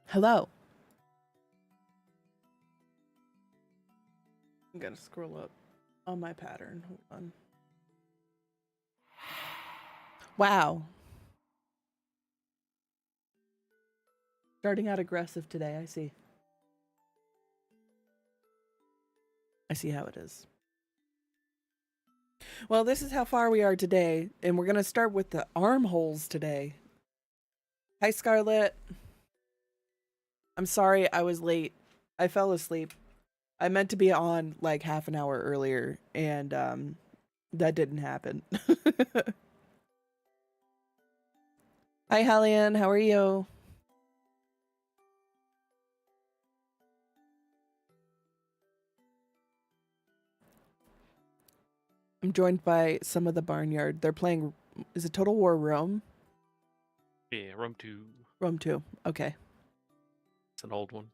Hello. I'm gonna scroll up on my pattern. Hold on. Wow. Starting out aggressive today, I see. I see how it is. Well, this is how far we are today, and we're gonna start with the armholes today. Hi, Scarlett. I'm sorry I was late. I fell asleep. I meant to be on like half an hour earlier, and that didn't happen. Hi, Hallian. How are you? I'm joined by some of the barnyard. They're playing. Is it Total War Rome? Yeah, Rome 2. Rome 2. Okay. It's an old one.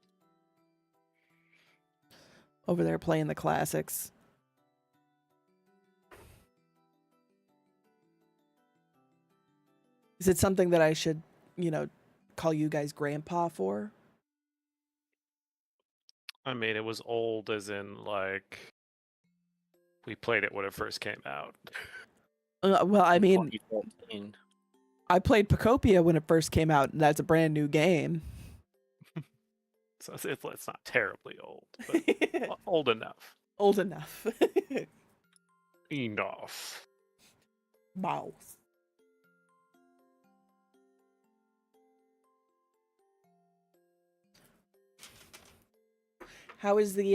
Over there playing the classics. Is it something that I should, call you guys grandpa for? I mean, it was old as in, like, we played it when it first came out. Well, I mean, 2014. I played Pacopia when it first came out, and that's a brand new game. So it's not terribly old, but old enough. Old enough. Enough. Mouse. How is the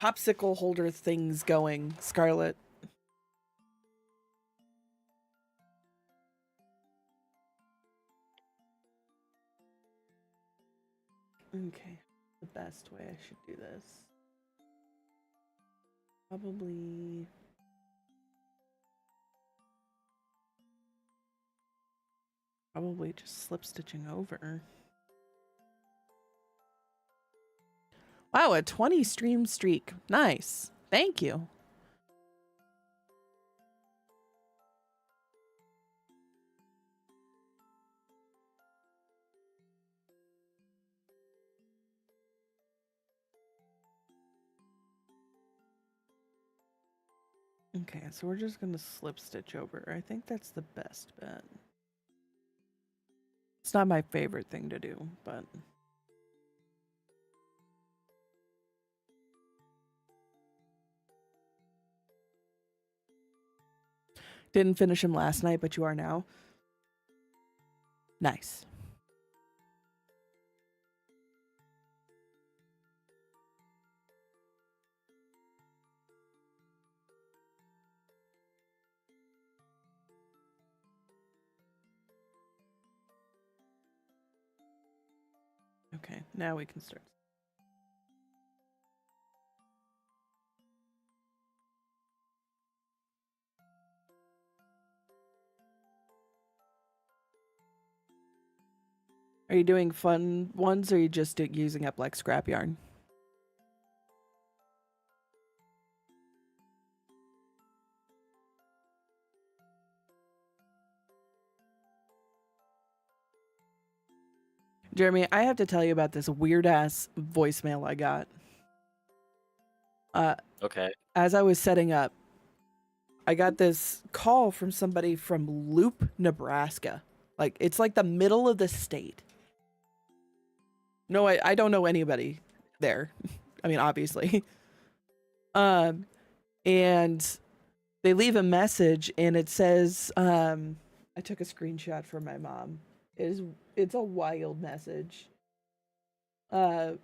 popsicle holder things going, Scarlett? Okay, the best way I should do this. Probably just slip stitching over. Wow, a 20 stream streak. Nice. Thank you. Okay, so we're just going to slip stitch over. I think that's the best bet. It's not my favorite thing to do, but... Didn't finish him last night, but you are now. Nice. Okay, now we can start. Are you doing fun ones, or are you just using up like scrap yarn? Jeremy, I have to tell you about this weird ass voicemail I got. Okay. As I was setting up, I got this call from somebody from Loop, Nebraska. Like, it's like the middle of the state. No, I don't know anybody there. I mean, obviously. And they leave a message, and it says, I took a screenshot from my mom. It's a wild message. I'm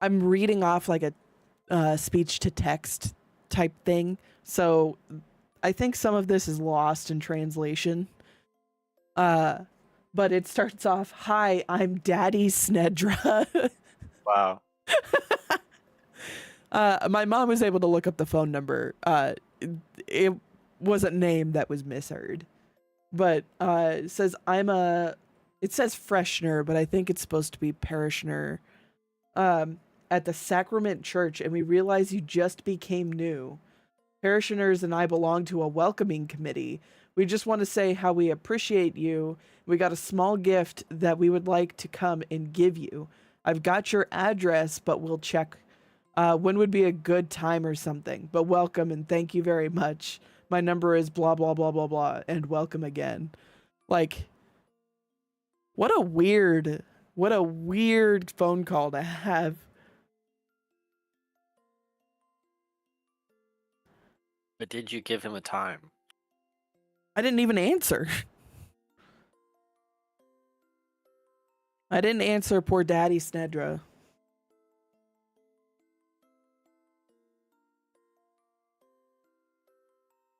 reading off like a speech to text type thing. So I think some of this is lost in translation. But it starts off, "Hi, I'm Daddy Snedra." Wow. My mom was able to look up the phone number. It was a name that was misheard. But it says it says Freshner, but I think it's supposed to be parishioner. At the Sacrament Church, and we realize you just became new. Parishioners and I belong to a welcoming committee. We just want to say how we appreciate you. We got a small gift that we would like to come and give you. I've got your address, but we'll check when would be a good time or something. But welcome and thank you very much. My number is blah, blah, blah, blah, blah, and welcome again. Like, what a weird phone call to have. But did you give him a time? I didn't even answer. I didn't answer poor Daddy Snedra.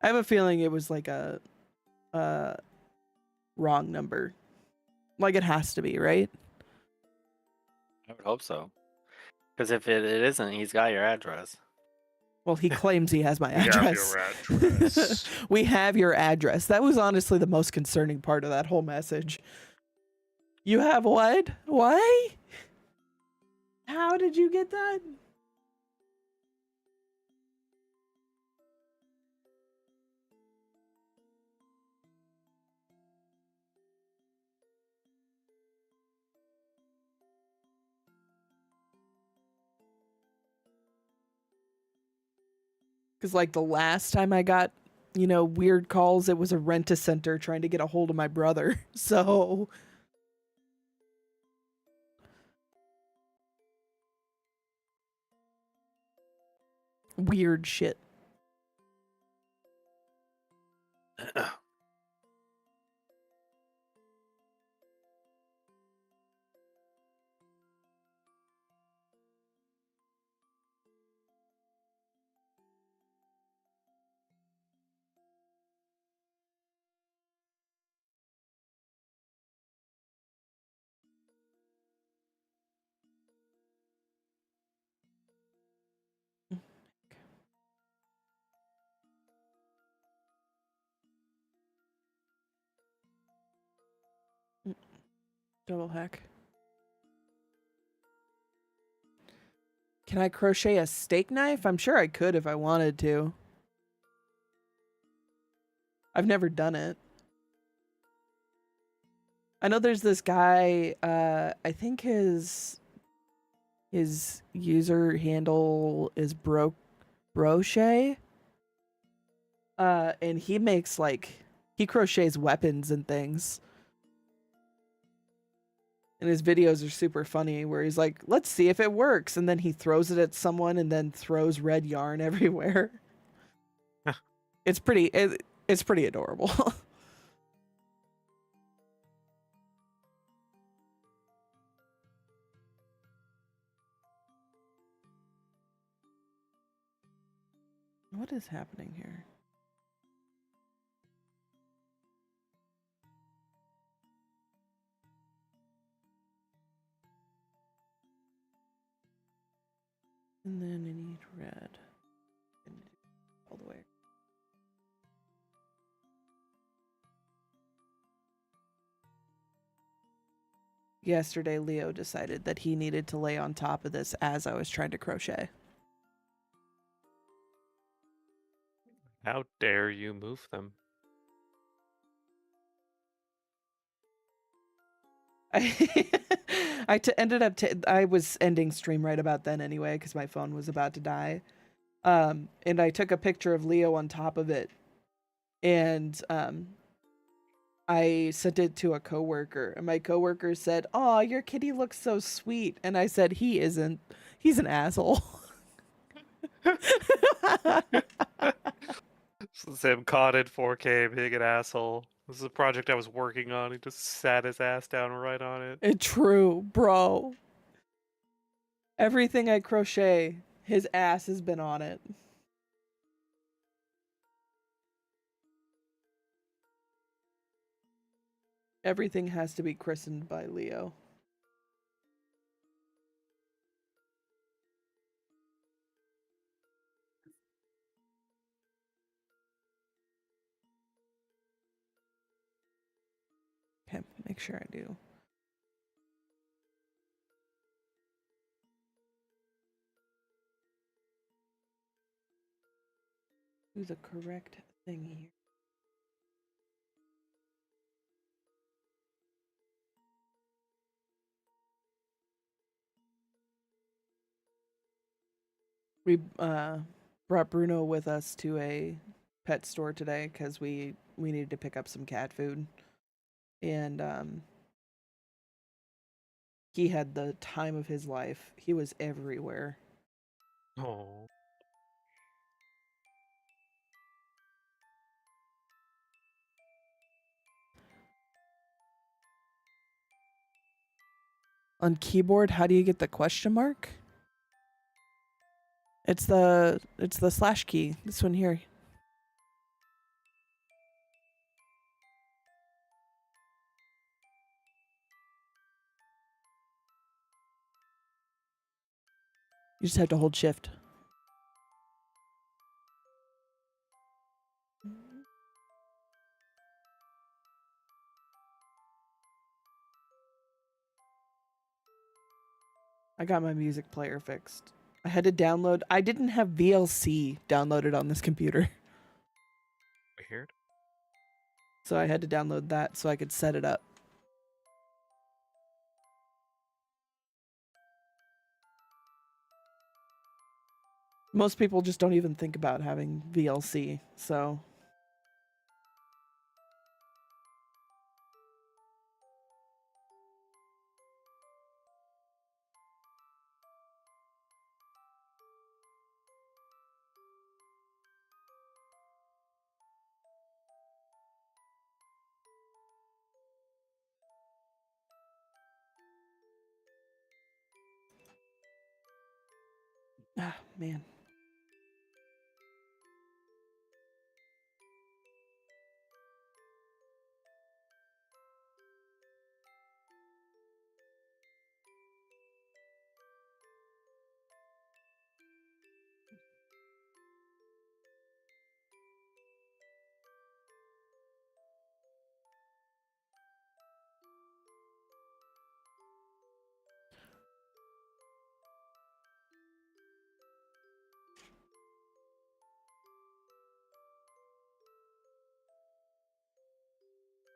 I have a feeling it was like a wrong number. Like it has to be, right? I would hope so. Because if it isn't, he's got your address. Well, he claims he has my We have address. your address. We have your address. That was honestly the most concerning part of that whole message. You have what? Why? How did you get that? Because, like, the last time I got, weird calls, it was a rent-a-center trying to get a hold of my brother. So, weird shit. Double heck. Can I crochet a steak knife? I'm sure I could if I wanted to. I've never done it. I know there's this guy, I think his user handle is brochet. And he makes he crochets weapons and things. And his videos are super funny where he's like, let's see if it works. And then he throws it at someone and then throws red yarn everywhere. It's pretty adorable. What is happening here? And then I need red. All the way. Yesterday, Leo decided that he needed to lay on top of this as I was trying to crochet. How dare you move them? I was ending stream right about then anyway because my phone was about to die. And I took a picture of Leo on top of it, and I sent it to a coworker, and my coworker said, "Oh, your kitty looks so sweet," and I said, "He isn't. He's an asshole." This is him caught in 4K, being an asshole. This is a project I was working on. He just sat his ass down right on it. It's true, bro. Everything I crochet, his ass has been on it. Everything has to be christened by Leo. Okay, make sure I do. do the correct thing here. We brought Bruno with us to a pet store today because we needed to pick up some cat food, and he had the time of his life. He was everywhere. Oh. On keyboard, how do you get the question mark? It's the slash key. This one here. You just have to hold shift. I got my music player fixed. I had to download. I didn't have VLC downloaded on this computer, Weird. so I had to download that so I could set it up. Most people just don't even think about having VLC, so man.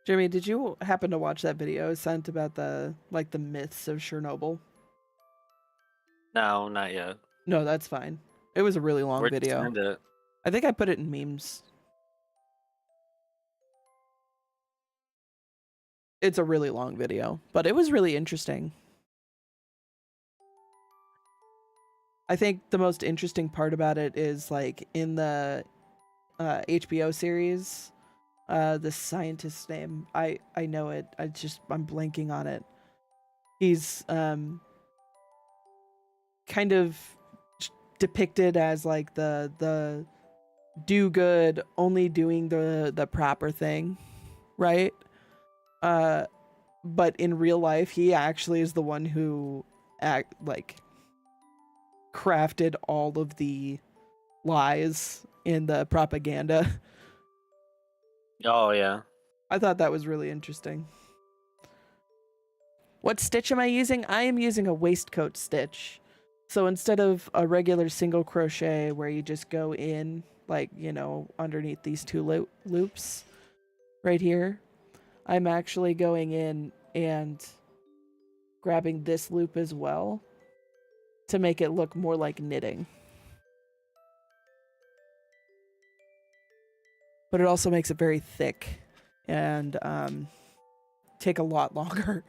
Jimmy, did you happen to watch that video I sent about the myths of Chernobyl? No, not yet. No, that's fine. It was a really long Where'd you video. send it? I think I put it in memes. It's a really long video, but it was really interesting. I think the most interesting part about it is like in the HBO series, the scientist's name. I know it. I'm blanking on it. He's kind of depicted as like the do good, only doing the proper thing, right? But in real life, he actually is the one who crafted all of the lies in the propaganda. Oh yeah. I thought that was really interesting. What stitch am I using? I am using a waistcoat stitch. So instead of a regular single crochet where you just go in, like, you know, underneath these two loops right here, I'm actually going in and grabbing this loop as well to make it look more like knitting. But it also makes it very thick and take a lot longer.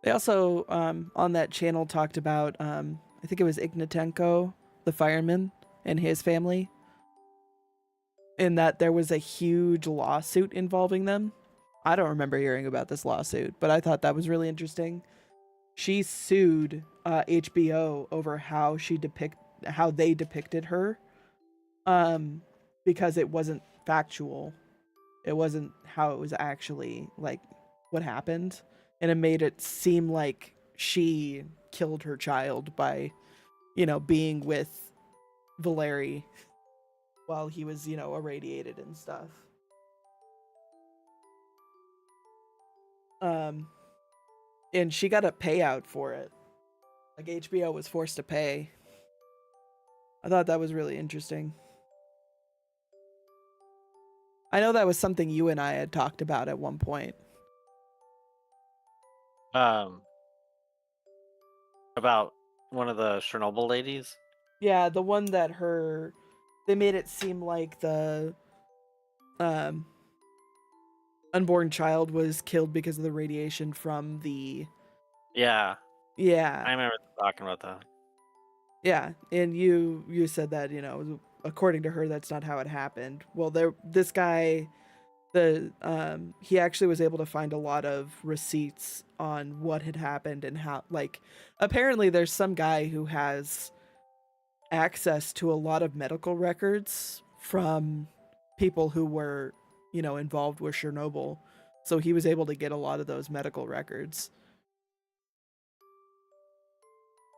They also, on that channel, talked about, I think it was Ignatenko, the fireman, and his family, in that there was a huge lawsuit involving them. I don't remember hearing about this lawsuit, but I thought that was really interesting. She sued HBO over how they depicted her, because it wasn't factual. It wasn't how it was actually, like, what happened. And it made it seem like she killed her child by, being with Valeri while he was, irradiated and stuff. And she got a payout for it. Like, HBO was forced to pay. I thought that was really interesting. I know that was something you and I had talked about at one point. About one of the Chernobyl ladies. Yeah, the one that they made it seem like the unborn child was killed because of the radiation from the. Yeah, I Yeah, remember talking about that. yeah, and you said that according to her that's not how it happened. Well, this guy, he actually was able to find a lot of receipts on what had happened and how, like, apparently there's some guy who has access to a lot of medical records from people who were, involved with Chernobyl. So he was able to get a lot of those medical records.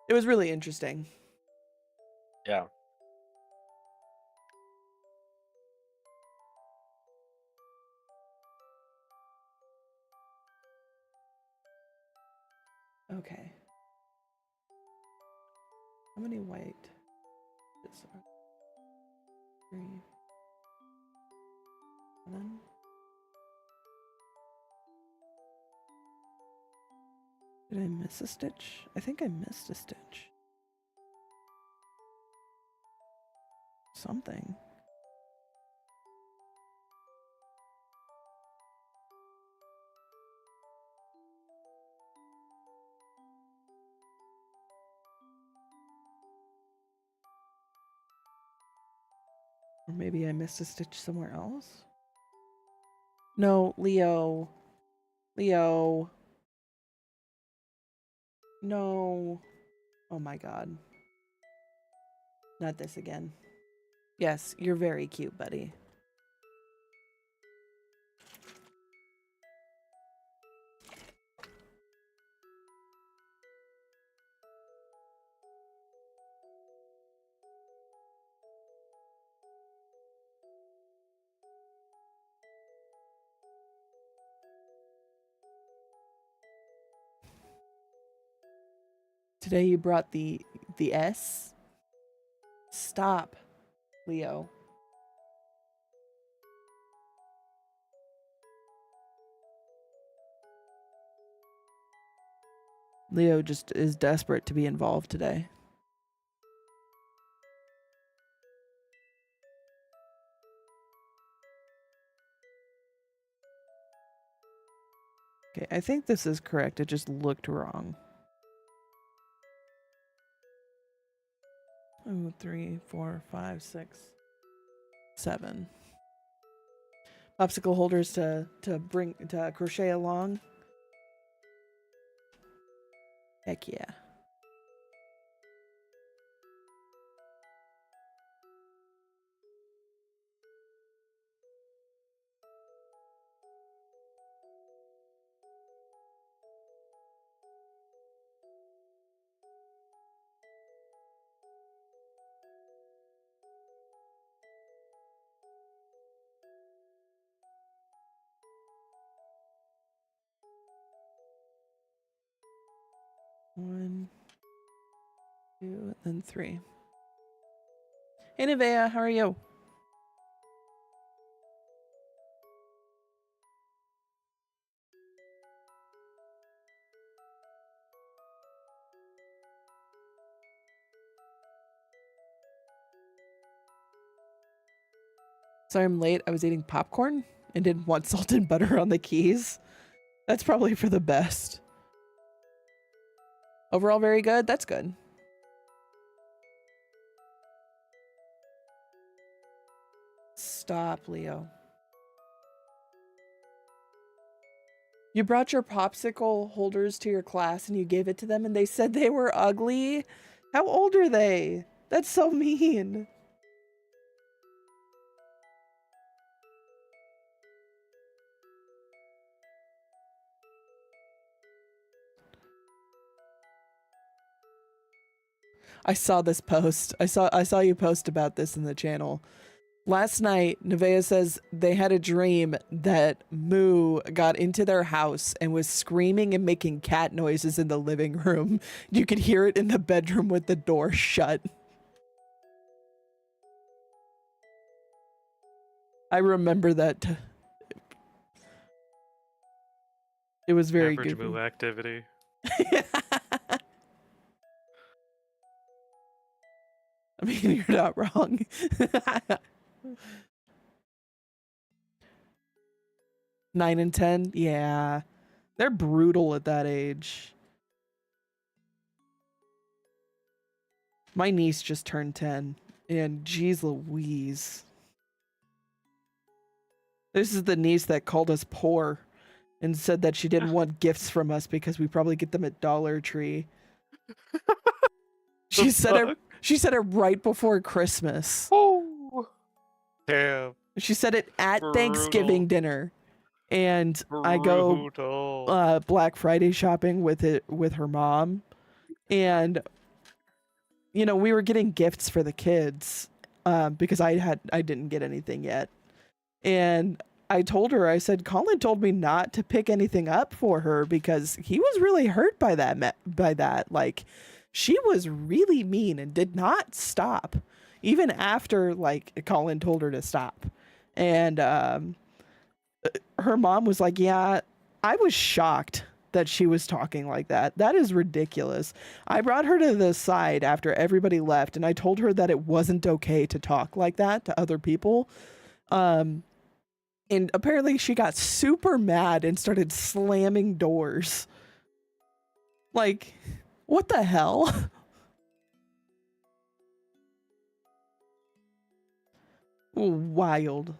It was really interesting. Yeah. Okay. How many white? 3, 1. Did I miss a stitch? I think I missed a stitch. Something. Or maybe I missed a stitch somewhere else? No, Leo. Leo. No. Oh my god. Not this again. Yes, you're very cute, buddy. Today you brought the S? Stop, Leo. Leo just is desperate to be involved today. Okay, I think this is correct. It just looked wrong. 2, 3, 4, 5, 6, 7. Popsicle holders to crochet along. Heck yeah. One, 2, and then 3. Hey, Nevaeh, how are you? Sorry I'm late. I was eating popcorn and didn't want salt and butter on the keys. That's probably for the best. Overall, very good. That's good. Stop, Leo. You brought your popsicle holders to your class and you gave it to them and they said they were ugly? How old are they? That's so mean. I saw this post. I saw you post about this in the channel. Last night, Nevaeh says they had a dream that Moo got into their house and was screaming and making cat noises in the living room. You could hear it in the bedroom with the door shut. I remember that. It was very Average goofy. Moo activity. I mean, you're not wrong. 9 and 10, yeah. They're brutal at that age. My niece just turned 10, and geez Louise. This is the niece that called us poor and said that she didn't want gifts from us because we probably get them at Dollar Tree. She said it right before Christmas. Oh, damn. She said it at Brutal. Thanksgiving dinner. And I go Brutal. Black Friday shopping with her mom. And you know, we were getting gifts for the kids because I didn't get anything yet. And I told her, I said, Colin told me not to pick anything up for her because he was really hurt by that. Like, she was really mean and did not stop, even after, like, Colin told her to stop. And her mom was like, yeah, I was shocked that she was talking like that. That is ridiculous. I brought her to the side after everybody left, and I told her that it wasn't okay to talk like that to other people. And apparently she got super mad and started slamming doors. Like, what the hell? Wild.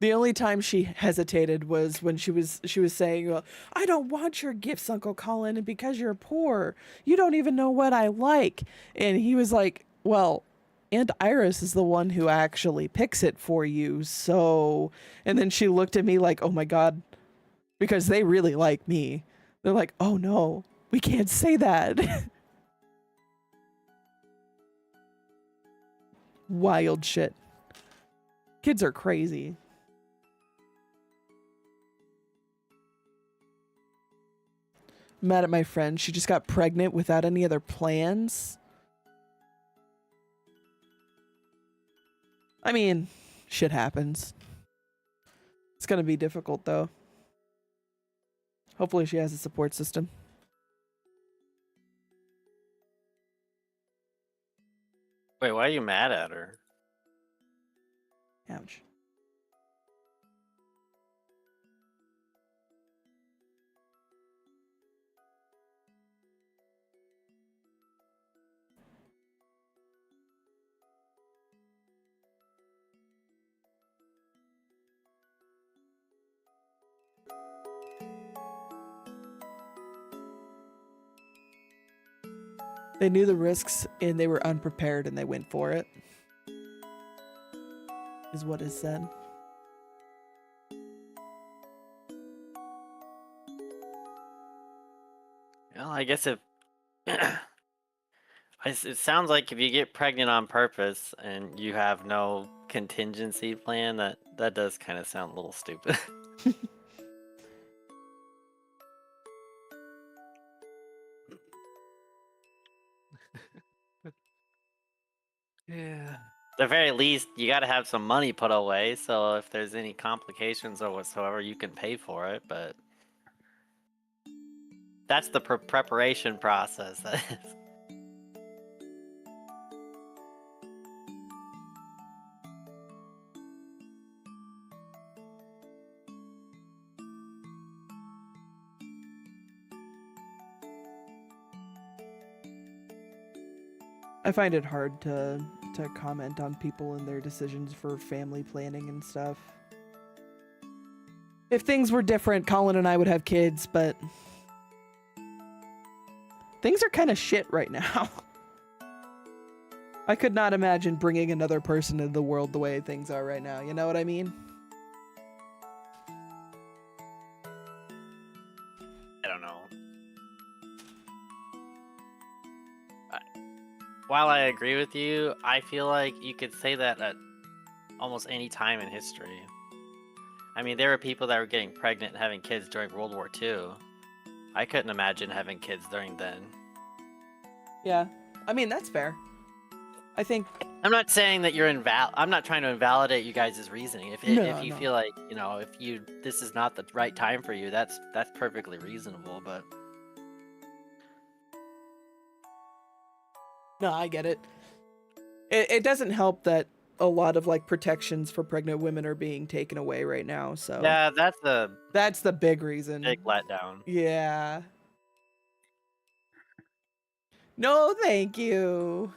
The only time she hesitated was when she was saying, well, I don't want your gifts, Uncle Colin, and because you're poor, you don't even know what I like. And he was like, well, Aunt Iris is the one who actually picks it for you. So, and then she looked at me like, oh my God, because they really like me. They're like, oh no, we can't say that. Wild shit. Kids are crazy. Mad at my friend. She just got pregnant without any other plans. I mean, shit happens. It's gonna be difficult though. Hopefully she has a support system. Wait, why are you mad at her? Ouch. They knew the risks and they were unprepared and they went for it, is what is said. Well, I guess if it sounds like if you get pregnant on purpose and you have no contingency plan, that does kind of sound a little stupid. Yeah. At the very least, you got to have some money put away, so if there's any complications or whatsoever, you can pay for it, but that's the preparation process. I find it hard to comment on people and their decisions for family planning and stuff. If things were different, Colin and I would have kids, but things are kind of shit right now. I could not imagine bringing another person into the world the way things are right now. You know what I mean? I don't know. While I agree with you, I feel like you could say that at almost any time in history. I mean, there were people that were getting pregnant and having kids during World War II. I couldn't imagine having kids during then. Yeah. I mean, that's fair. I think I'm not saying that you're I'm not trying to invalidate you guys' reasoning. If No, if you no. feel like, if this is not the right time for you, that's perfectly reasonable, but no, I get it. It doesn't help that a lot of like protections for pregnant women are being taken away right now. So yeah, that's a that's the big reason. big letdown. Yeah. No, thank you.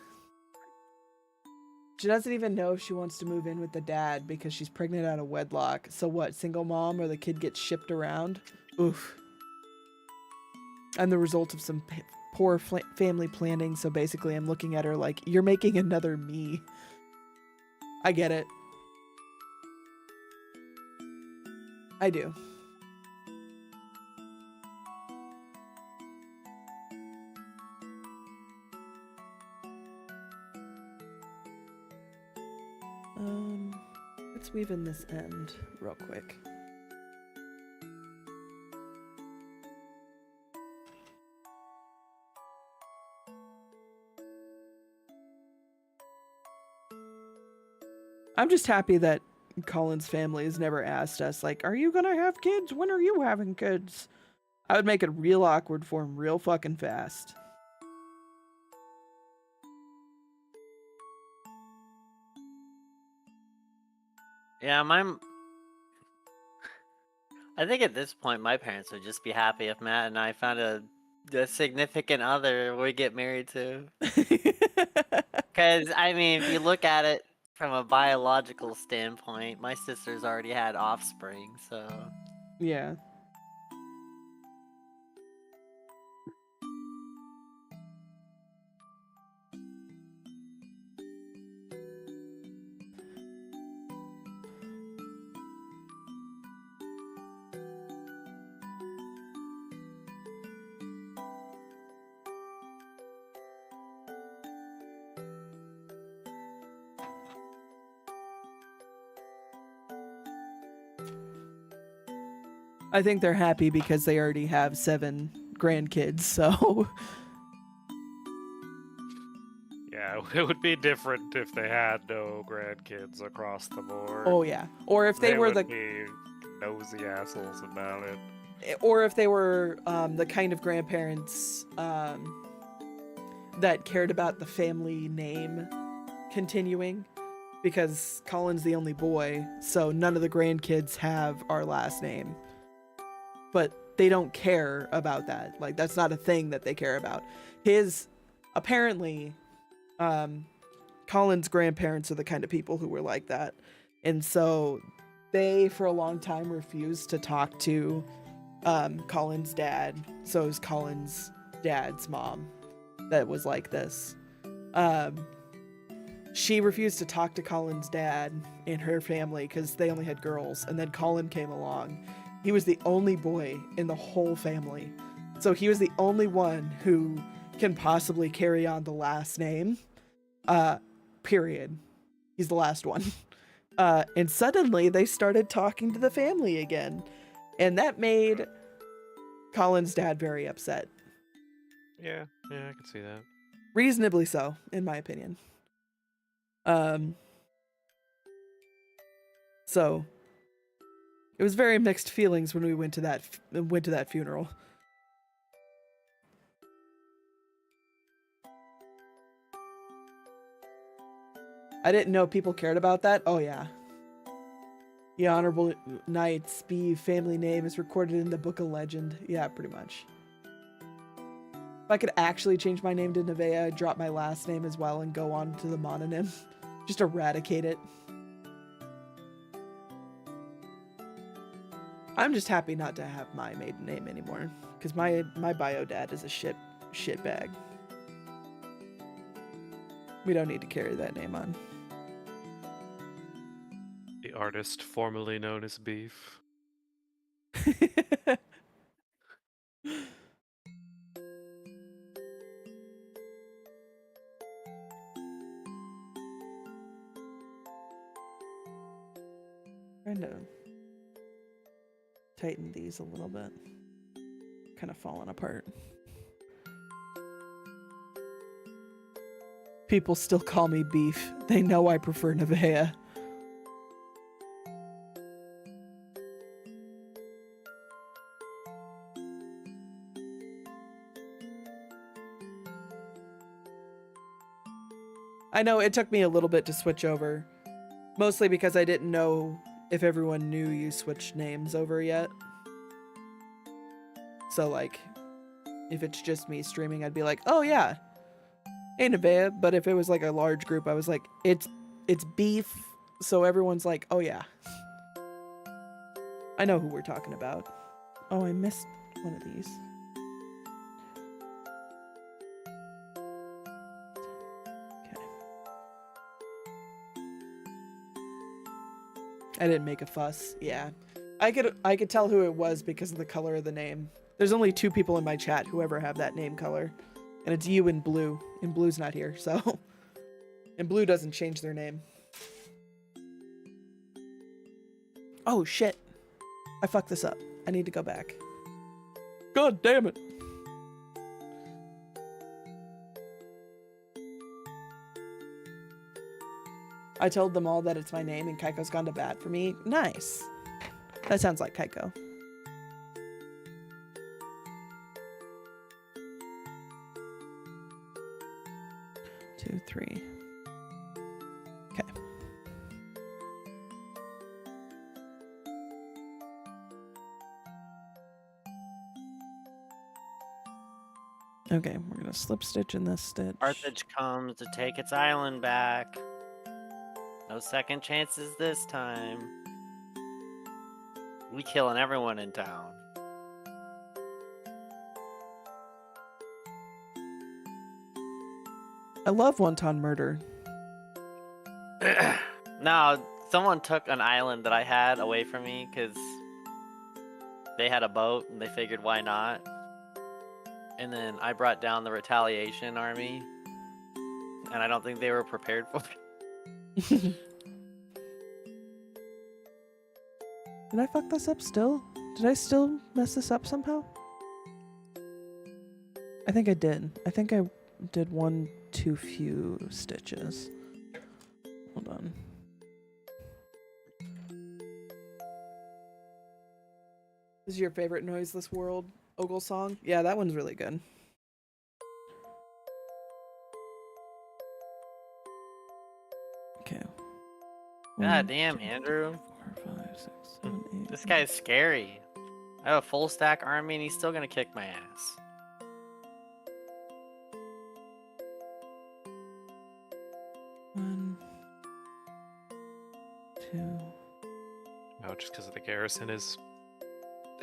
She doesn't even know if she wants to move in with the dad because she's pregnant out of wedlock. So what, single mom or the kid gets shipped around? Oof. I'm the result of some poor family planning. So basically I'm looking at her like, you're making another me. I get it. I do. Let's weave in this end real quick. I'm just happy that Colin's family has never asked us, like, are you gonna have kids? When are you having kids? I would make it real awkward for him real fucking fast. Yeah, I think at this point my parents would just be happy if Matt and I found a significant other we get married to. Because, I mean, if you look at it from a biological standpoint, my sister's already had offspring, so... Yeah. I think they're happy because they already have 7 grandkids, so... Yeah, it would be different if they had no grandkids across the board. Oh, yeah. Or if they were would be nosy assholes about it. Or if they were the kind of grandparents that cared about the family name continuing, because Colin's the only boy, so none of the grandkids have our last name. But they don't care about that. Like, that's not a thing that they care about. Apparently, Colin's grandparents are the kind of people who were like that. And so they, for a long time, refused to talk to Colin's dad. So it was Colin's dad's mom that was like this. She refused to talk to Colin's dad and her family because they only had girls. And then Colin came along. He was the only boy in the whole family. So he was the only one who can possibly carry on the last name. Period. He's the last one. And suddenly they started talking to the family again. And that made Colin's dad very upset. Yeah, I can see that. Reasonably so, in my opinion. So it was very mixed feelings when we went to that funeral. I didn't know people cared about that. Oh yeah. The Honorable Knight's B family name is recorded in the Book of Legend. Yeah, pretty much. If I could actually change my name to Nevaeh, I'd drop my last name as well and go on to the mononym. Just eradicate it. I'm just happy not to have my maiden name anymore, because my bio dad is a shit bag. We don't need to carry that name on. The artist formerly known as Beef. Trying to tighten these a little bit. Kind of falling apart. People still call me Beef. They know I prefer Nevaeh. I know it took me a little bit to switch over. Mostly because I didn't know if everyone knew you switched names over yet. So like, if it's just me streaming, I'd be like, oh yeah, hey Nevaeh. But if it was like a large group, I was like, it's Beef. So everyone's like, oh yeah. I know who we're talking about. Oh, I missed one of these. I didn't make a fuss. Yeah. I could tell who it was because of the color of the name. There's only 2 people in my chat who ever have that name color. And it's you and Blue. And Blue's not here, so. And Blue doesn't change their name. Oh shit. I fucked this up. I need to go back. God damn it. I told them all that it's my name and Kaiko's gone to bat for me. Nice. That sounds like Kaiko. Two, three. Okay. Okay, we're gonna slip stitch in this stitch. Carthage comes to take its island back. No second chances this time. We killing everyone in town. I love wonton murder. No, someone took an island that I had away from me because they had a boat and they figured why not. And then I brought down the retaliation army, and I don't think they were prepared for it. Did I fuck this up still? Did I still mess this up somehow? I think I did. I think I did one too few stitches. Hold on. This is your favorite Noiseless World Ogle song? Yeah, that one's really good. Okay. God damn, Andrew. 4, 5, 6, 7, 8. This guy's scary. I have a full stack army and he's still gonna kick my ass. One, 2. Oh, just because of the garrison is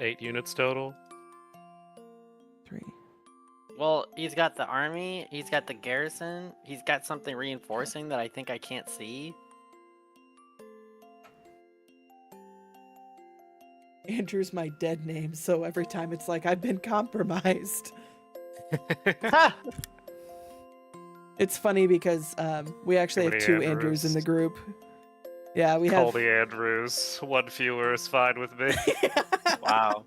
8 units total. 3. Well, he's got the army, he's got the garrison, he's got something reinforcing that I think I can't see. Andrew's my dead name, so every time it's like I've been compromised. It's funny because we actually have 2 Andrews in the group. Yeah, we Call have. the Andrews. 1 fewer is fine with me. Wow.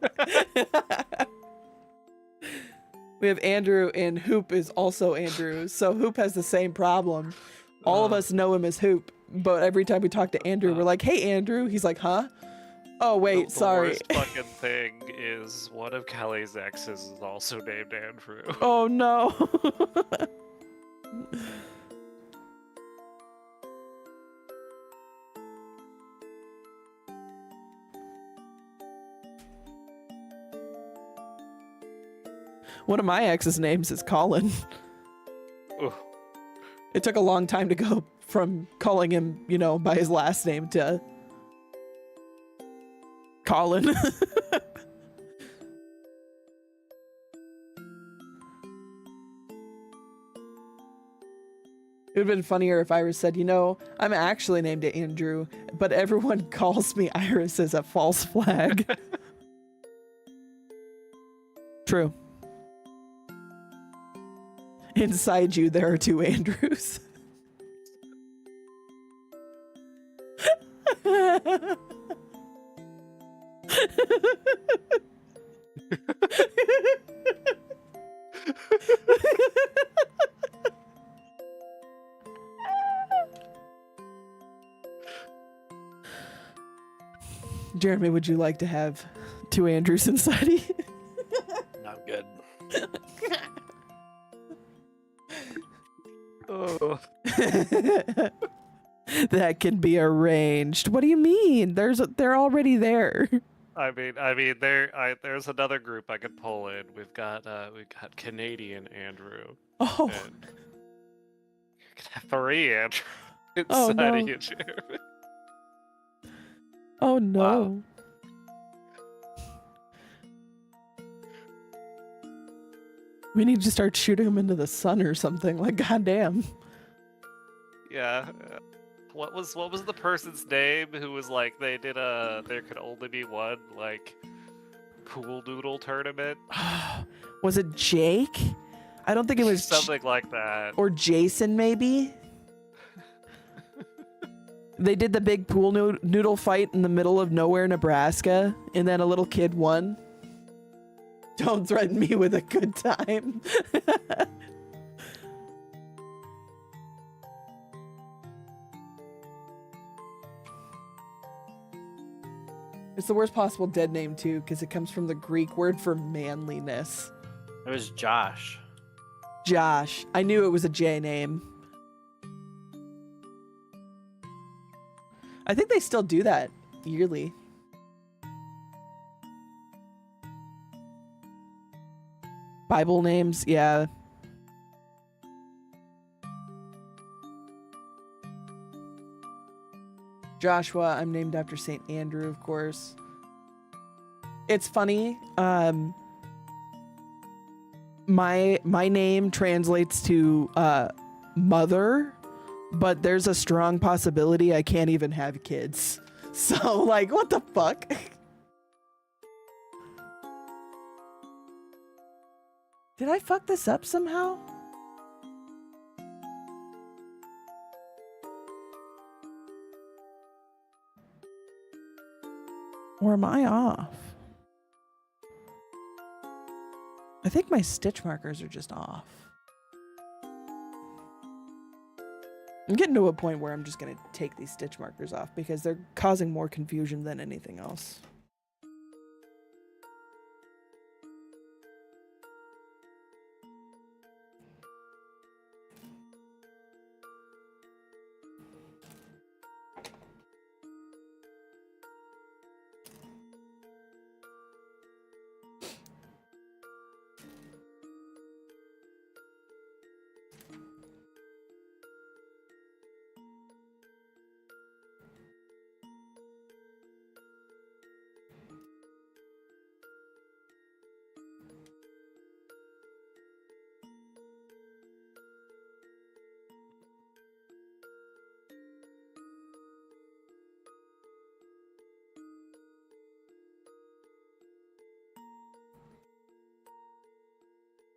We have Andrew, and Hoop is also Andrew. So Hoop has the same problem. All of us know him as Hoop, but every time we talk to Andrew, we're like, "Hey, Andrew." He's like, "Huh? Oh wait, The sorry." worst fucking thing is one of Kelly's exes is also named Andrew. Oh no. One of my ex's names is Colin. Ooh. It took a long time to go from calling him, you know, by his last name to Colin. It would have been funnier if Iris said, you know, I'm actually named Andrew, but everyone calls me Iris as a false flag. True. Inside you, there are two Andrews. Jeremy, would you like to have two Andrews inside you? I'm good. Oh. That can be arranged. What do you mean? They're already there. I mean, there's another group I could pull in. We've got Canadian Andrew. Oh. And you could have 3 Andrews Oh, inside no. of you, Jeremy. Oh no. Wow. We need to start shooting them into the sun or something. Like, goddamn. Yeah. What was the person's name who was like they did there could only be one like pool noodle tournament? Was it Jake? I don't think it was something like that. Or Jason, maybe. They did the big pool noodle fight in the middle of nowhere, Nebraska, and then a little kid won. Don't threaten me with a good time. It's the worst possible dead name, too, because it comes from the Greek word for manliness. It was Josh. Josh. I knew it was a J name. I think they still do that yearly. Bible names, yeah. Joshua, I'm named after St. Andrew, of course. It's funny. My name translates to mother, but there's a strong possibility I can't even have kids. So, like, what the fuck? Did I fuck this up somehow? Or am I off? I think my stitch markers are just off. I'm getting to a point where I'm just going to take these stitch markers off because they're causing more confusion than anything else.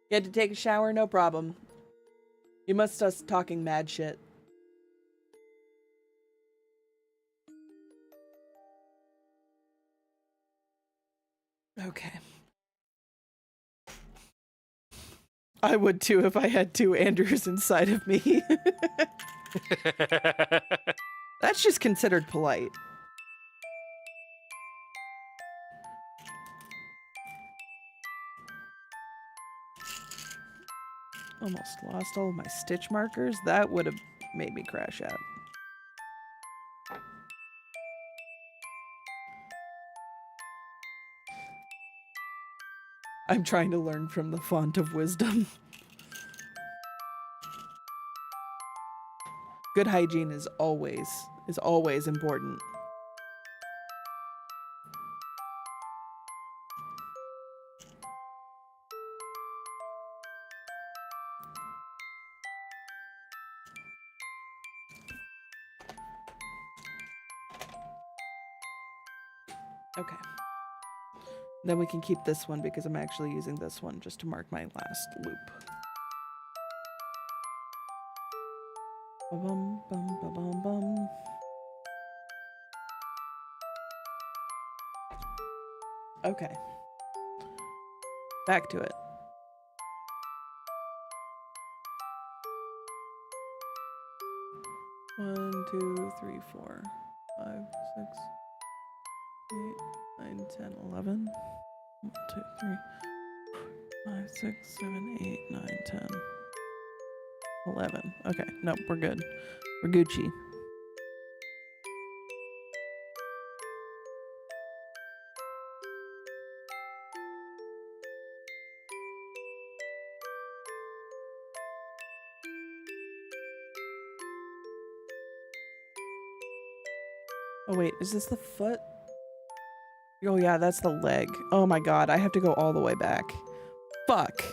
You had to take a shower? No problem. You must us talking mad shit. Okay. I would too if I had two Andrews inside of me. That's just considered polite. Almost lost all of my stitch markers. That would have made me crash out. I'm trying to learn from the font of wisdom. Good hygiene is always important. Okay. Then we can keep this one because I'm actually using this one just to mark my last loop. Ba-bum, bum, ba-bum, bum. Okay. Back to it. One, 2, 3, 4, 5, 6, 8, 9, 10, 11. 1, 2, 3, 5, 6, 7, 8, 9, 10, 11. Okay, nope, we're good. We're Gucci. Oh wait, is this the foot? Oh yeah, that's the leg. Oh my god, I have to go all the way back. Fuck.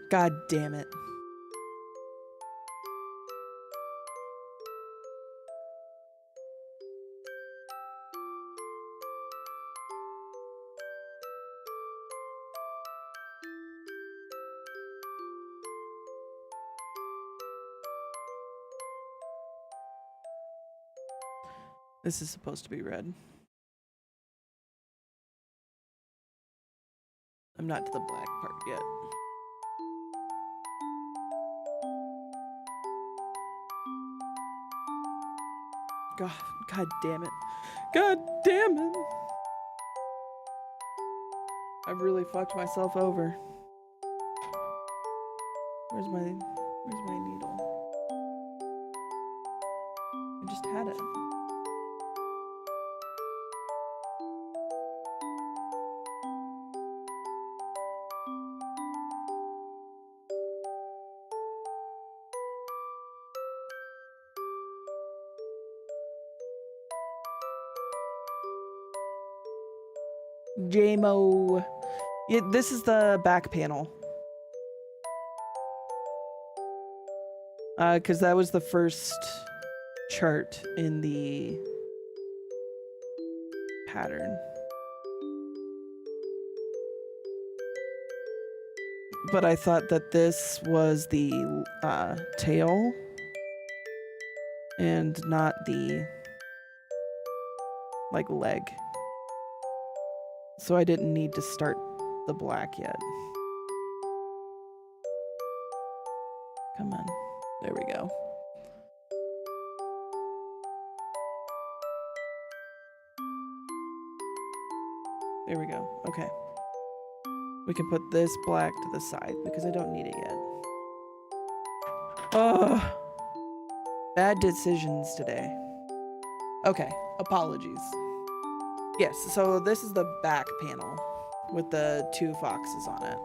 God damn it. This is supposed to be red. I'm not to the black part yet. God damn it. God damn it. I really fucked myself over. Where's my needle? I just had it. JMO. Yeah, this is the back panel. Because that was the first chart in the pattern. But I thought that this was the tail and not the like leg. So I didn't need to start the black yet. Come on. There we go. There we go. Okay. We can put this black to the side because I don't need it yet. Ugh. Bad decisions today. Okay. Apologies. Yes, so this is the back panel with the 2 foxes on it.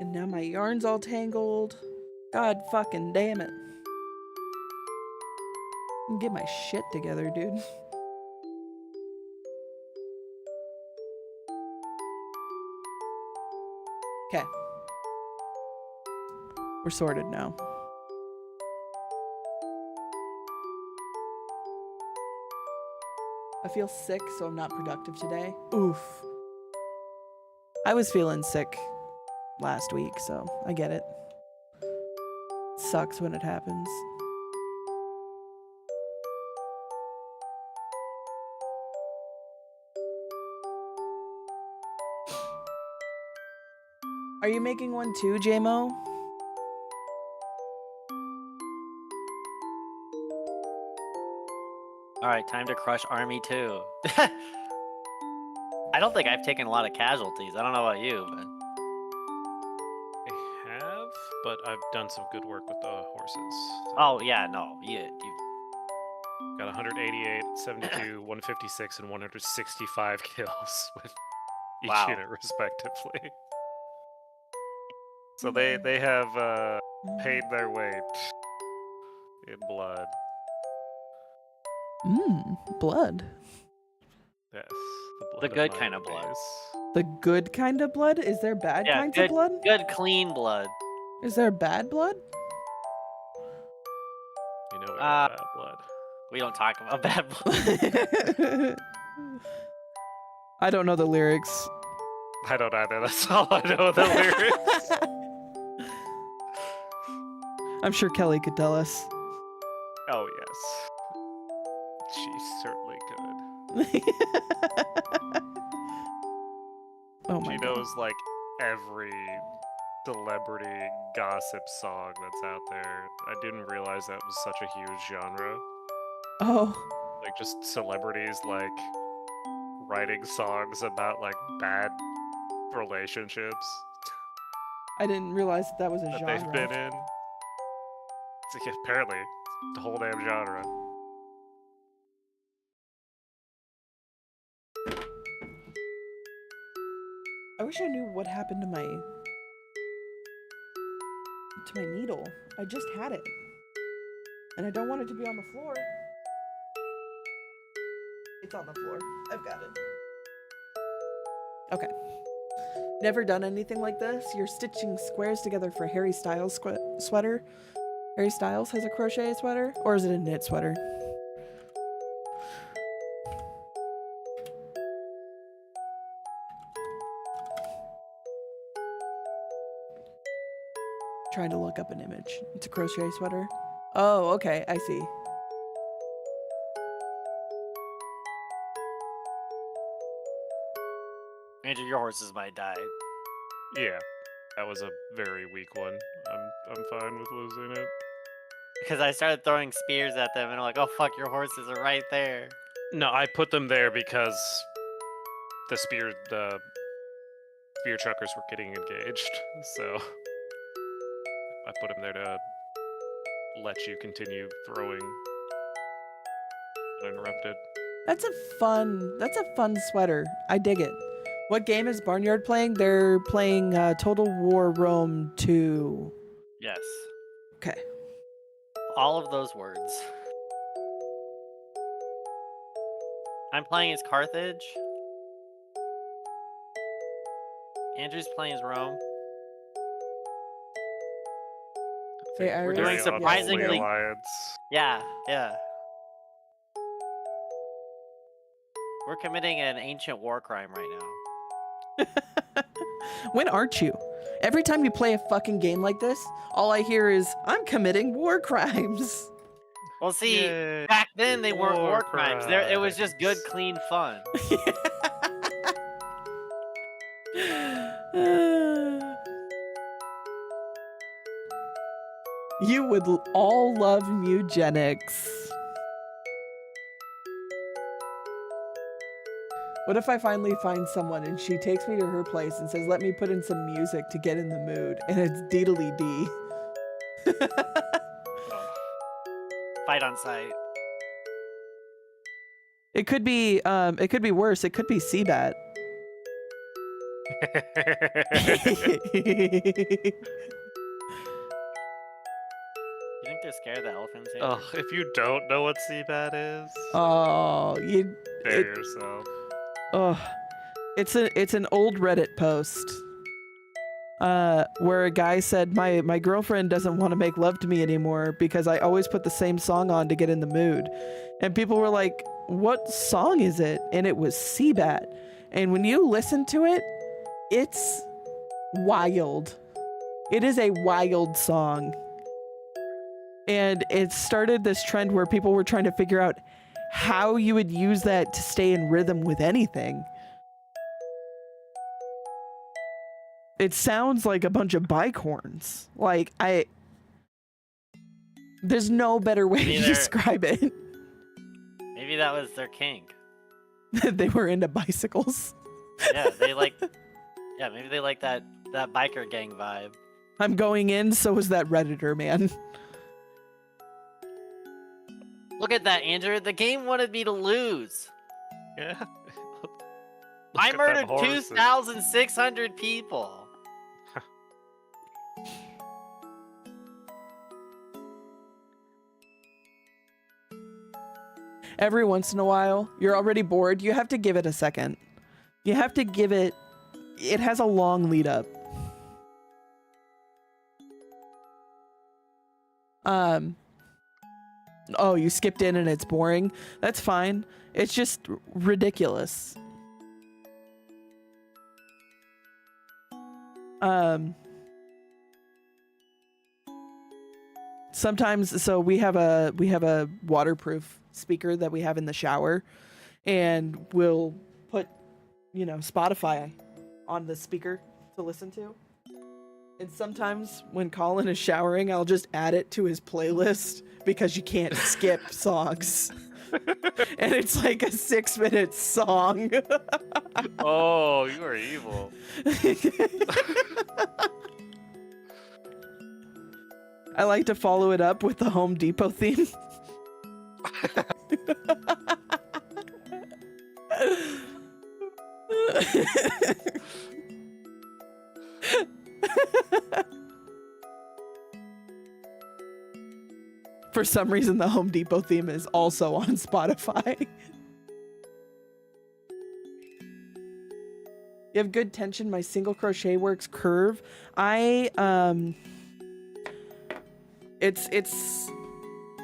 And now my yarn's all tangled. God fucking damn it. Get my shit together, dude. Okay. We're sorted now. I feel sick, so I'm not productive today. Oof. I was feeling sick last week, so I get it. Sucks when it happens. Are you making one too, JMO? Alright, time to crush Army 2. I don't think I've taken a lot of casualties. I don't know about you, but... I have, but I've done some good work with the horses. Oh, yeah, no. You Got 188, 72, 156, and 165 kills with each Wow. unit respectively. So they have paid their weight in blood. Blood. Yes, The blood good my kind of blood. enemies. The good kind of blood? Is there bad Yeah, kinds good, of blood? good clean blood. Is there bad blood? You know we got bad blood. We don't talk about bad blood. I don't know the lyrics. I don't either. That's all I know the lyrics. I'm sure Kelly could tell us. Oh yes, she certainly could. Oh my She god. knows like every celebrity gossip song that's out there. I didn't realize that was such a huge genre. Oh, Like just celebrities like writing songs about like bad relationships I didn't realize that was a that genre. they've been in. It's like, apparently, the whole damn genre. I wish I knew what happened to my needle. I just had it. And I don't want it to be on the floor. It's on the floor. I've got it. Okay. Never done anything like this. You're stitching squares together for Harry Styles sweater. Harry Styles has a crochet sweater? Or is it a knit sweater? Trying to look up an image. It's a crochet sweater. Oh, okay. I see. Andrew, your horses might die. Yeah, that was a very weak one. I'm fine with losing it. Because I started throwing spears at them and I'm like, oh fuck, your horses are right there. No, I put them there because the spear truckers were getting engaged, so I put them there to let you continue throwing uninterrupted. That's a fun sweater. I dig it. What game is Barnyard playing? They're playing Total War Rome 2. Yes. Okay. All of those words. I'm playing as Carthage. Andrew's playing as Rome. Hey, We're Iris. doing doing surprisingly- Unholy Alliance. Yeah, yeah. We're committing an ancient war crime right now. When aren't you? Every time you play a fucking game like this, all I hear is, I'm committing war crimes. Well, see, Yay. back then they weren't War war crimes. It was just good, crimes. clean fun. You would all love eugenics. What if I finally find someone and she takes me to her place and says, let me put in some music to get in the mood, and it's Deedly D. Fight on sight. It could be worse. It could be Seabat. You think they're scared of the elephants? Andrew? Oh, if you don't know what Seabat is, Oh, spare yourself. it's an old Reddit post. Where a guy said, my girlfriend doesn't want to make love to me anymore because I always put the same song on to get in the mood. And people were like, what song is it? And it was Seabat. And when you listen to it, it's wild. It is a wild song. And it started this trend where people were trying to figure out how you would use that to stay in rhythm with anything. It sounds like a bunch of bike horns. Like, there's no better way Maybe to describe it. Maybe that was their kink. They were into bicycles. Yeah, they like. Yeah, maybe they like that biker gang vibe. I'm going in, so is that Redditor, man. Look at that, Andrew. The game wanted me to lose. Yeah. I at them murdered horses. 2,600 people. every once in a while, you're already bored. You have to give it a second. You have to give it, it has a long lead up. Oh, you skipped in and it's boring. That's fine. It's just ridiculous. Sometimes, so we have a waterproof speaker that we have in the shower, and we'll put, you know, Spotify on the speaker to listen to. And sometimes when Colin is showering, I'll just add it to his playlist because you can't skip songs. And it's like a 6-minute song. Oh, you are evil. I like to follow it up with the Home Depot theme. For some reason, the Home Depot theme is also on Spotify. You have good tension. My single crochet works curve. It's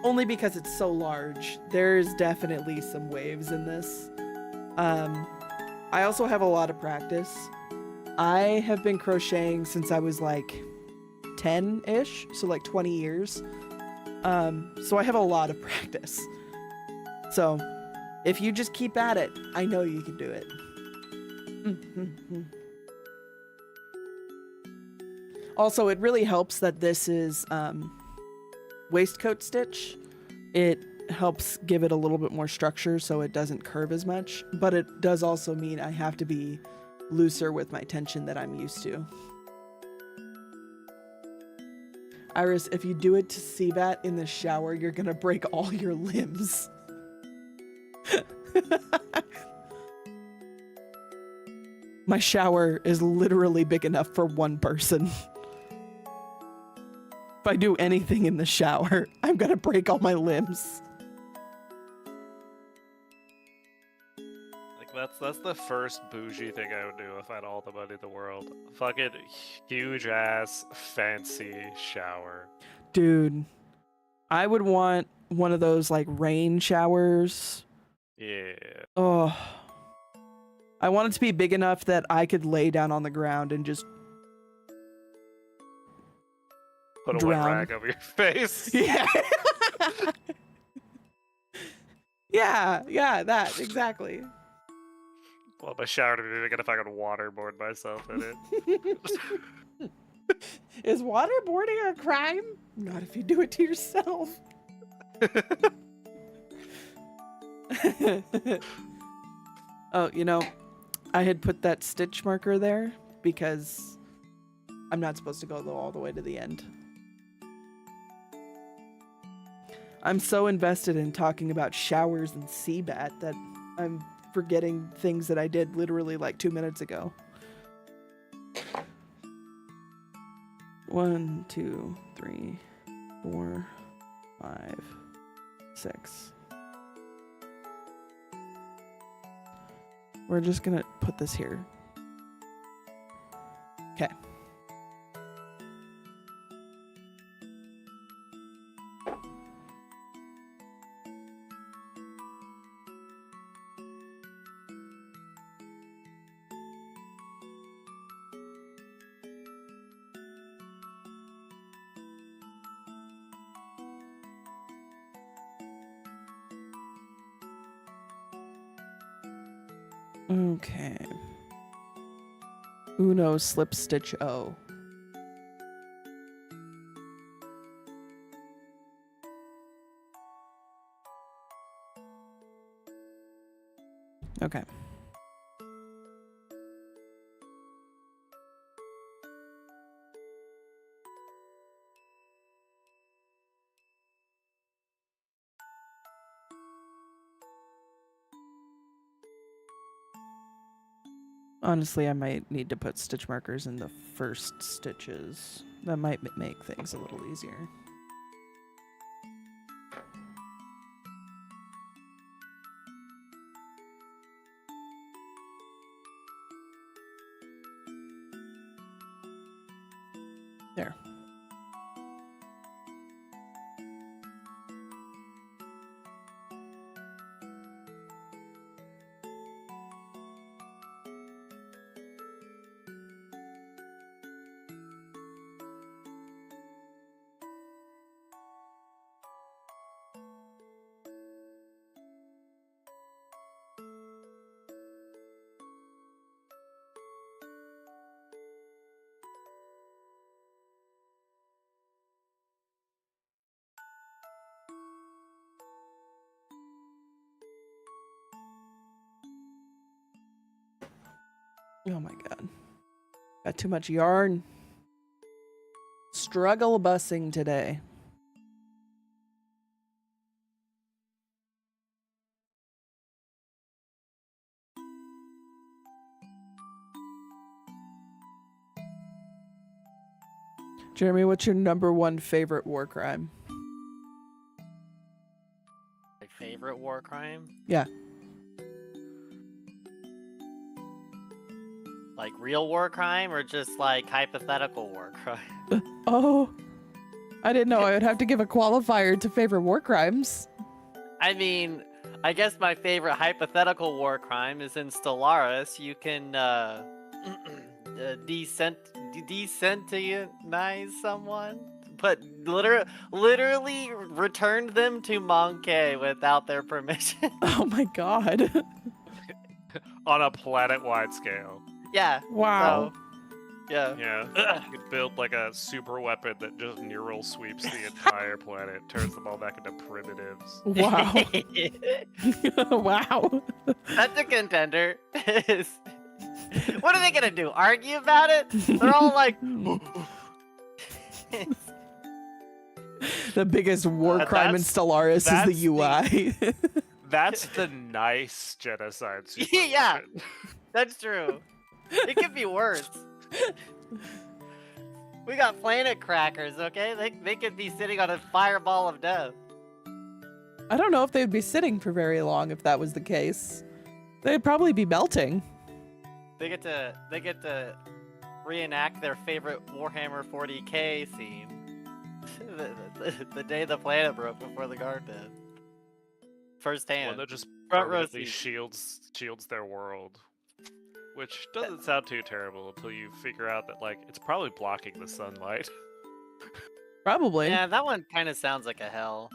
only because it's so large. There's definitely some waves in this. I also have a lot of practice. I have been crocheting since I was like 10-ish, so like 20 years. So I have a lot of practice. So if you just keep at it, I know you can do it. Also, it really helps that this is waistcoat stitch. It helps give it a little bit more structure so it doesn't curve as much, but it does also mean I have to be looser with my tension that I'm used to. Iris, if you do it to CVAT in the shower, you're gonna break all your limbs. My shower is literally big enough for one person. If I do anything in the shower, I'm gonna break all my limbs. Like that's the first bougie thing I would do if I had all the money in the world. Fucking huge ass fancy shower. Dude, I would want one of those like rain showers. Yeah. Oh. I want it to be big enough that I could lay down on the ground and just Put a drown. wet rag over your face. Yeah. yeah, that, exactly. Well, my shower to be big enough I could waterboard myself in it. Is waterboarding a crime? Not if you do it to yourself. Oh, you know, I had put that stitch marker there because I'm not supposed to go all the way to the end. I'm so invested in talking about showers and CBAT that I'm forgetting things that I did literally like 2 minutes ago. 1, 2, 3, 4, 5, 6. We're just gonna put this here. Okay. Okay. Uno slip stitch O. Okay. Honestly, I might need to put stitch markers in the first stitches. That might make things a little easier. There. Oh my god. Got too much yarn. Struggle busing today. Jeremy, what's your number one favorite war crime? My favorite war crime? Yeah. Like real war crime or just like hypothetical war crime? Oh, I didn't know I would have to give a qualifier to favorite war crimes. I mean, I guess my favorite hypothetical war crime is in Stellaris. You can desentionize someone, but literally return them to Monkey without their permission. Oh my god. On a planet-wide scale. Yeah. Wow. So, yeah. Yeah. You could build like a super weapon that just neural sweeps the entire planet, turns them all back into primitives. Wow. Wow. That's a contender. What are they gonna do? Argue about it? They're all like. The biggest war crime in Stellaris is that's the UI. That's the nice genocide super Yeah. weapon. That's true. It could be worse. We got planet crackers, okay? They could be sitting on a fireball of death. I don't know if they'd be sitting for very long if that was the case. They'd probably be melting. They get to reenact their favorite Warhammer 40k scene. the day the planet broke before the guard did. First hand. One that just Front row permanently seat. shields their world. Which doesn't sound too terrible until you figure out that like it's probably blocking the sunlight. Probably. Yeah, that one kind of sounds like a hell.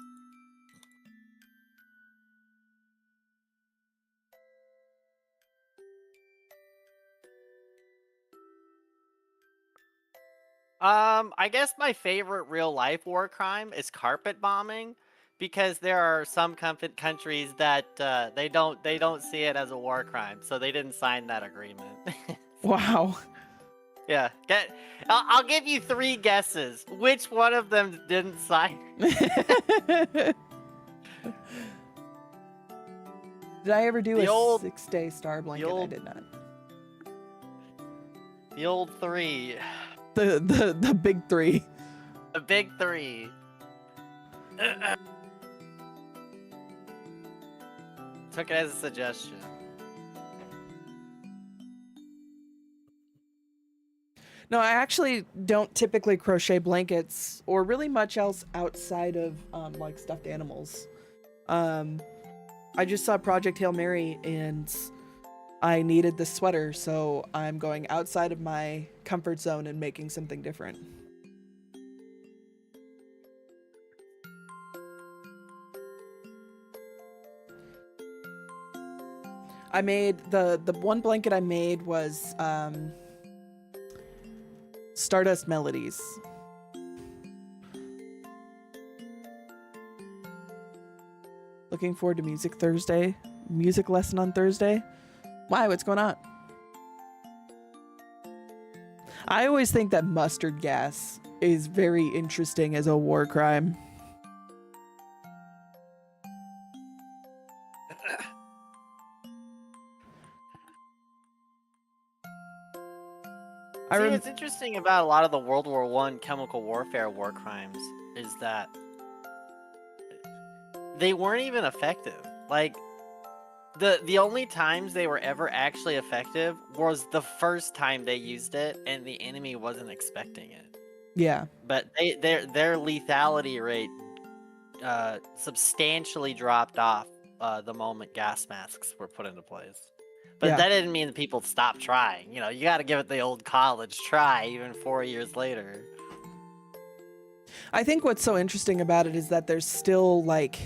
I guess my favorite real life war crime is carpet bombing, because there are some countries that they don't see it as a war crime, so they didn't sign that agreement. Wow. Yeah, I'll give you 3 guesses. Which one of them didn't sign? Did I ever do The a old- 6-day star blanket? I did not. The old 3, The big 3. the big 3. Took it as a suggestion. No, I actually don't typically crochet blankets or really much else outside of like stuffed animals. I just saw Project Hail Mary and I needed the sweater, so I'm going outside of my comfort zone and making something different. I made the one blanket I made was Stardust Melodies. Looking forward to music lesson on Thursday. Why? What's going on? I always think that mustard gas is very interesting as a war crime. See, what's interesting about a lot of the World War I chemical warfare war crimes is that they weren't even effective. Like, the only times they were ever actually effective was the first time they used it and the enemy wasn't expecting it. Yeah. But their lethality rate substantially dropped off the moment gas masks were put into place. But Yeah. that didn't mean that people stopped trying. You know, you got to give it the old college try even 4 years later. I think what's so interesting about it is that there's still like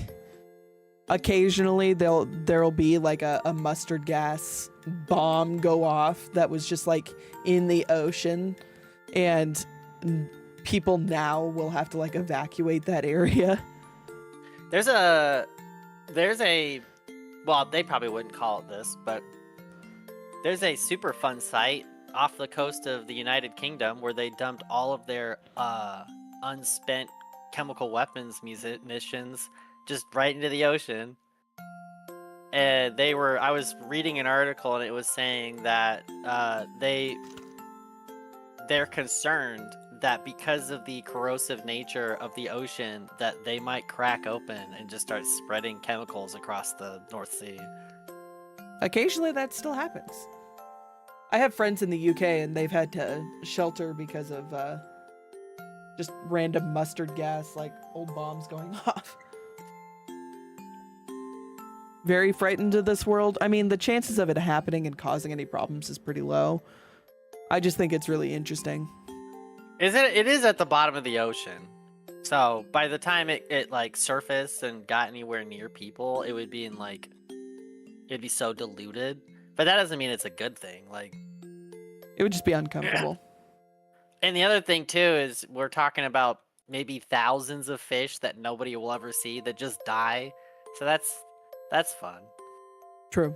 occasionally there'll be like a mustard gas bomb go off that was just like in the ocean, and people now will have to like evacuate that area. There's a well, they probably wouldn't call it this, but there's a super fun site off the coast of the United Kingdom where they dumped all of their unspent chemical weapons munitions just right into the ocean. And I was reading an article and it was saying that they're concerned that because of the corrosive nature of the ocean that they might crack open and just start spreading chemicals across the North Sea. Occasionally that still happens. I have friends in the UK and they've had to shelter because of just random mustard gas, like old bombs going off. Very frightened of this world. I mean, the chances of it happening and causing any problems is pretty low. I just think it's really interesting. It is at the bottom of the ocean. So by the time it like surfaced and got anywhere near people, it would be it'd be so diluted. But that doesn't mean it's a good thing. Like, it would just be uncomfortable. and the other thing too is we're talking about maybe thousands of fish that nobody will ever see that just die. So that's fun. True.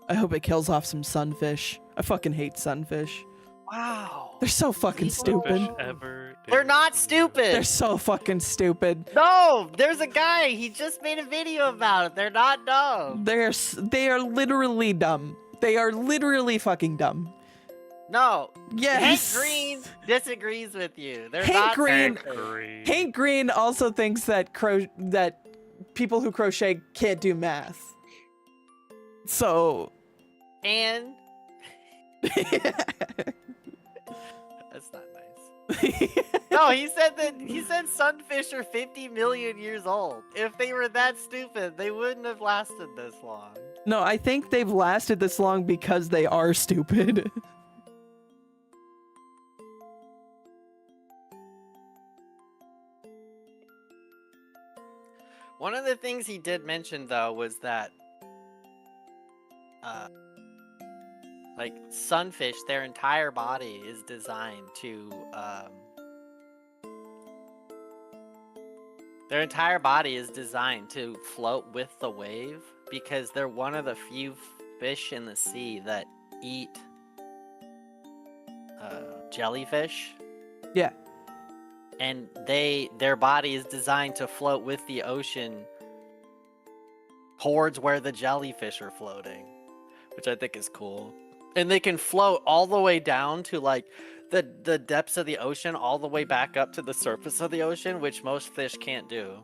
I hope it kills off some sunfish. I fucking hate sunfish. Wow. They're so fucking stupid. They're not stupid. They're so fucking stupid. No, there's a guy. He just made a video about it. They're not dumb. They are literally dumb. They are literally fucking dumb. No. Yes. Hank Green disagrees with you. They're Hank not Green. stupid. Hank Green also thinks that that people who crochet can't do math. So. And. That's not nice. No, he said sunfish are 50 million years old. If they were that stupid, they wouldn't have lasted this long. No, I think they've lasted this long because they are stupid. One of the things he did mention though was that like sunfish, their entire body is designed to float with the wave because they're one of the few fish in the sea that eat jellyfish. Yeah. And their body is designed to float with the ocean towards where the jellyfish are floating, which I think is cool. And they can float all the way down to like the depths of the ocean, all the way back up to the surface of the ocean, which most fish can't do.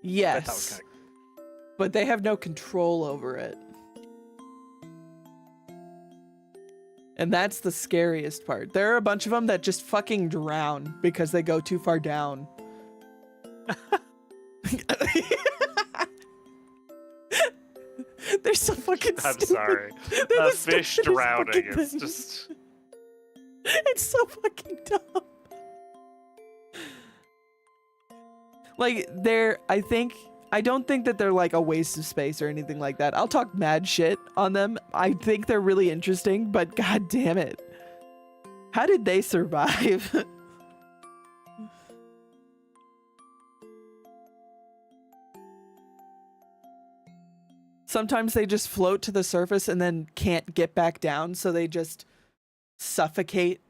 Yes. But they have no control over it. And that's the scariest part. There are a bunch of them that just fucking drown because they go too far down. They're so fucking I'm stupid. sorry. They're A the fish stupidest drowning fucking is thing. just... It's so fucking dumb. Like, I don't think that they're like a waste of space or anything like that. I'll talk mad shit on them. I think they're really interesting, but god damn it. How did they survive? Sometimes they just float to the surface and then can't get back down, so they just suffocate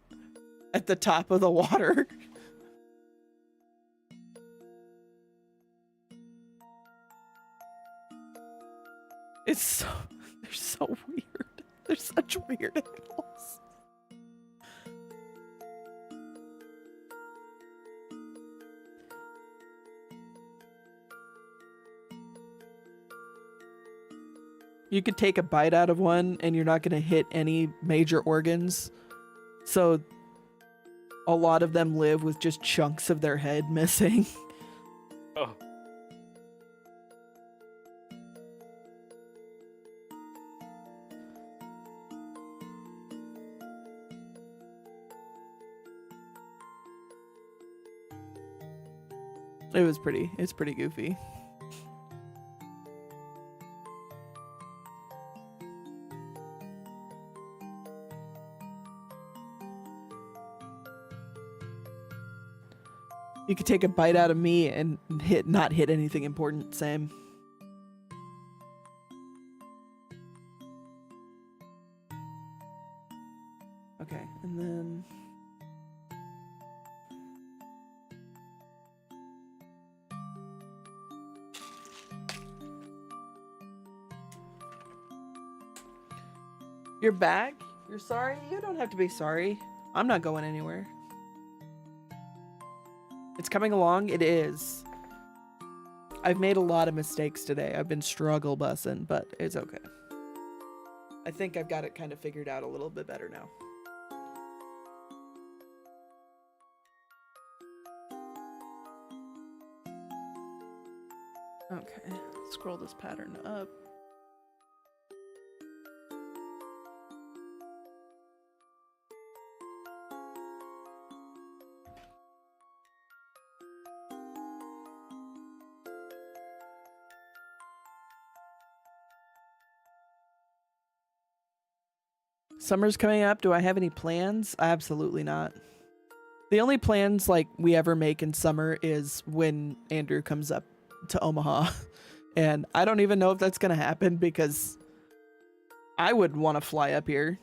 at the top of the water. They're so weird. They're such weird animals. You could take a bite out of one and you're not going to hit any major organs. So a lot of them live with just chunks of their head missing. Oh. It's pretty goofy. You could take a bite out of me and not hit anything important. Same. Okay, and then you're back? You're sorry? You don't have to be sorry. I'm not going anywhere. It's coming along. It is. I've made a lot of mistakes today. I've been struggle bussing, but it's okay. I think I've got it kind of figured out a little bit better now. Okay, scroll this pattern up. Summer's coming up. Do I have any plans? Absolutely not. The only plans like we ever make in summer is when Andrew comes up to Omaha. And I don't even know if that's going to happen because I would want to fly up here.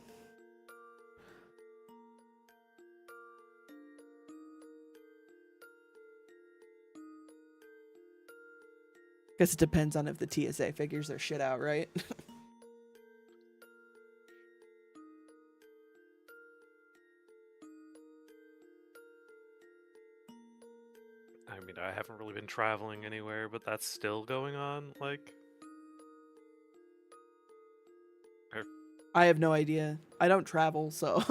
Guess it depends on if the TSA figures their shit out, right? I mean, I haven't really been traveling anywhere, but that's still going on. Like, I have no idea. I don't travel, so.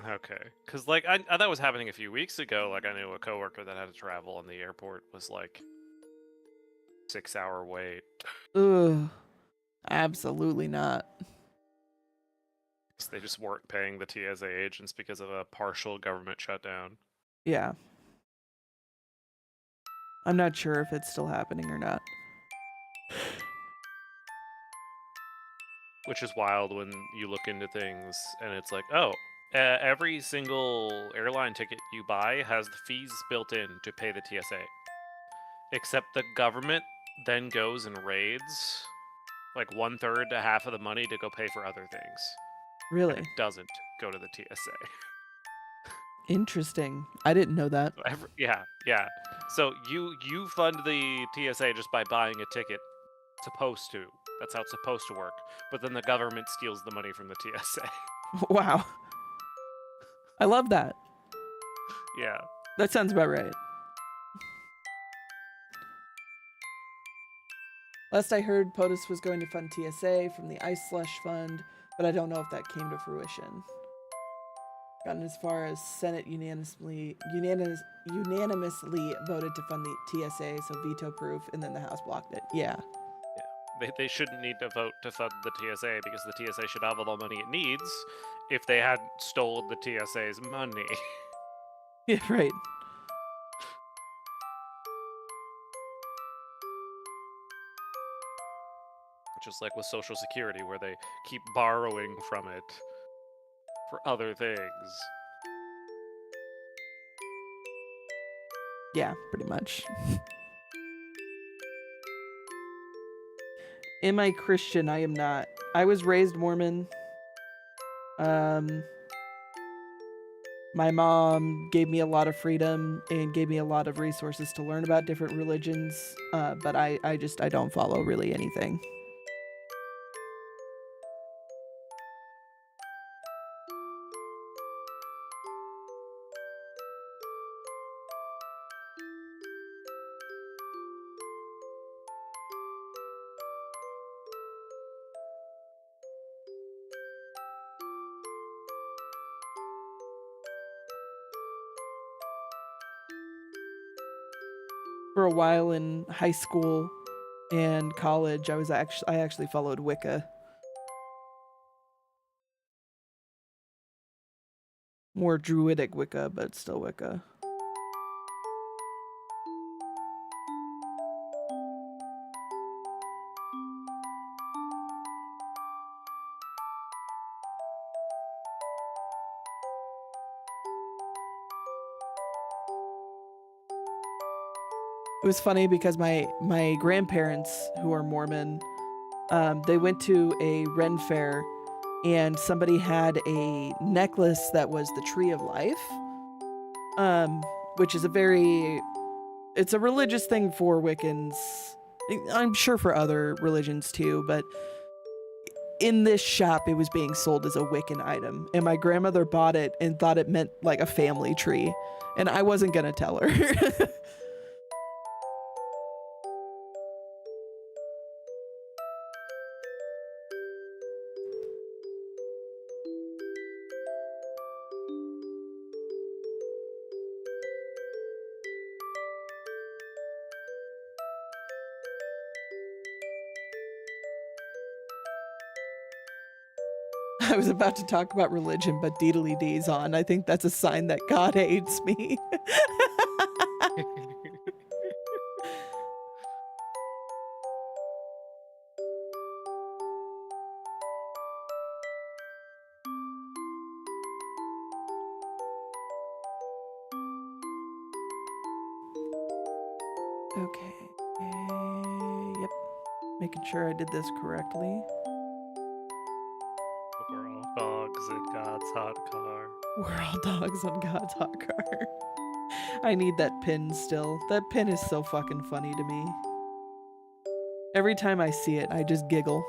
okay, because like I that was happening a few weeks ago. Like, I knew a coworker that had to travel, and the airport was like 6-hour wait. Ugh. Absolutely not. They just weren't paying the TSA agents because of a partial government shutdown. Yeah. I'm not sure if it's still happening or not. Which is wild when you look into things and it's like, oh, every single airline ticket you buy has the fees built in to pay the TSA. Except the government then goes and raids like 1/3 to half of the money to go pay for other things. Really? And it doesn't go to the TSA. Interesting. I didn't know that. Yeah. So you fund the TSA just by buying a ticket. Supposed to. That's how it's supposed to work. But then the government steals the money from the TSA. Wow. I love that. Yeah. That sounds about right. Last I heard, POTUS was going to fund TSA from the Ice Slush Fund, but I don't know if that came to fruition. Gotten as far as Senate unanimously voted to fund the TSA, so veto proof, and then the House blocked it. Yeah. They shouldn't need to vote to fund the TSA because the TSA should have all the money it needs if they hadn't stolen the TSA's money. Yeah, right. Just like with Social Security, where they keep borrowing from it for other things. Yeah, pretty much. Am I Christian? I am not. I was raised Mormon. My mom gave me a lot of freedom and gave me a lot of resources to learn about different religions, but I don't follow really anything. For a while in high school and college, I actually followed Wicca. More druidic Wicca, but still Wicca. It was funny because my grandparents, who are Mormon, they went to a Ren fair, and somebody had a necklace that was the Tree of Life, which is it's a religious thing for Wiccans. I'm sure for other religions too, but in this shop, it was being sold as a Wiccan item, and my grandmother bought it and thought it meant like a family tree, and I wasn't gonna tell her. I was about to talk about religion, but Deedly Dee's on. I think that's a sign that God hates me. Okay. Yep. Making sure I did this correctly. We're all dogs in God's hot car. We're all dogs on God's hot car. I need that pin still. That pin is so fucking funny to me. Every time I see it, I just giggle.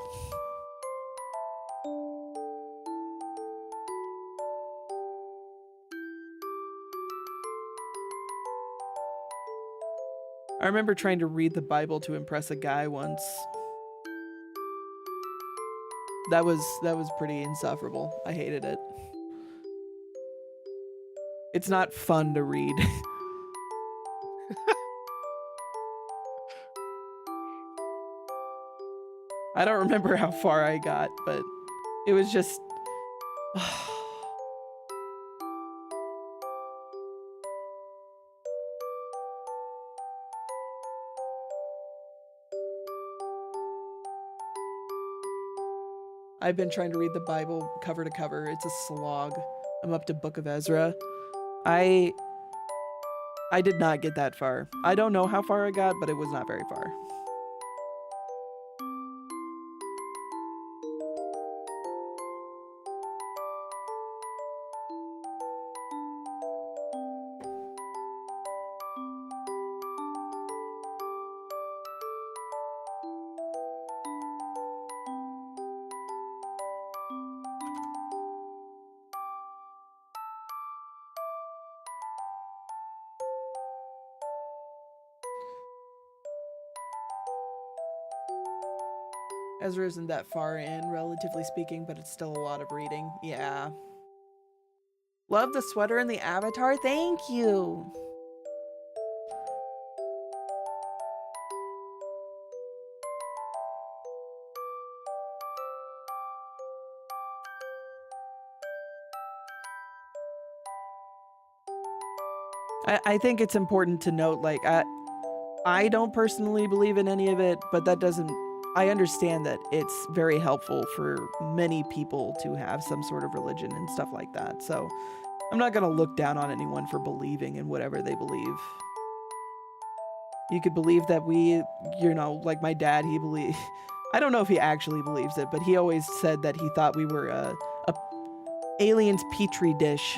I remember trying to read the Bible to impress a guy once. That was pretty insufferable. I hated it. It's not fun to read. I don't remember how far I got, but it was just I've been trying to read the Bible cover to cover. It's a slog. I'm up to Book of Ezra. I did not get that far. I don't know how far I got, but it was not very far. Ezra isn't that far in, relatively speaking, but it's still a lot of reading. Yeah. Love the sweater and the avatar. Thank you. I think it's important to note, like, I don't personally believe in any of it, but that doesn't, I understand that it's very helpful for many people to have some sort of religion and stuff like that. So I'm not going to look down on anyone for believing in whatever they believe. You could believe that like my dad, he believes, I don't know if he actually believes it, but he always said that he thought we were a alien's petri dish,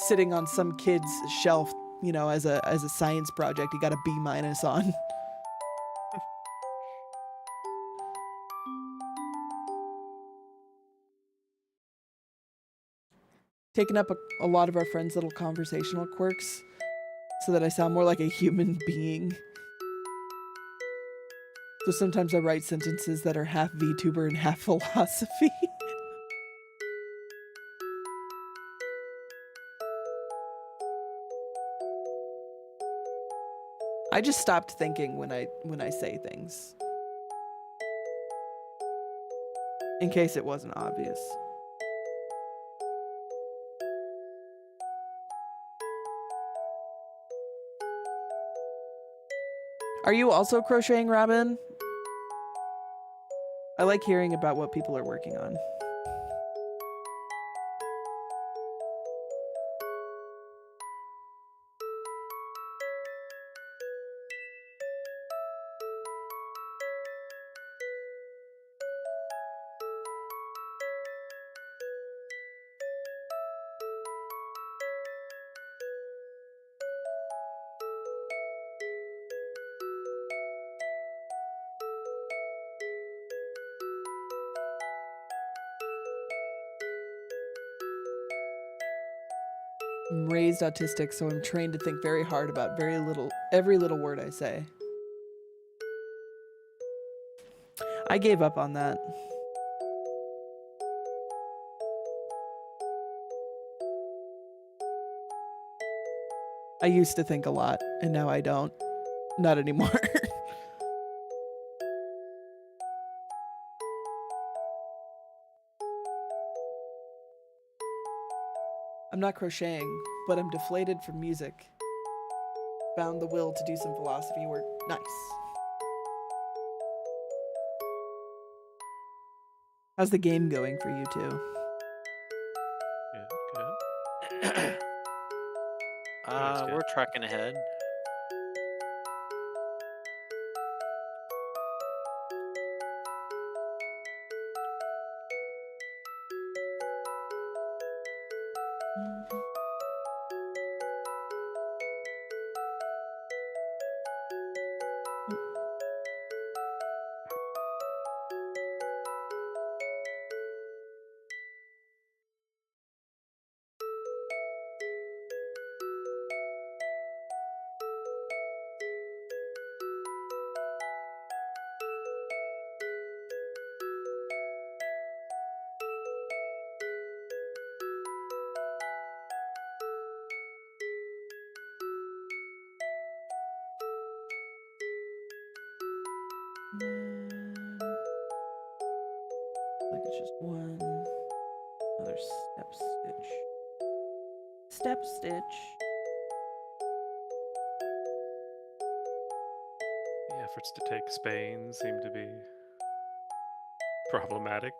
sitting on some kid's shelf, as a science project. He got a B- on. Taking up a lot of our friends' little conversational quirks so that I sound more like a human being. So sometimes I write sentences that are half VTuber and half philosophy. I just stopped thinking when I say things. In case it wasn't obvious. Are you also crocheting, Robin? I like hearing about what people are working on. I'm raised autistic, so I'm trained to think very hard about every little word I say. I gave up on that. I used to think a lot, and now I don't. Not anymore. I'm not crocheting, but I'm deflated from music. Found the will to do some philosophy work. Nice. How's the game going for you two? Good. That's good. We're trucking ahead. Like it's just one other step stitch. Step stitch. The efforts to take Spain seem to be problematic.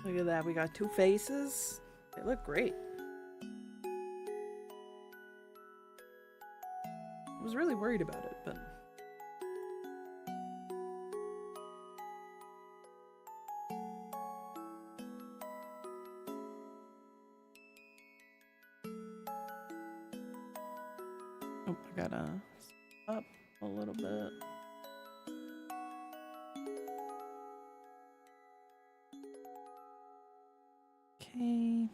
Look at that. We got two faces. They look great. I was really worried about it, but oh, I gotta up a little bit. Okay.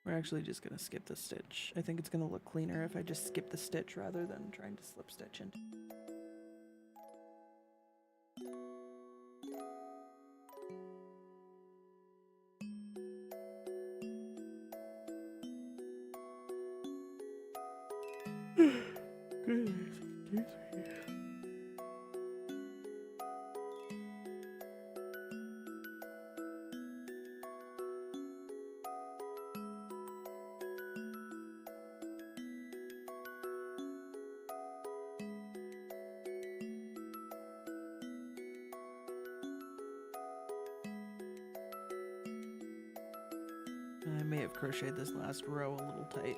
We're actually just gonna skip the stitch. I think it's gonna look cleaner if I just skip the stitch rather than trying to slip stitch into. I may have crocheted this last row a little tight.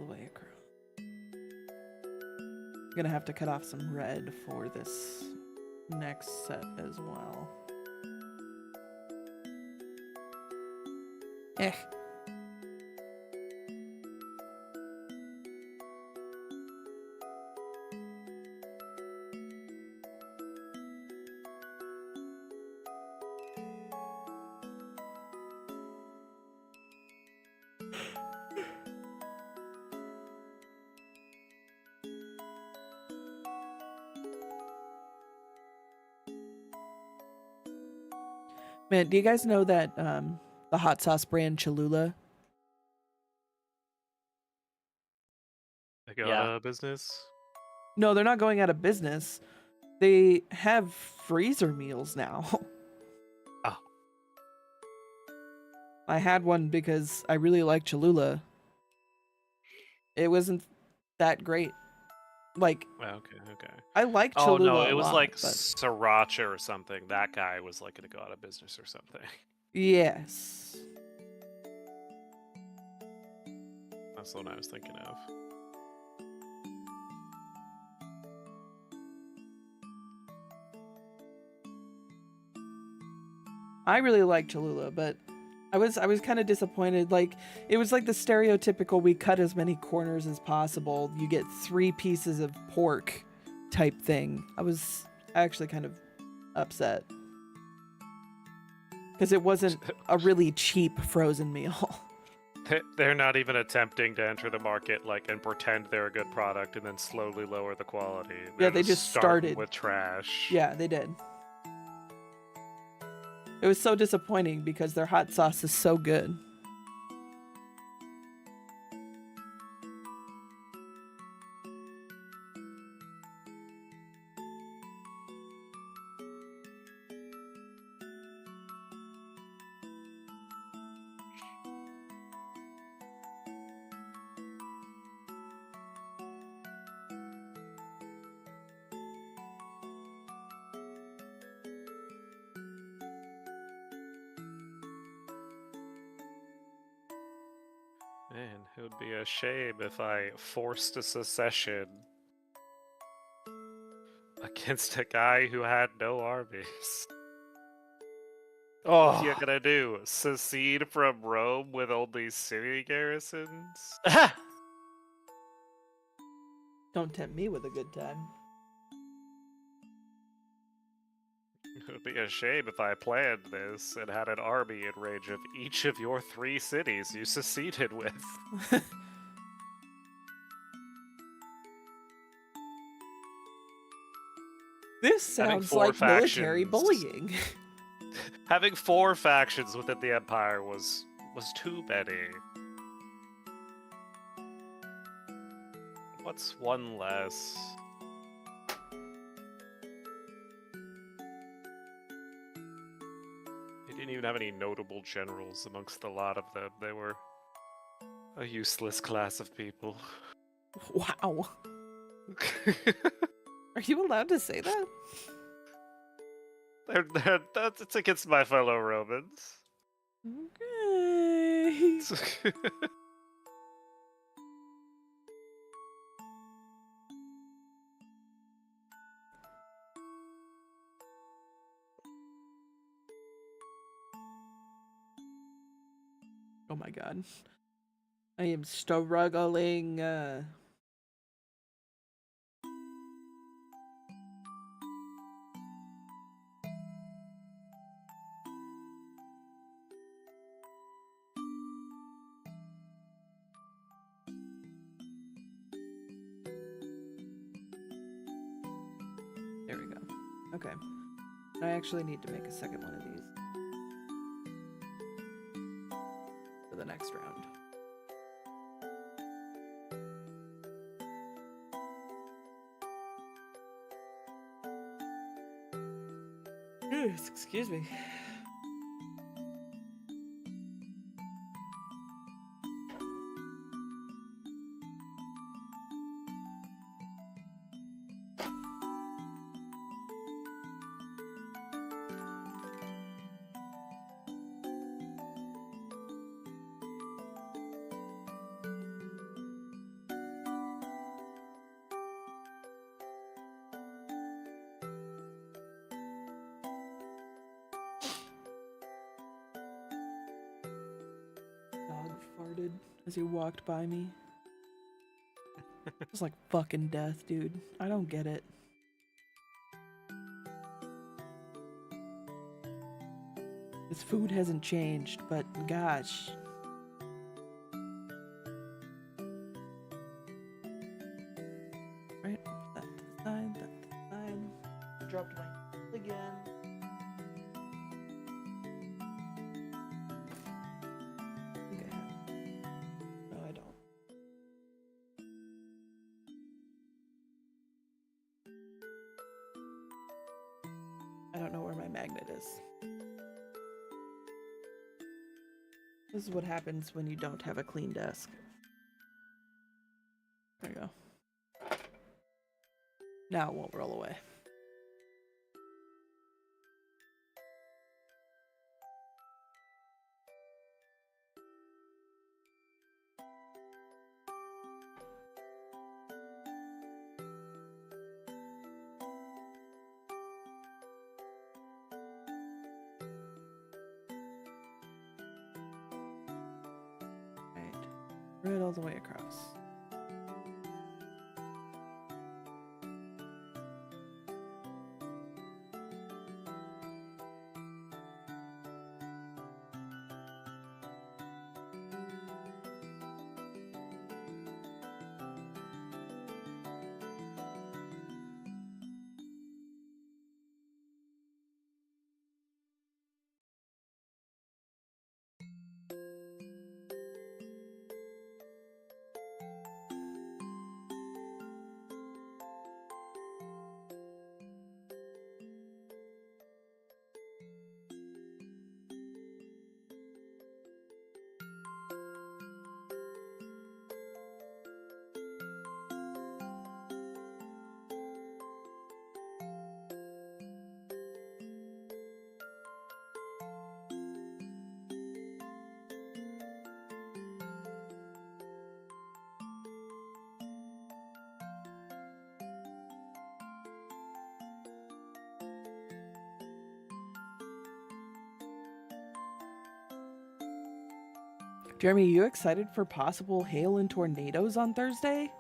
way across. I'm gonna have to cut off some red for this next set as well. Eh. Man, do you guys know that the hot sauce brand Cholula? They go Yeah. out of business. No, they're not going out of business. They have freezer meals now. Oh. I had one because I really like Cholula. It wasn't that great. Like, Okay. I like Oh Cholula no, a it was lot, like but sriracha or something. That guy was like gonna go out of business or something. yes. That's the one I was thinking of. I really like Cholula, but I was kind of disappointed. Like, it was like the stereotypical we cut as many corners as possible. You get 3 pieces of pork type thing. I was actually kind of upset because it wasn't a really cheap frozen meal. They're not even attempting to enter the market like and pretend they're a good product and then slowly lower the quality. Yeah, They're they just starting started with trash. Yeah, they did. It was so disappointing because their hot sauce is so good. Man, it would be a shame if I forced a secession against a guy who had no armies. What you Oh. gonna do? Secede from Rome with only city garrisons? Don't tempt me with a good time. It would be a shame if I planned this and had an army in range of each of your 3 cities you seceded with. This Having sounds 4 like military factions. bullying. Having 4 factions within the Empire was too many. What's one less? They didn't even have any notable generals amongst a lot of them. They were a useless class of people. Wow. Are you allowed to say that? It's against my fellow Romans. Okay. Oh my god. I am struggling. There we go. Okay. I actually need to make a second one of these for the next round. Yes, excuse me. did as he walked by me. It was like fucking death, dude. I don't get it. This food hasn't changed, but gosh. Right, that to the side, that to the side. I dropped my again. I think I have. No, I don't. I don't know where my magnet is. This is what happens when you don't have a clean desk. There you go. Now it won't roll away. Right. Right all the way across. Jeremy, you excited for possible hail and tornadoes on Thursday?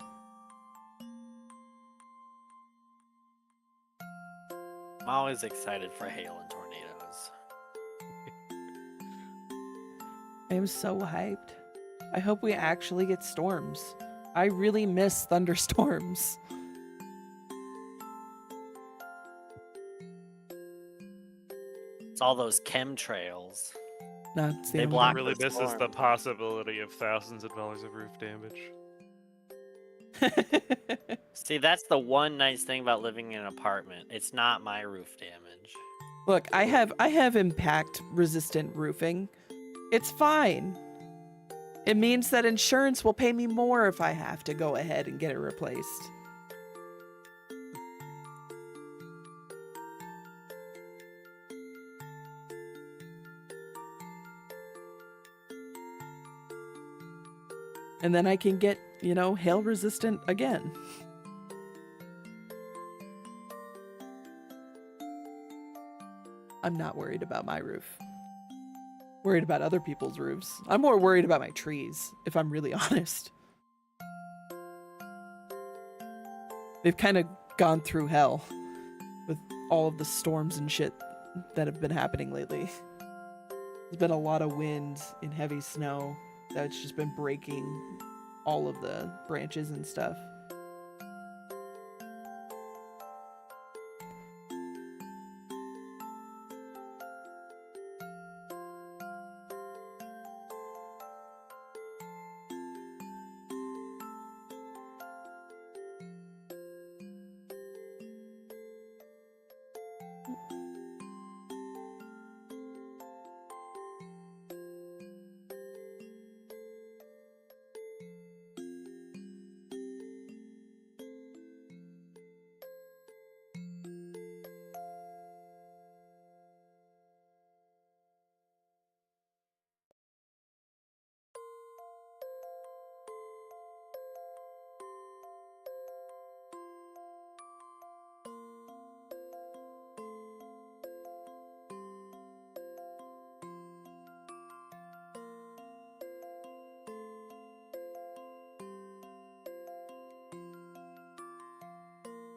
I'm always excited for hail and tornadoes. I am so hyped. I hope we actually get storms. I really miss thunderstorms. It's all those chemtrails. No, it's the They only block Really the misses the storm. possibility of thousands of dollars of roof damage. thing. See, that's the one nice thing about living in an apartment. It's not my roof damage. Look, I have impact resistant roofing. It's fine. It means that insurance will pay me more if I have to go ahead and get it replaced. And then I can get, hail resistant again. I'm not worried about my roof. Worried about other people's roofs. I'm more worried about my trees, if I'm really honest. They've kind of gone through hell with all of the storms and shit that have been happening lately. There's been a lot of wind and heavy snow that's just been breaking all of the branches and stuff.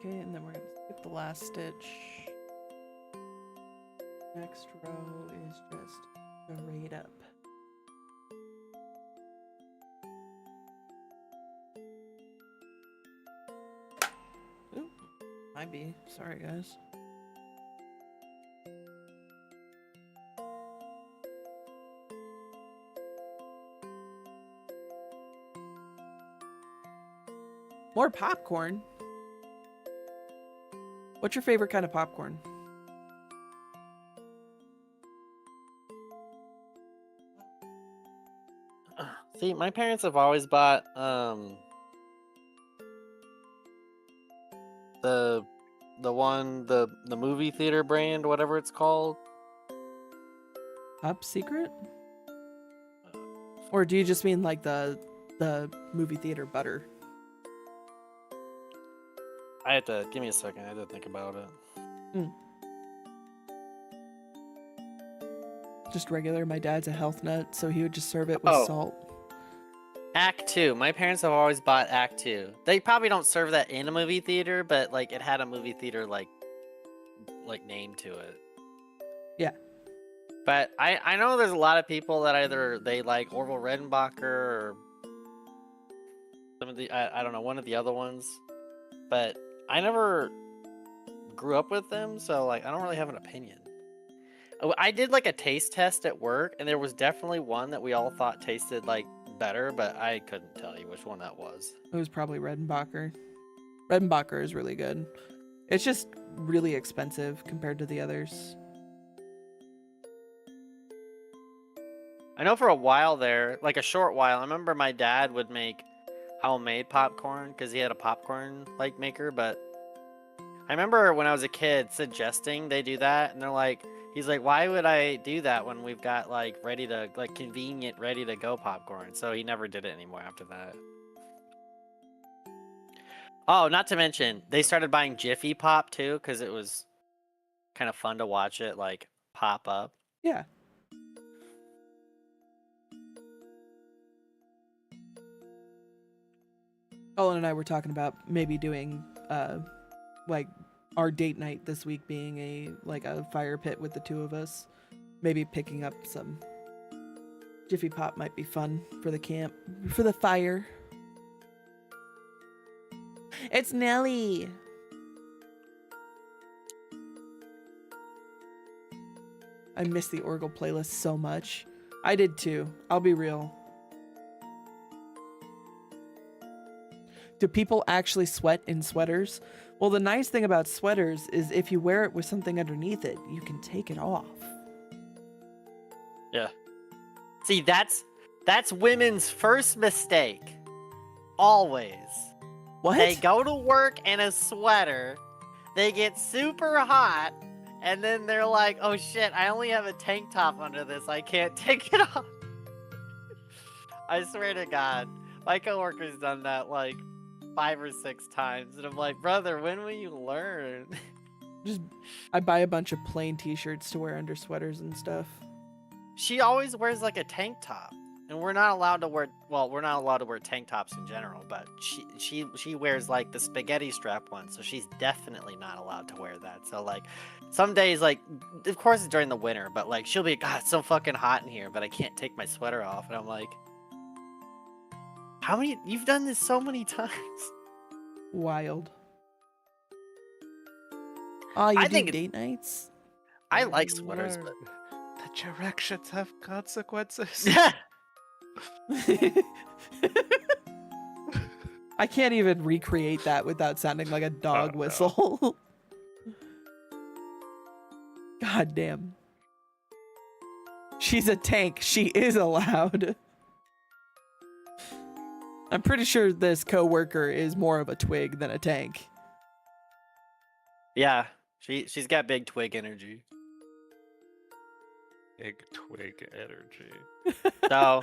Okay, and then we're gonna skip the last stitch. Next row is just straight up. Ooh, might be. Sorry, guys. More popcorn. What's your favorite kind of popcorn? See, my parents have always bought the the movie theater brand, whatever it's called. Top Secret? Or do you just mean like the movie theater butter? I had to give me a second. I had to think about it. Just regular. My dad's a health nut, so he would just serve it with Oh. salt. Act 2. My parents have always bought Act 2. They probably don't serve that in a movie theater, but like it had a movie theater like name to it. Yeah. But I know there's a lot of people that either they like Orville Redenbacher or some of the I don't know, one of the other ones. But I never grew up with them, so like I don't really have an opinion. Oh, I did like a taste test at work, and there was definitely one that we all thought tasted like better, but I couldn't tell you which one that was. It was probably Redenbacher. Redenbacher is really good. It's just really expensive compared to the others. I know for a while there, like a short while, I remember my dad would make homemade popcorn because he had a popcorn like maker, but I remember when I was a kid suggesting they do that, and they're like, he's like, why would I do that when we've got like ready to like convenient ready to go popcorn? So he never did it anymore after that. Oh, not to mention they started buying Jiffy Pop too because it was kind of fun to watch it like pop up. Yeah. Colin and I were talking about maybe doing like our date night this week being a fire pit with the two of us. Maybe picking up some Jiffy Pop might be fun for the camp, for the fire. It's Nelly. I miss the Oracle playlist so much. I did too. I'll be real. Do people actually sweat in sweaters? Well, the nice thing about sweaters is if you wear it with something underneath it, you can take it off. Yeah. See, that's women's first mistake. Always. What? They go to work in a sweater, they get super hot, and then they're like, oh shit, I only have a tank top under this, I can't take it off. I swear to God, my coworker's done that like 5 or 6 times, and I'm like, brother, when will you learn? I buy a bunch of plain t-shirts to wear under sweaters and stuff. She always wears like a tank top, and we're not allowed to wear, well, we're not allowed to wear tank tops in general, but she wears like the spaghetti strap one, so she's definitely not allowed to wear that. So like some days, like of course it's during the winter, but like she'll be, God, it's so fucking hot in here, but I can't take my sweater off, and I'm like, how many, you've done this so many times. Wild. Oh, you I do think date nights? I like sweaters, but The directions have consequences. I can't even recreate that without sounding like a dog no. whistle. God damn. She's a tank. She is allowed. I'm pretty sure this coworker is more of a twig than a tank. yeah, she's got big twig energy. Big twig energy. So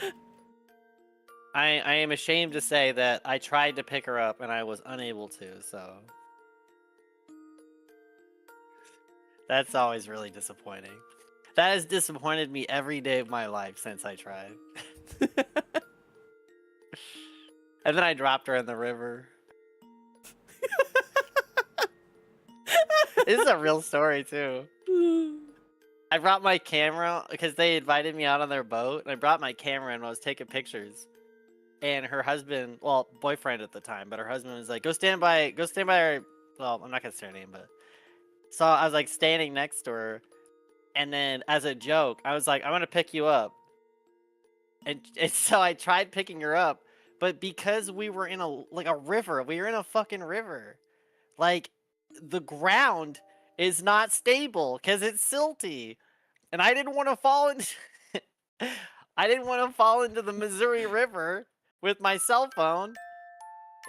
I am ashamed to say that I tried to pick her up and I was unable to, so that's always really disappointing. That has disappointed me every day of my life since I tried. And then I dropped her in the river. This is a real story too. I brought my camera because they invited me out on their boat, and I brought my camera and I was taking pictures. And her husband, well, boyfriend at the time, but her husband was like, go stand by her. Well, I'm not gonna say her name, but so I was like standing next to her, and then as a joke, I was like, I'm gonna pick you up. And so I tried picking her up, but because we were in a river, we were in a fucking river. Like, the ground is not stable because it's silty. And I didn't want to fall into I didn't want to fall into the Missouri River with my cell phone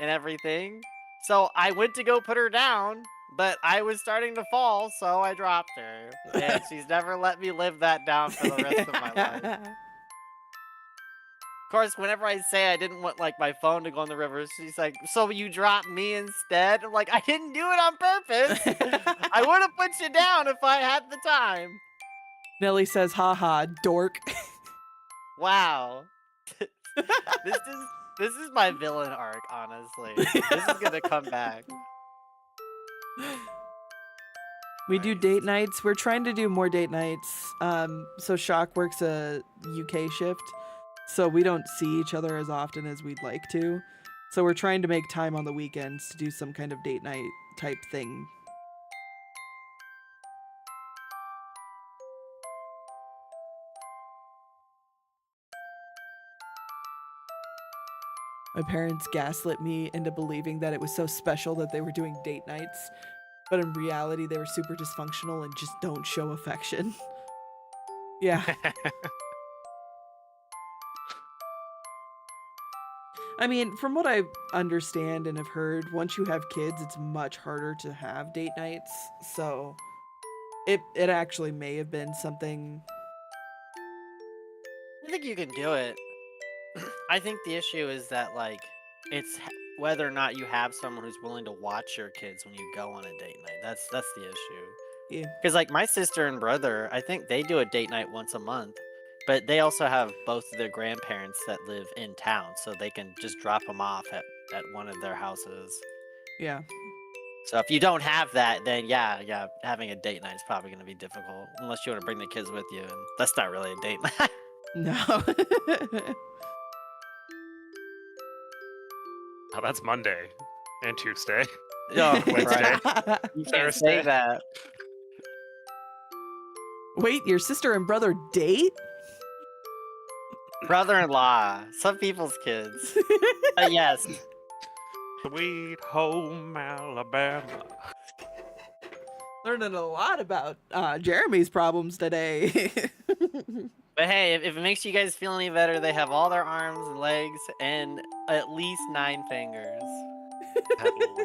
and everything. So I went to go put her down, but I was starting to fall, so I dropped her. And she's never let me live that down for the rest of my life. Of course, whenever I say I didn't want like my phone to go in the river, she's like, "So you dropped me instead?" I'm like, "I didn't do it on purpose. I would have put you down if I had the time." Nelly says, haha, dork. Wow. This is my villain arc, honestly. This is gonna come back. We do date nights. We're trying to do more date nights. So Shock works a UK shift, so we don't see each other as often as we'd like to. So we're trying to make time on the weekends to do some kind of date night type thing. My parents gaslit me into believing that it was so special that they were doing date nights, but in reality they were super dysfunctional and just don't show affection. Yeah. I mean, from what I understand and have heard, once you have kids, it's much harder to have date nights. So it actually may have been something. I think you can do it. I think the issue is that like it's whether or not you have someone who's willing to watch your kids when you go on a date night. That's the issue. Yeah. Because like my sister and brother, I think they do a date night once a month, but they also have both of their grandparents that live in town, so they can just drop them off at one of their houses. Yeah. So if you don't have that, then yeah, having a date night is probably going to be difficult unless you want to bring the kids with you, and that's not really a date night. No. Oh, that's Monday and Tuesday. Oh, Wednesday. right. You can't Thursday. say that. Wait, your sister and brother date? Brother-in-law, some people's kids. Yes. Sweet home Alabama. Learning a lot about Jeremy's problems today. But hey, if it makes you guys feel any better, they have all their arms and legs and at least 9 fingers. At least.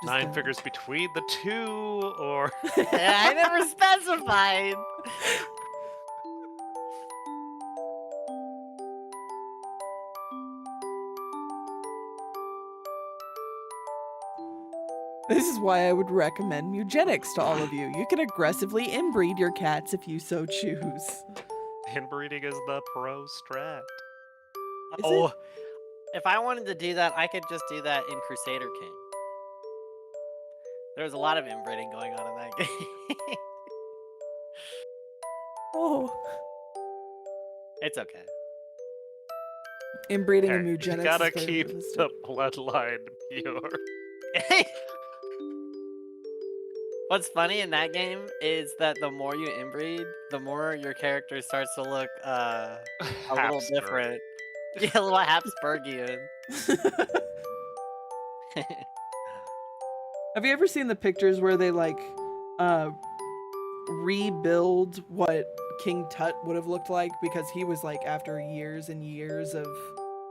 9 figures between the two, or I never specified. This is why I would recommend eugenics to all of you. You can aggressively inbreed your cats if you so choose. inbreeding is the pro strat. Is Oh, it? if I wanted to do that, I could just do that in Crusader King. There was a lot of inbreeding going on in that game. Oh. It's okay. Inbreeding Hey, and you eugenics. gotta is very keep realistic. the bloodline pure. What's funny in that game is that the more you inbreed, the more your character starts to look a little Habsburg. different. Yeah, a little Habsburgian. Have you ever seen the pictures where they like rebuild what King Tut would have looked like because he was like after years and years of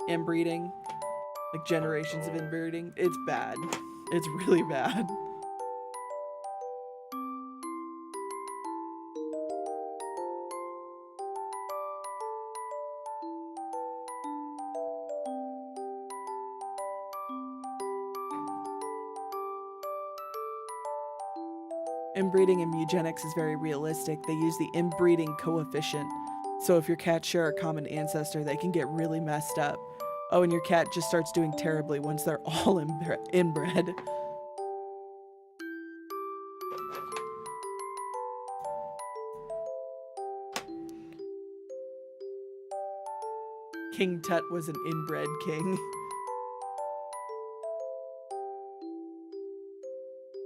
inbreeding, like generations of inbreeding? It's bad. It's really bad. Inbreeding and eugenics is very realistic. They use the inbreeding coefficient. So if your cats share a common ancestor, they can get really messed up. Oh, and your cat just starts doing terribly once they're all inbred. King Tut was an inbred king.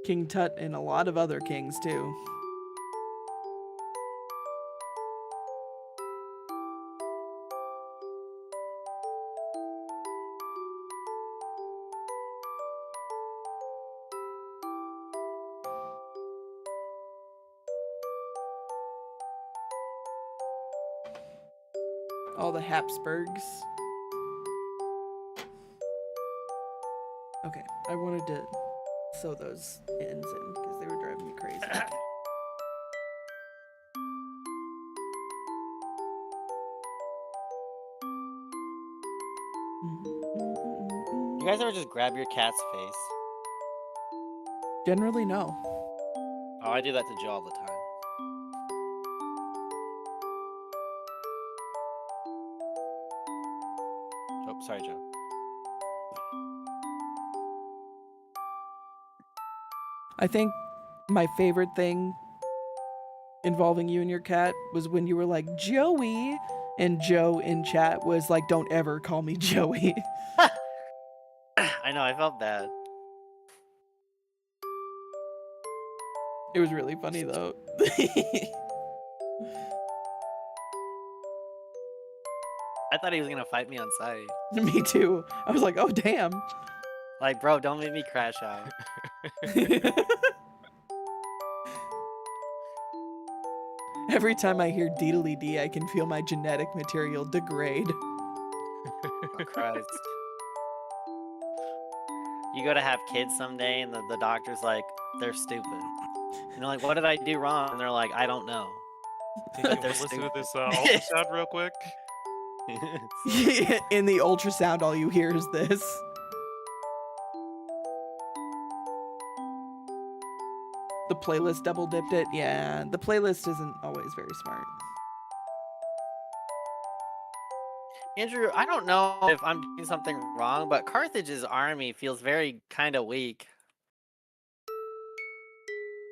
King Tut and a lot of other kings, too. All the Habsburgs. Okay, I wanted to sew those ends in because they were driving me crazy. You guys ever just grab your cat's face? Generally, no. Oh, I do that to Joe all the time. Oh, sorry, Joe. I think my favorite thing involving you and your cat was when you were like, Joey, and Joe in chat was like, don't ever call me Joey. I know, I felt bad. It was really funny though. I thought he was gonna fight me on site. Me too. I was like, oh damn. Like, bro, don't make me crash out. Every time I hear deedly dee, I can feel my genetic material degrade. Oh, Christ. You go to have kids someday, and the doctor's like, they're stupid. And you're like, what did I do wrong? And they're like, I don't know. Can But you they're listen to stupid. this ultrasound real quick? In the ultrasound, all you hear is this. The playlist double dipped it. Yeah, the playlist isn't always very smart. Andrew, I don't know if I'm doing something wrong, but Carthage's army feels very kind of weak.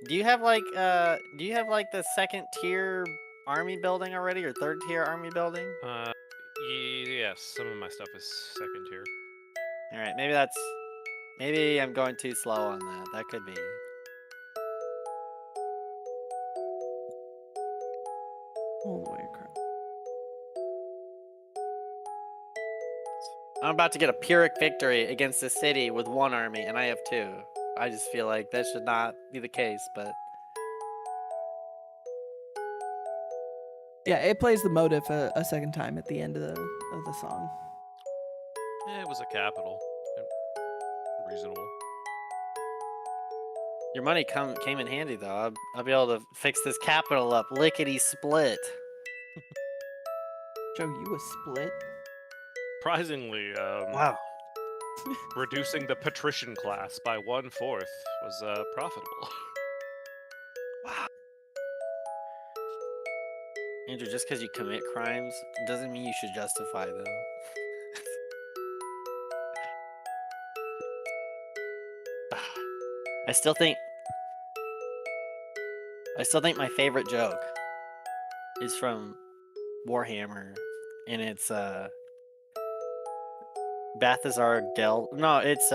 Do you have like the second tier army building already, or third tier army building? Yes, some of my stuff is second tier. All right, maybe I'm going too slow on that. That could be. All the way across. I'm about to get a Pyrrhic victory against the city with one army, and I have two. I just feel like that should not be the case, but Yeah, it plays the motif a second time at the end of the song. It was a capital. Reasonable. your money came in handy though. I'll be able to fix this capital up lickety split. Joe, you a split? Surprisingly, Wow. reducing the patrician class by 1/4 was profitable. Wow. Andrew, just because you commit crimes doesn't mean you should justify them. I still think my favorite joke is from Warhammer, and it's Balthazar Gel. No, it's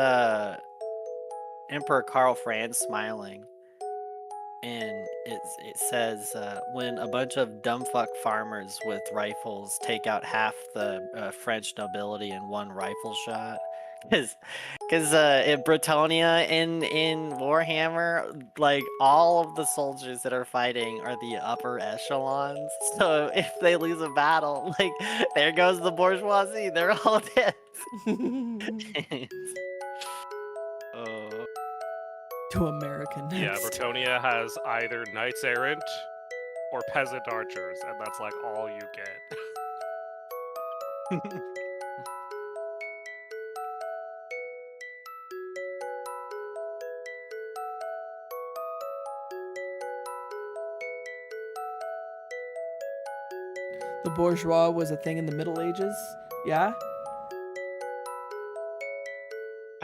Emperor Karl Franz smiling, and it says when a bunch of dumbfuck farmers with rifles take out half the French nobility in one rifle shot. Because in Bretonia in Warhammer, like all of the soldiers that are fighting are the upper echelons. So if they lose a battle, like there goes the bourgeoisie, they're all dead. To American Yeah, next. Bretonia has either knights errant or peasant archers, and that's like all you get. The bourgeois was a thing in the Middle Ages. Yeah?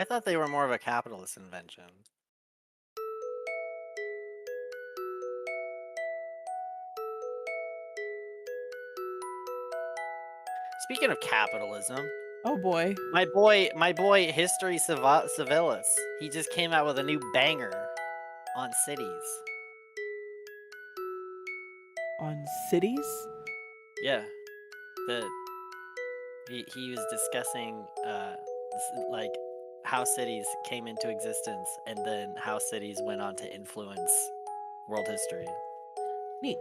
I thought they were more of a capitalist invention. Speaking of capitalism, Oh boy. my boy, History Civilis, he just came out with a new banger on cities. On cities? Yeah, he was discussing like how cities came into existence and then how cities went on to influence world history. Neat.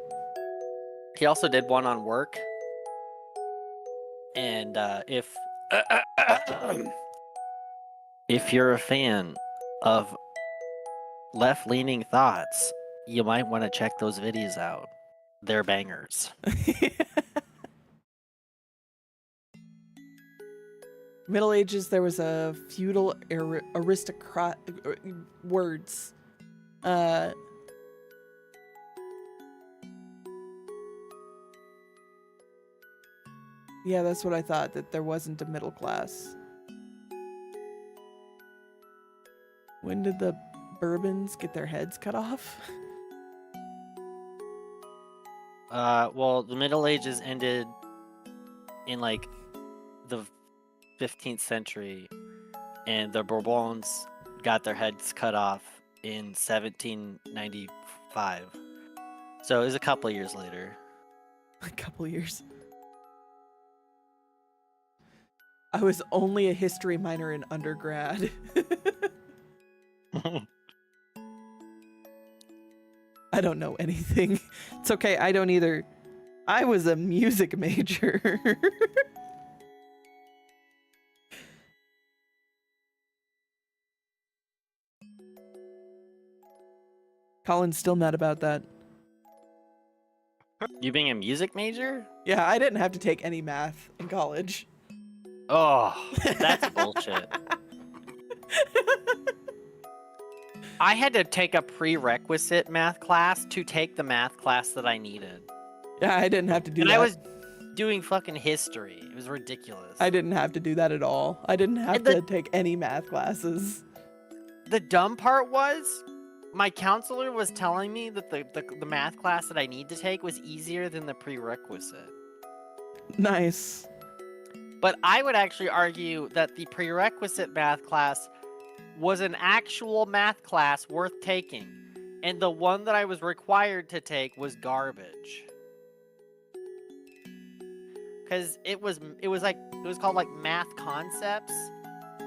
He also did one on work, and if you're a fan of left-leaning thoughts, you might want to check those videos out. They're bangers. Middle Ages, there was a feudal aristocrat words. Yeah, that's what I thought, that there wasn't a middle class. When did the Bourbons get their heads cut off? Well, the Middle Ages ended in like the 15th century, and the Bourbons got their heads cut off in 1795. So it was a couple of years later. A couple years. I was only a history minor in undergrad. I don't know anything. It's okay, I don't either. I was a music major. Colin's still mad about that. You being a music major? Yeah, I didn't have to take any math in college. Oh, that's bullshit. I had to take a prerequisite math class to take the math class that I needed. Yeah, I didn't have to do And that. I was doing fucking history. It was ridiculous. I didn't have to do that at all. I didn't have to take any math classes. The dumb part was, my counselor was telling me that the math class that I need to take was easier than the prerequisite. Nice. But I would actually argue that the prerequisite math class was an actual math class worth taking, and the one that I was required to take was garbage. Because it was called like math concepts,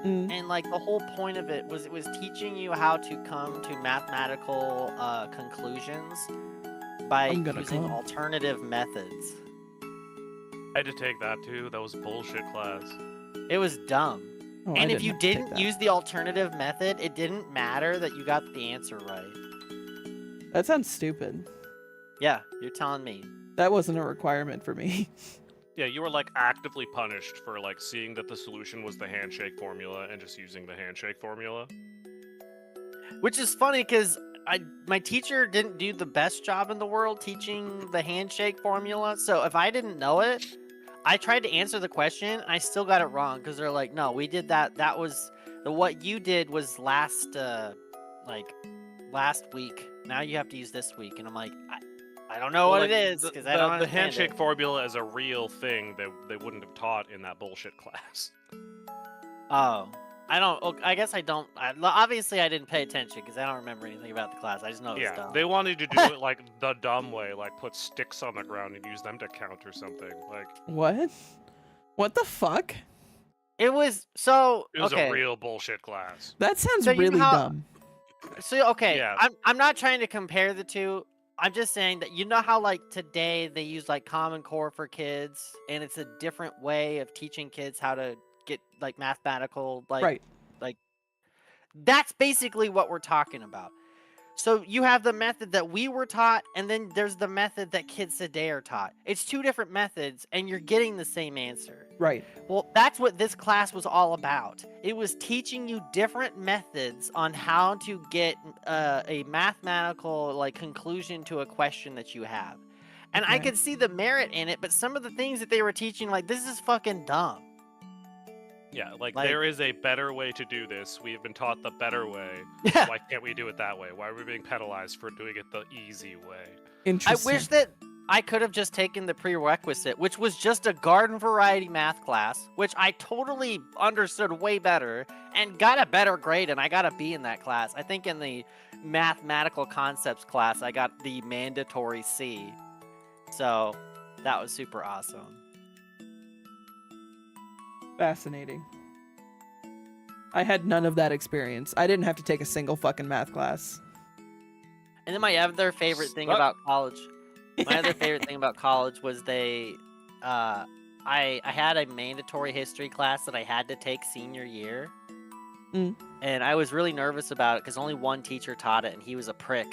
and like the whole point of it was teaching you how to come to mathematical conclusions by using alternative methods. I had to take that too. That was bullshit class. It was dumb. Oh, And if you didn't use the alternative method, it didn't matter that you got the answer right. That sounds stupid. Yeah, you're telling me. That wasn't a requirement for me. Yeah, you were like actively punished for like seeing that the solution was the handshake formula and just using the handshake formula. Which is funny because my teacher didn't do the best job in the world teaching the handshake formula. So if I didn't know it, I tried to answer the question and I still got it wrong because they're like, no, we did that. That was what you did was last week. Now you have to use this week. And I'm like, I don't know what it is because I don't understand the handshake formula is a real thing that they wouldn't have taught in that bullshit class. Oh, I guess I don't. Obviously, I didn't pay attention because I don't remember anything about the class. I just know it was dumb. They wanted to do it like the dumb way, like put sticks on the ground and use them to count or something. Like What? What the fuck? It was so. It was okay. a real bullshit class. That sounds really dumb. So okay, Yeah. I'm not trying to compare the two. I'm just saying that you know how like today they use like Common Core for kids, and it's a different way of teaching kids how to get like mathematical like that's basically what we're talking about. So you have the method that we were taught, and then there's the method that kids today are taught. It's two different methods, and you're getting the same answer. Right. Well, that's what this class was all about. It was teaching you different methods on how to get a mathematical like conclusion to a question that you have. And I could see the merit in it, but some of the things that they were teaching, like, this is fucking dumb. Yeah, like, Like- there is a better way to do this. We have been taught the better way. Yeah. Why can't we do it that way? Why are we being penalized for doing it the easy way? I Interesting. wish that I could have just taken the prerequisite, which was just a garden variety math class, which I totally understood way better and got a better grade, and I got a B in that class. I think in the mathematical concepts class, I got the mandatory C. So that was super awesome. Fascinating. I had none of that experience. I didn't have to take a single fucking math class. And then my other favorite thing Suck. about college, my other favorite thing about college was I had a mandatory history class that I had to take senior year. Mm. And I was really nervous about it because only one teacher taught it, and he was a prick.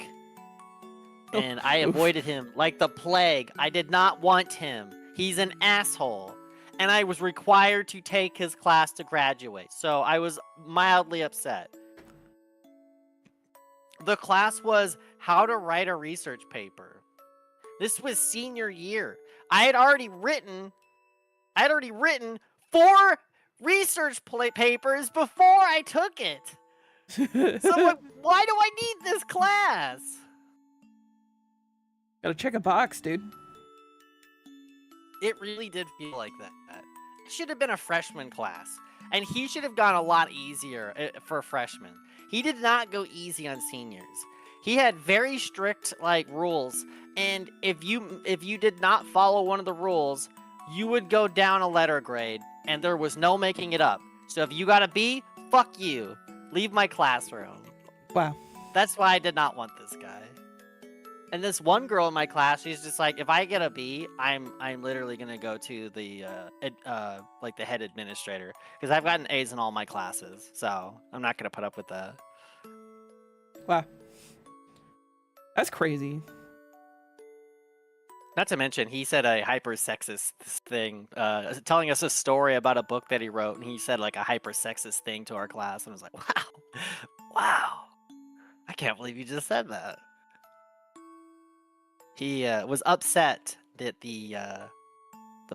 And I Oof. avoided him like the plague. I did not want him. He's an asshole. And I was required to take his class to graduate. So I was mildly upset. The class was how to write a research paper. This was senior year. I had already written 4 research papers before I took it. So I'm like, why do I need this class? Gotta check a box, dude. It really did feel like that. It should have been a freshman class. And he should have gone a lot easier for freshmen. He did not go easy on seniors. He had very strict rules, and if you did not follow one of the rules, you would go down a letter grade, and there was no making it up. So if you got a B, fuck you. Leave my classroom. Wow. That's why I did not want this guy. And this one girl in my class, she's just like, if I get a B, I'm literally gonna go to the the head administrator, because I've gotten A's in all my classes, so I'm not gonna put up with that. Wow. That's crazy. Not to mention, he said a hyper sexist thing, telling us a story about a book that he wrote, and he said like a hyper sexist thing to our class, and I was like, wow, I can't believe you just said that. He was upset that the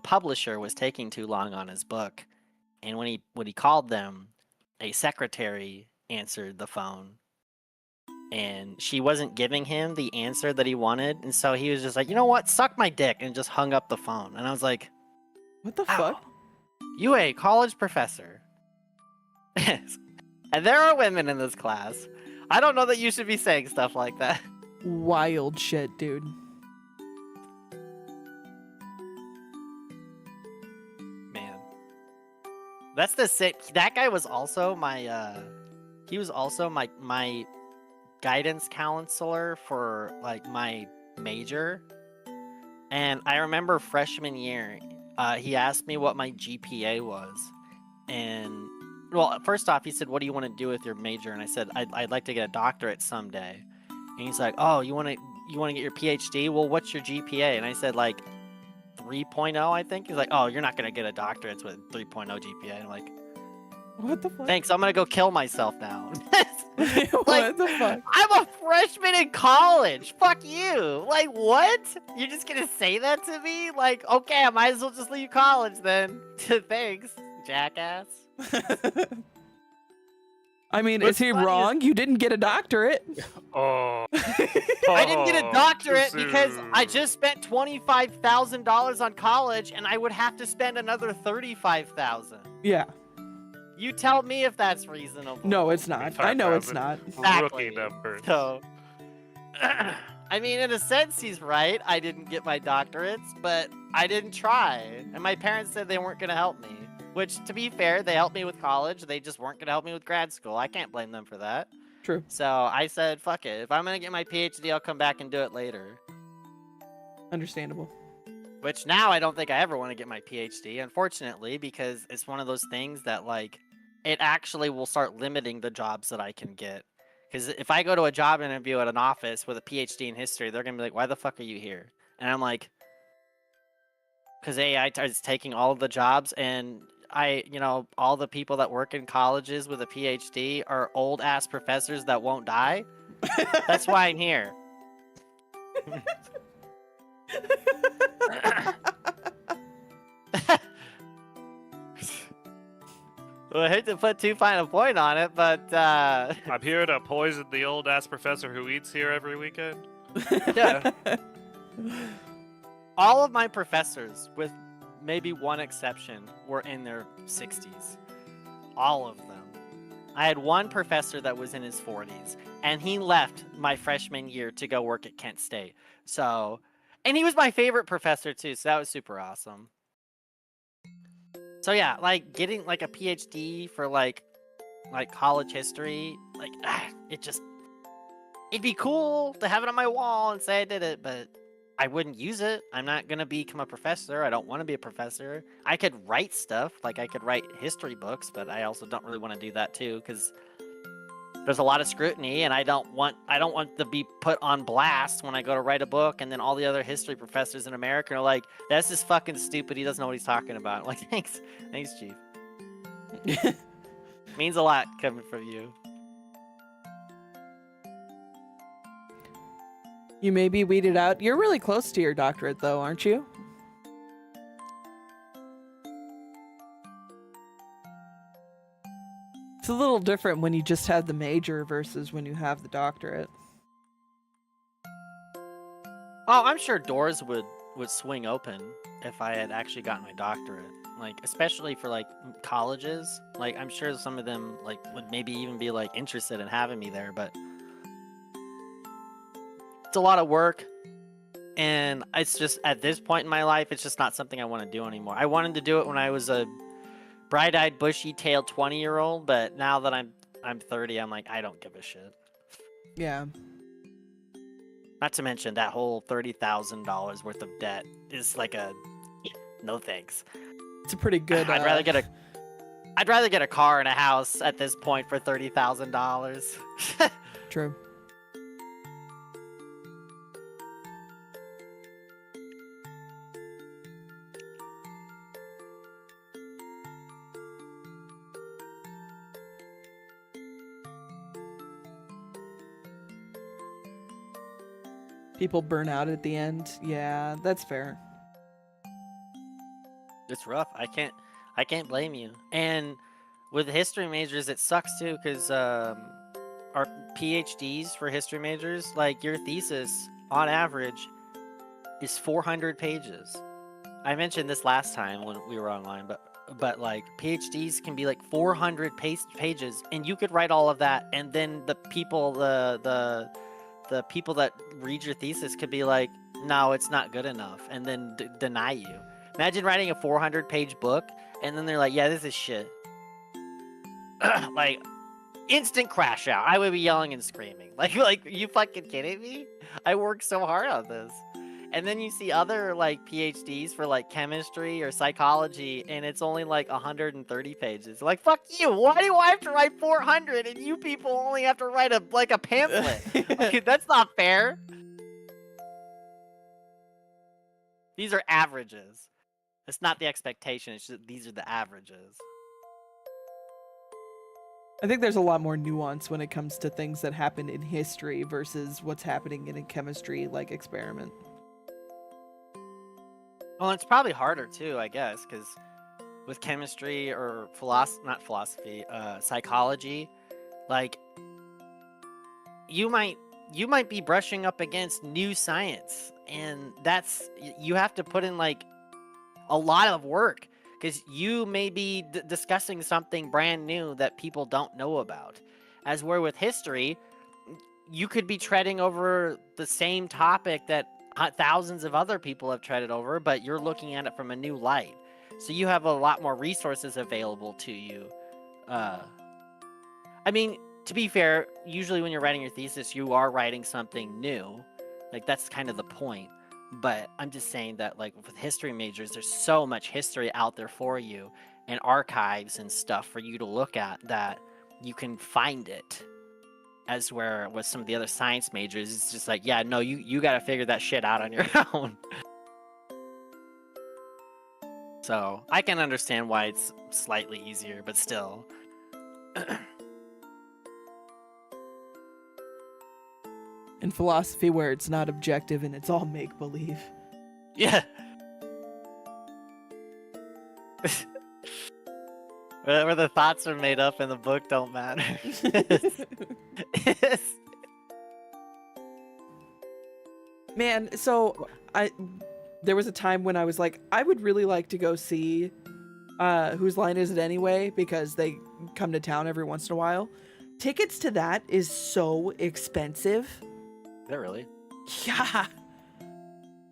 publisher was taking too long on his book, and when he called them, a secretary answered the phone, and she wasn't giving him the answer that he wanted, and so he was just like, you know what, suck my dick, and just hung up the phone. And I was like, What the wow, fuck? you a college professor. And there are women in this class. I don't know that you should be saying stuff like that. Wild shit, dude. Man, that's the sick. That guy was also my he was also my guidance counselor for my major. And I remember freshman year, he asked me what my GPA was, and well, first off, he said, what do you want to do with your major? And I said, I'd like to get a doctorate someday. And he's like, oh, you want to get your PhD? Well, what's your GPA? And I said 3.0, I think. He's like, oh, you're not gonna get a doctorate with 3.0 GPA. And I'm like, What the fuck? thanks, I'm gonna go kill myself now. What the fuck? I'm a freshman in college. Fuck you. What? You're just gonna say that to me? Okay, I might as well just leave college then. Thanks, jackass. I mean, What's is he funny is- wrong? You didn't get a doctorate. Oh. I didn't get a doctorate because I Boo. just spent $25,000 on college, and I would have to spend another $35,000. Yeah. You tell me if that's reasonable. No, it's not. I know it's 5,000. not. Exactly. Rookie numbers. So, I mean, in a sense, he's right. I didn't get my doctorates, but I didn't try. And my parents said they weren't going to help me. Which, to be fair, they helped me with college. They just weren't going to help me with grad school. I can't blame them for that. True. So I said, fuck it. If I'm going to get my PhD, I'll come back and do it later. Understandable. Which now I don't think I ever want to get my PhD, unfortunately, because it's one of those things that, it actually will start limiting the jobs that I can get. Because if I go to a job interview at an office with a PhD in history, they're going to be like, why the fuck are you here? And I'm like, because AI is taking all of the jobs, and all the people that work in colleges with a PhD are old ass professors that won't die. That's why I'm here. Well, I hate to put too fine a point on it, but I'm here to poison the old ass professor who eats here every weekend. Yeah. All of my professors, with maybe one exception, were in their 60s. All of them. I had one professor that was in his 40s, and he left my freshman year to go work at Kent State. So, and he was my favorite professor too, so that was super awesome. So yeah, like getting like a PhD for like college history, like it'd be cool to have it on my wall and say I did it, but I wouldn't use it. I'm not gonna become a professor. I don't want to be a professor. I could write stuff, like I could write history books, but I also don't really want to do that too, because there's a lot of scrutiny, and I don't want to be put on blast when I go to write a book, and then all the other history professors in America are like, "That's just fucking stupid. He doesn't know what he's talking about." I'm like, thanks, Chief. Means a lot coming from you. You may be weeded out. You're really close to your doctorate, though, aren't you? It's a little different when you just have the major versus when you have the doctorate. Oh, I'm sure doors would swing open if I had actually gotten my doctorate. Like, especially for like colleges. Like, I'm sure some of them like would maybe even be like interested in having me there, but it's a lot of work, and it's just at this point in my life, it's just not something I want to do anymore. I wanted to do it when I was a bright-eyed, bushy-tailed 20-year-old, but now that I'm 30, I'm like, I don't give a shit. Yeah. Not to mention that whole $30,000 worth of debt is like a no thanks. It's a pretty good. I'd rather get a car and a house at this point for $30,000. True. People burn out at the end. Yeah, that's fair. It's rough. I can't blame you. And with history majors, it sucks too, because our PhDs for history majors, like your thesis on average is 400 pages. I mentioned this last time when we were online, but like PhDs can be like 400 pages, and you could write all of that, and then the people the people that read your thesis could be like, no, it's not good enough, and then deny you. Imagine writing a 400-page book, and then they're like, yeah, this is shit. Like, instant crash out. I would be yelling and screaming. Like, you fucking kidding me? I worked so hard on this. And then you see other, like, PhDs for, like, chemistry or psychology, and it's only, like, 130 pages. Like, fuck you! Why do I have to write 400, and you people only have to write a pamphlet? Like, that's not fair! These are averages. It's not the expectation, it's just these are the averages. I think there's a lot more nuance when it comes to things that happen in history versus what's happening in a chemistry, like, experiment. Well, it's probably harder too, I guess, because with chemistry or psychology, like you might be brushing up against new science, and you have to put in like a lot of work, because you may be discussing something brand new that people don't know about. As where with history, you could be treading over the same topic that thousands of other people have treaded over, but you're looking at it from a new light. So you have a lot more resources available to you. I mean, to be fair, usually when you're writing your thesis, you are writing something new. Like, that's kind of the point. But I'm just saying that, like, with history majors, there's so much history out there for you, and archives and stuff for you to look at, that you can find it. As where with some of the other science majors, it's just like, yeah, no, you got to figure that shit out on your own. So I can understand why it's slightly easier, but still. In philosophy, where it's not objective and it's all make-believe. Yeah. where the thoughts are made up and the book don't matter. Man, so there was a time when I was like, I would really like to go see Whose Line Is It Anyway, because they come to town every once in a while. Tickets to that is so expensive. Is that really? Yeah.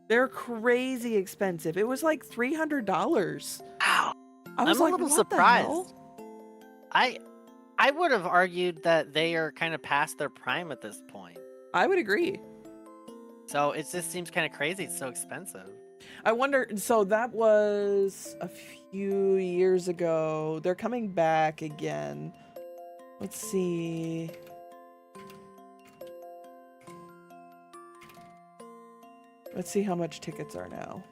They're crazy expensive. It was like $300. Wow. I was I'm like, a little what surprised. the hell? I would have argued that they are kind of past their prime at this point. I would agree. So it just seems kind of crazy. It's so expensive. I wonder, so that was a few years ago. They're coming back again. Let's see. Let's see how much tickets are now.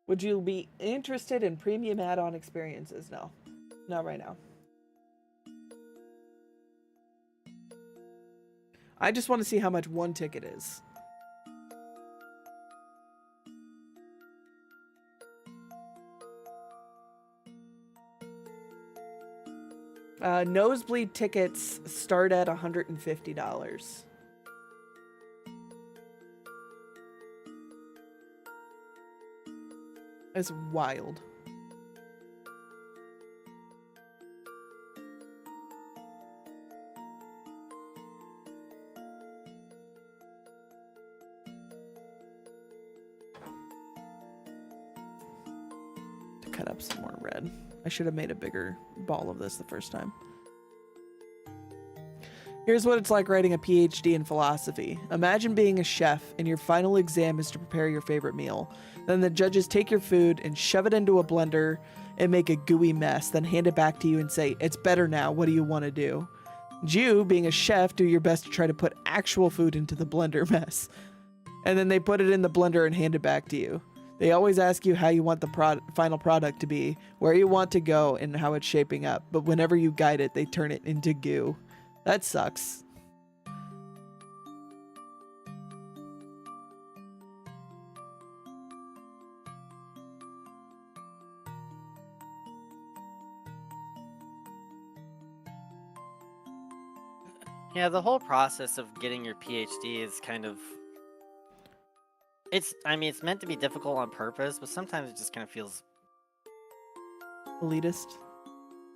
Would you be interested in premium add-on experiences? No, not right now. I just want to see how much one ticket is. Nosebleed tickets start at $150. It's wild. To cut up some more red. I should have made a bigger ball of this the first time. Here's what it's like writing a PhD in philosophy. Imagine being a chef and your final exam is to prepare your favorite meal. Then the judges take your food and shove it into a blender and make a gooey mess, then hand it back to you and say, it's better now, what do you want to do? And you, being a chef, do your best to try to put actual food into the blender mess. And then they put it in the blender and hand it back to you. They always ask you how you want the final product to be, where you want to go, and how it's shaping up. But whenever you guide it, they turn it into goo. That sucks. Yeah, the whole process of getting your PhD is kind of... I mean, it's meant to be difficult on purpose, but sometimes it just kind of feels... Elitist.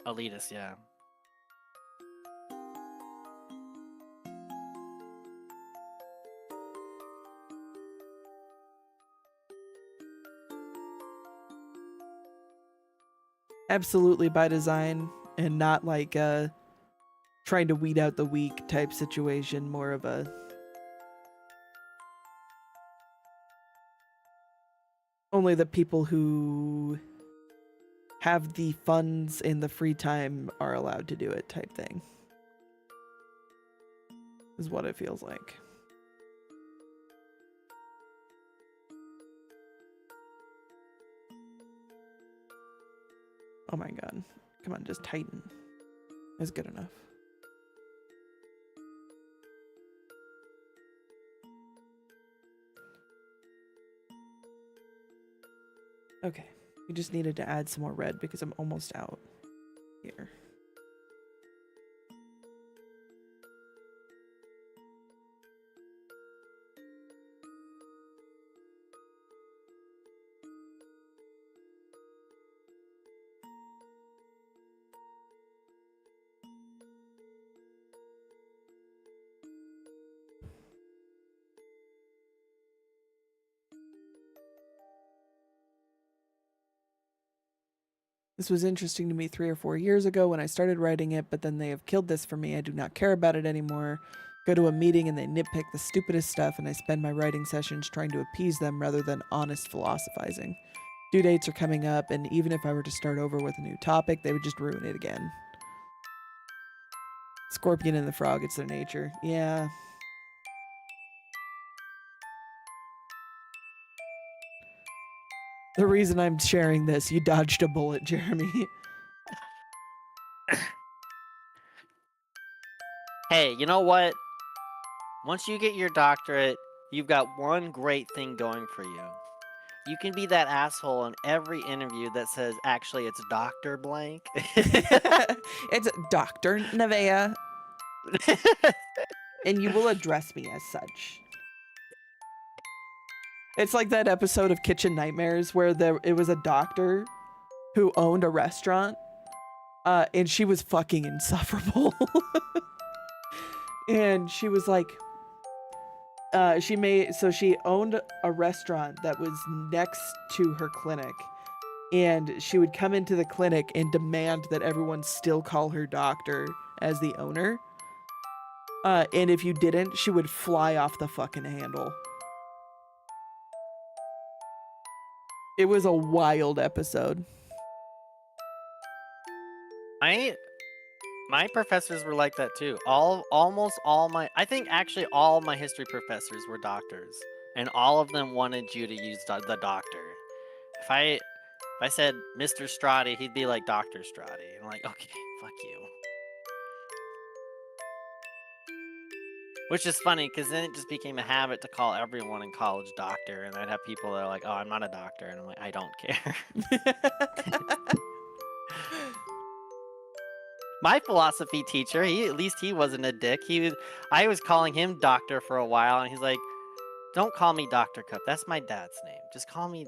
elitist, yeah. Absolutely by design, and not like trying to weed out the weak type situation, more of a only the people who have the funds and the free time are allowed to do it type thing. Is what it feels like. Oh my god. Come on, just tighten. That's good enough. Okay. We just needed to add some more red because I'm almost out here. This was interesting to me 3 or 4 years ago when I started writing it, but then they have killed this for me. I do not care about it anymore. Go to a meeting and they nitpick the stupidest stuff, and I spend my writing sessions trying to appease them rather than honest philosophizing. Due dates are coming up, and even if I were to start over with a new topic, they would just ruin it again. Scorpion and the frog, it's their nature. Yeah. The reason I'm sharing this, you dodged a bullet, Jeremy. Hey, you know what? Once you get your doctorate, you've got one great thing going for you. You can be that asshole in every interview that says, actually, it's Dr. Blank. It's Dr. Nevea, and you will address me as such. It's like that episode of Kitchen Nightmares where it was a doctor who owned a restaurant, and she was fucking insufferable. And she was like, she owned a restaurant that was next to her clinic, and she would come into the clinic and demand that everyone still call her doctor as the owner. And if you didn't, she would fly off the fucking handle. It was a wild episode. My professors were like that too. Almost all I think actually all my history professors were doctors, and all of them wanted you to use the doctor. If I said Mr. Strati, he'd be like Dr. Strati. I'm like, okay, fuck you. Which is funny because then it just became a habit to call everyone in college doctor, and I'd have people that are like, oh, I'm not a doctor, and I'm like, I don't care. My philosophy teacher, at least he wasn't a dick. I was calling him doctor for a while, and he's like, "Don't call me Dr. Cup. That's my dad's name. Just call me.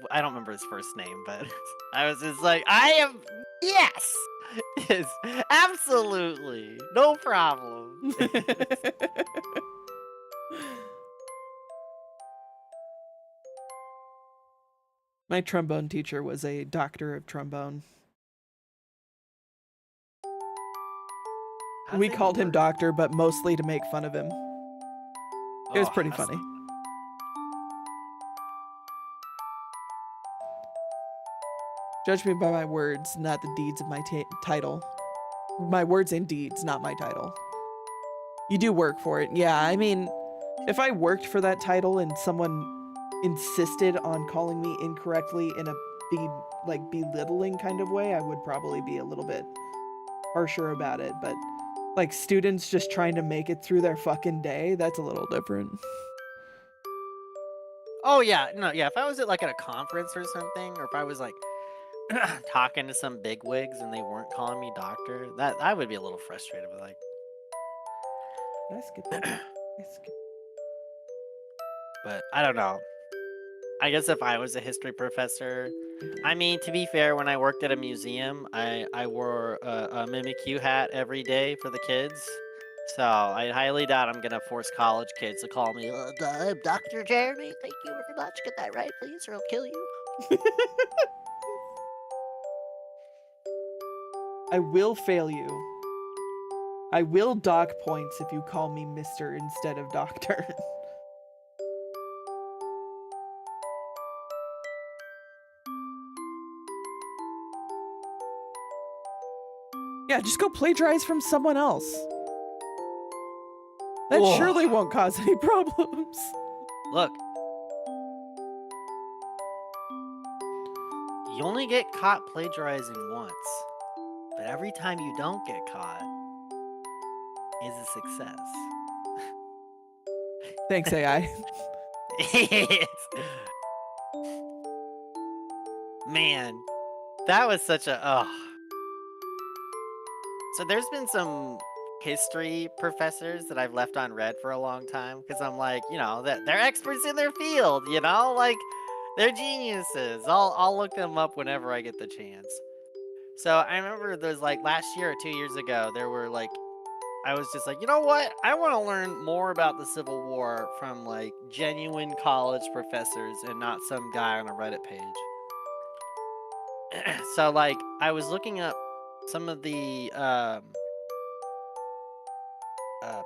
I don't remember his first name, but I was just like, I am. Yes, yes, absolutely, no problem." My trombone teacher was a doctor of trombone. We called him doctor, but mostly to make fun of him. It was pretty funny. Judge me by my words, not the deeds of my title. My words and deeds, not my title. You do work for it. Yeah, I mean, if I worked for that title and someone insisted on calling me incorrectly in a belittling kind of way, I would probably be a little bit harsher about it. But like students just trying to make it through their fucking day, that's a little different. Oh yeah, no, yeah. If I was at a conference or something, or if I was like talking to some bigwigs and they weren't calling me doctor, that I would be a little frustrated. But like, Can I skip that? But I don't know. I guess if I was a history professor, I mean, to be fair, when I worked at a museum, I wore a Mimikyu hat every day for the kids. So I highly doubt I'm gonna force college kids to call me Dr. Jeremy. Thank you very much. Get that right, please, or I'll kill you. I will fail you. I will dock points if you call me Mr. instead of Doctor. Yeah, just go plagiarize from someone else. That surely won't cause any problems. Look. You only get caught plagiarizing once. But every time you don't get caught is a success. Thanks, AI. Man, that was such a So there's been some history professors that I've left on red for a long time because I'm like, they're experts in their field, like they're geniuses. I'll look them up whenever I get the chance. So I remember there's last year or 2 years ago, there were I was just like, you know what? I want to learn more about the Civil War from genuine college professors and not some guy on a Reddit page. So I was looking up some of the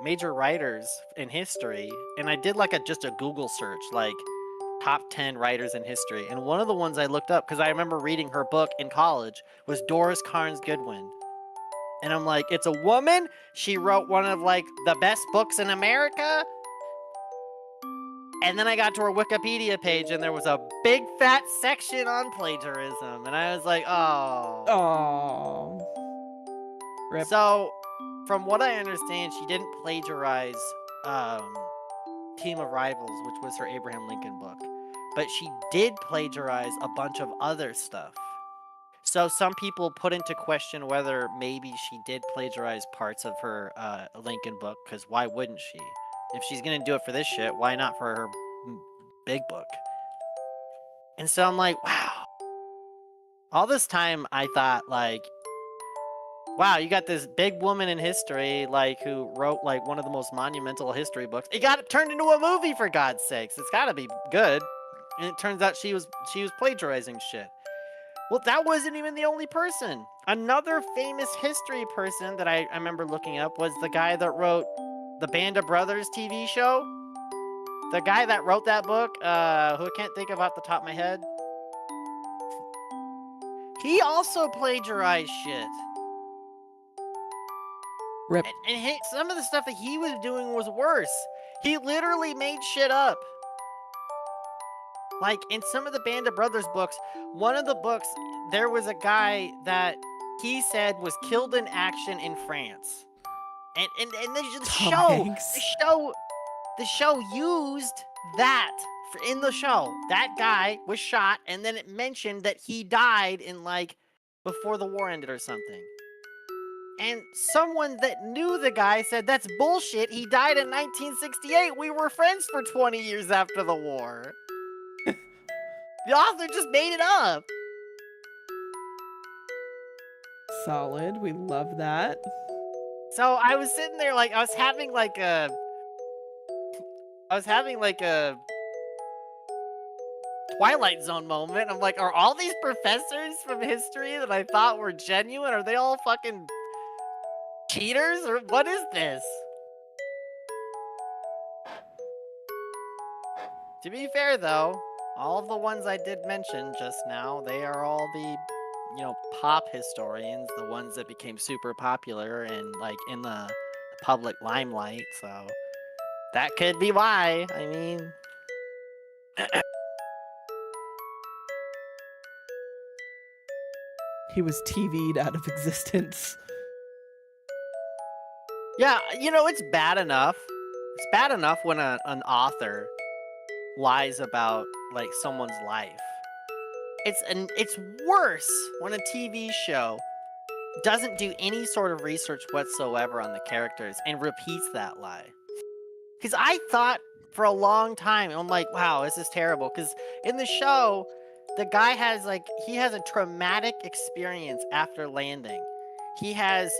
major writers in history, and I did just a Google search, top 10 writers in history. And one of the ones I looked up, because I remember reading her book in college, was Doris Kearns Goodwin. And I'm like, it's a woman. She wrote one of the best books in America. And then I got to her Wikipedia page and there was a big fat section on plagiarism. And I was like, oh. Oh. Rip. So from what I understand, she didn't plagiarize Team of Rivals, which was her Abraham Lincoln book, but she did plagiarize a bunch of other stuff. So some people put into question whether maybe she did plagiarize parts of her Lincoln book, because why wouldn't she? If she's gonna do it for this shit, why not for her big book? And so I'm like, wow. All this time I thought, like, wow, you got this big woman in history, like, who wrote, like, one of the most monumental history books. It got turned into a movie, for God's sakes. It's gotta be good. And it turns out she was plagiarizing shit. Well, that wasn't even the only person. Another famous history person that I remember looking up was the guy that wrote the Band of Brothers TV show. The guy that wrote that book, who I can't think of off the top of my head. He also plagiarized shit. Rip. And some of the stuff that he was doing was worse. He literally made shit up. Like, in some of the Band of Brothers books, one of the books, there was a guy that he said was killed in action in France. And the show used that in the show. That guy was shot, and then it mentioned that he died in, like, before the war ended or something. And someone that knew the guy said, that's bullshit. He died in 1968. We were friends for 20 years after the war. The author just made it up. Solid. We love that. So I was sitting there, like, I was having like a Twilight Zone moment. I'm like, are all these professors from history that I thought were genuine, are they all fucking cheaters, or what is this? To be fair, though, all of the ones I did mention just now, they are all the, pop historians, the ones that became super popular and, like, in the public limelight, so that could be why. I mean... He was TV'd out of existence. Yeah, it's bad enough. It's bad enough when an author lies about, like, someone's life. It's worse when a TV show doesn't do any sort of research whatsoever on the characters and repeats that lie. Because I thought for a long time, I'm like, wow, this is terrible. Because in the show, the guy has, like, he has a traumatic experience after landing. He has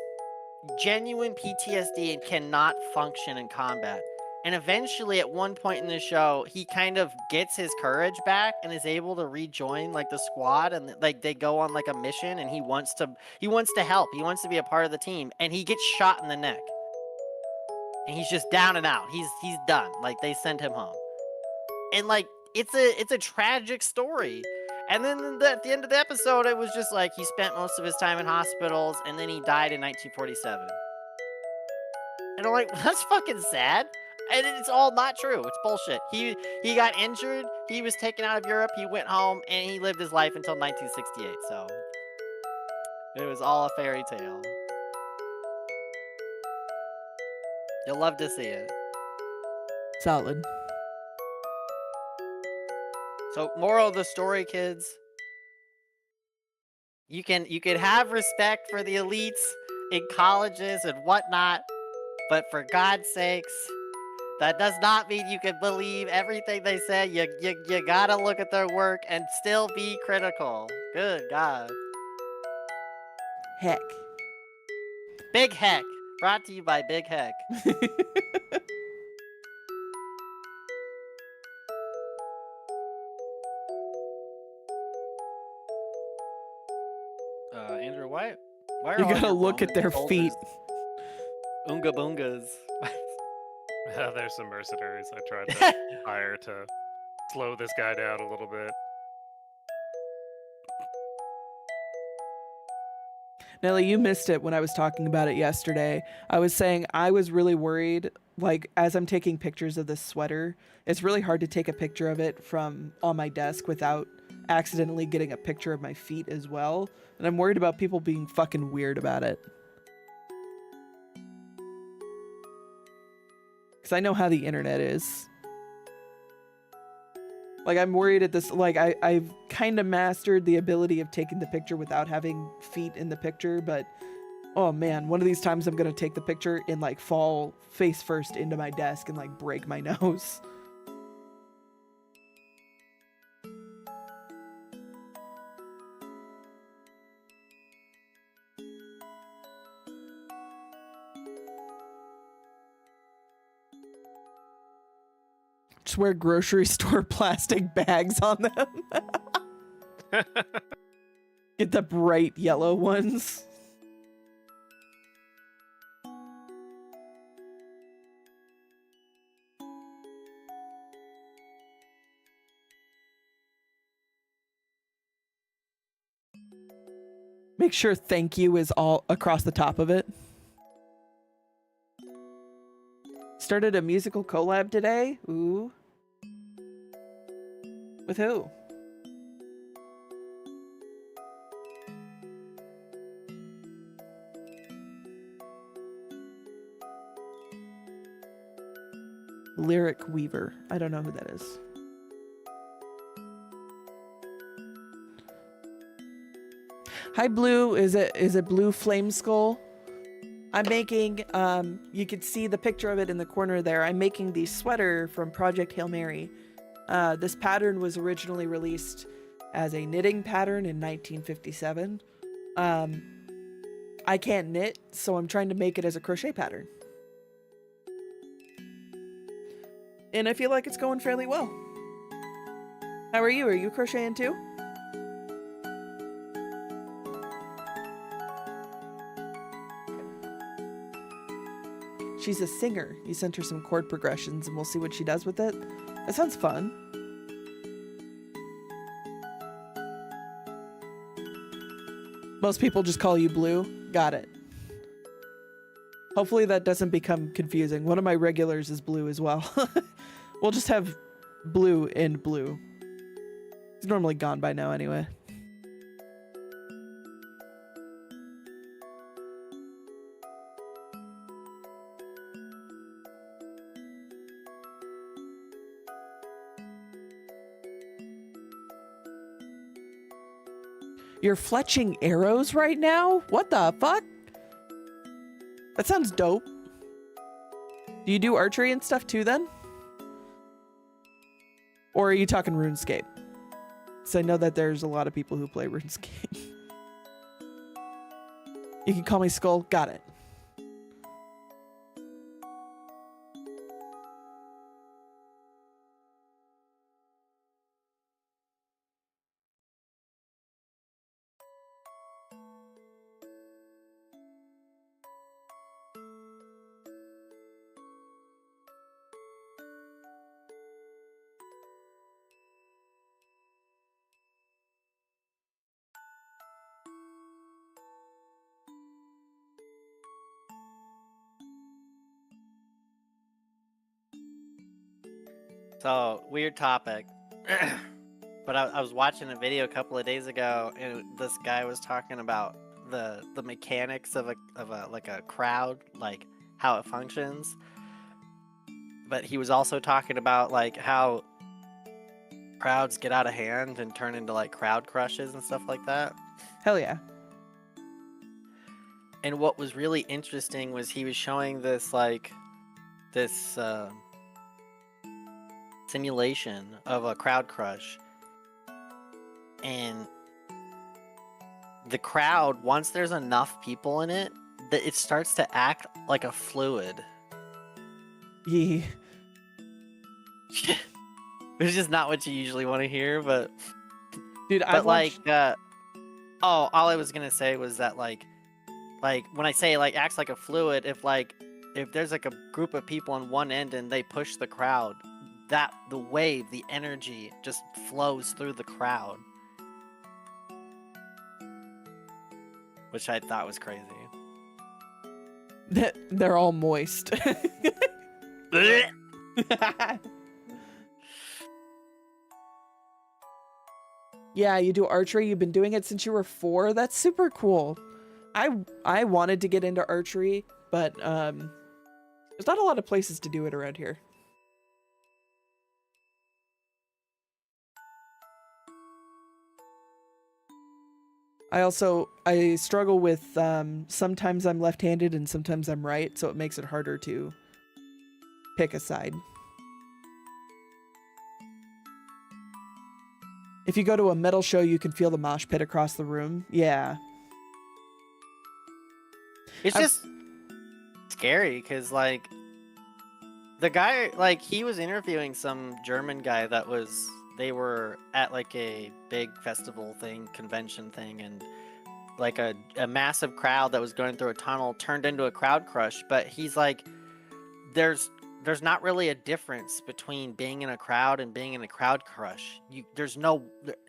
genuine PTSD and cannot function in combat. And eventually, at one point in the show, he kind of gets his courage back and is able to rejoin, like, the squad, and, like, they go on, like, a mission, and he wants to help. He wants to be a part of the team, and he gets shot in the neck. And he's just down and out. He's done. Like, they send him home. And, like, it's a tragic story. And then at the end of the episode, it was just like he spent most of his time in hospitals, and then he died in 1947. And I'm like, that's fucking sad. And it's all not true. It's bullshit. He got injured. He was taken out of Europe. He went home, and he lived his life until 1968. So it was all a fairy tale. You'll love to see it. Solid. So, moral of the story, kids. You can have respect for the elites in colleges and whatnot, but for God's sakes, that does not mean you can believe everything they say. You gotta look at their work and still be critical. Good God. Heck. Big Heck. Brought to you by Big Heck. Andrew, why are You all gotta your look at Roman their soldiers feet. Oonga boongas? There's some mercenaries I tried to hire to slow this guy down a little bit. Nelly, you missed it when I was talking about it yesterday. I was saying I was really worried, like, as I'm taking pictures of this sweater, it's really hard to take a picture of it from on my desk without accidentally getting a picture of my feet as well. And I'm worried about people being fucking weird about it. Because I know how the internet is. Like, I'm worried at this, like, I've kind of mastered the ability of taking the picture without having feet in the picture, but oh man, one of these times I'm gonna take the picture and like fall face first into my desk and like break my nose. Just wear grocery store plastic bags on them. Get the bright yellow ones. Make sure thank you is all across the top of it. Started a musical collab today. Ooh. With who? Lyric Weaver. I don't know who that is. Hi Blue, is it Blue Flame Skull? I'm making, you could see the picture of it in the corner there. I'm making the sweater from Project Hail Mary. This pattern was originally released as a knitting pattern in 1957. I can't knit, so I'm trying to make it as a crochet pattern. And I feel like it's going fairly well. How are you? Are you crocheting too? She's a singer. You sent her some chord progressions and we'll see what she does with it. That sounds fun. Most people just call you Blue. Got it. Hopefully that doesn't become confusing. One of my regulars is Blue as well. We'll just have Blue and Blue. He's normally gone by now anyway. You're fletching arrows right now? What the fuck? That sounds dope. Do you do archery and stuff too then? Or are you talking RuneScape? Because I know that there's a lot of people who play RuneScape. You can call me Skull. Got it. So, weird topic. But I was watching a video a couple of days ago, and this guy was talking about the mechanics of a crowd, like how it functions. But he was also talking about like how crowds get out of hand and turn into like crowd crushes and stuff like that. Hell yeah. And what was really interesting was he was showing this simulation of a crowd crush, and the crowd, once there's enough people in it, that it starts to act like a fluid. Yeah. Which is not what you usually want to hear, but Dude, I like all I was gonna say was that like when I say like acts like a fluid, if there's like a group of people on one end and they push the crowd, that the wave, the energy just flows through the crowd, which I thought was crazy. They're all moist. Yeah, you do archery. You've been doing it since you were 4. That's super cool. I wanted to get into archery, but There's not a lot of places to do it around here. I struggle with sometimes I'm left-handed and sometimes I'm right, so it makes it harder to pick a side. If you go to a metal show, you can feel the mosh pit across the room. Yeah. It's just scary because, like, the guy, like, he was interviewing some German guy they were at, like, a big festival thing, convention thing, and, like, a massive crowd that was going through a tunnel turned into a crowd crush. But he's like, there's not really a difference between being in a crowd and being in a crowd crush.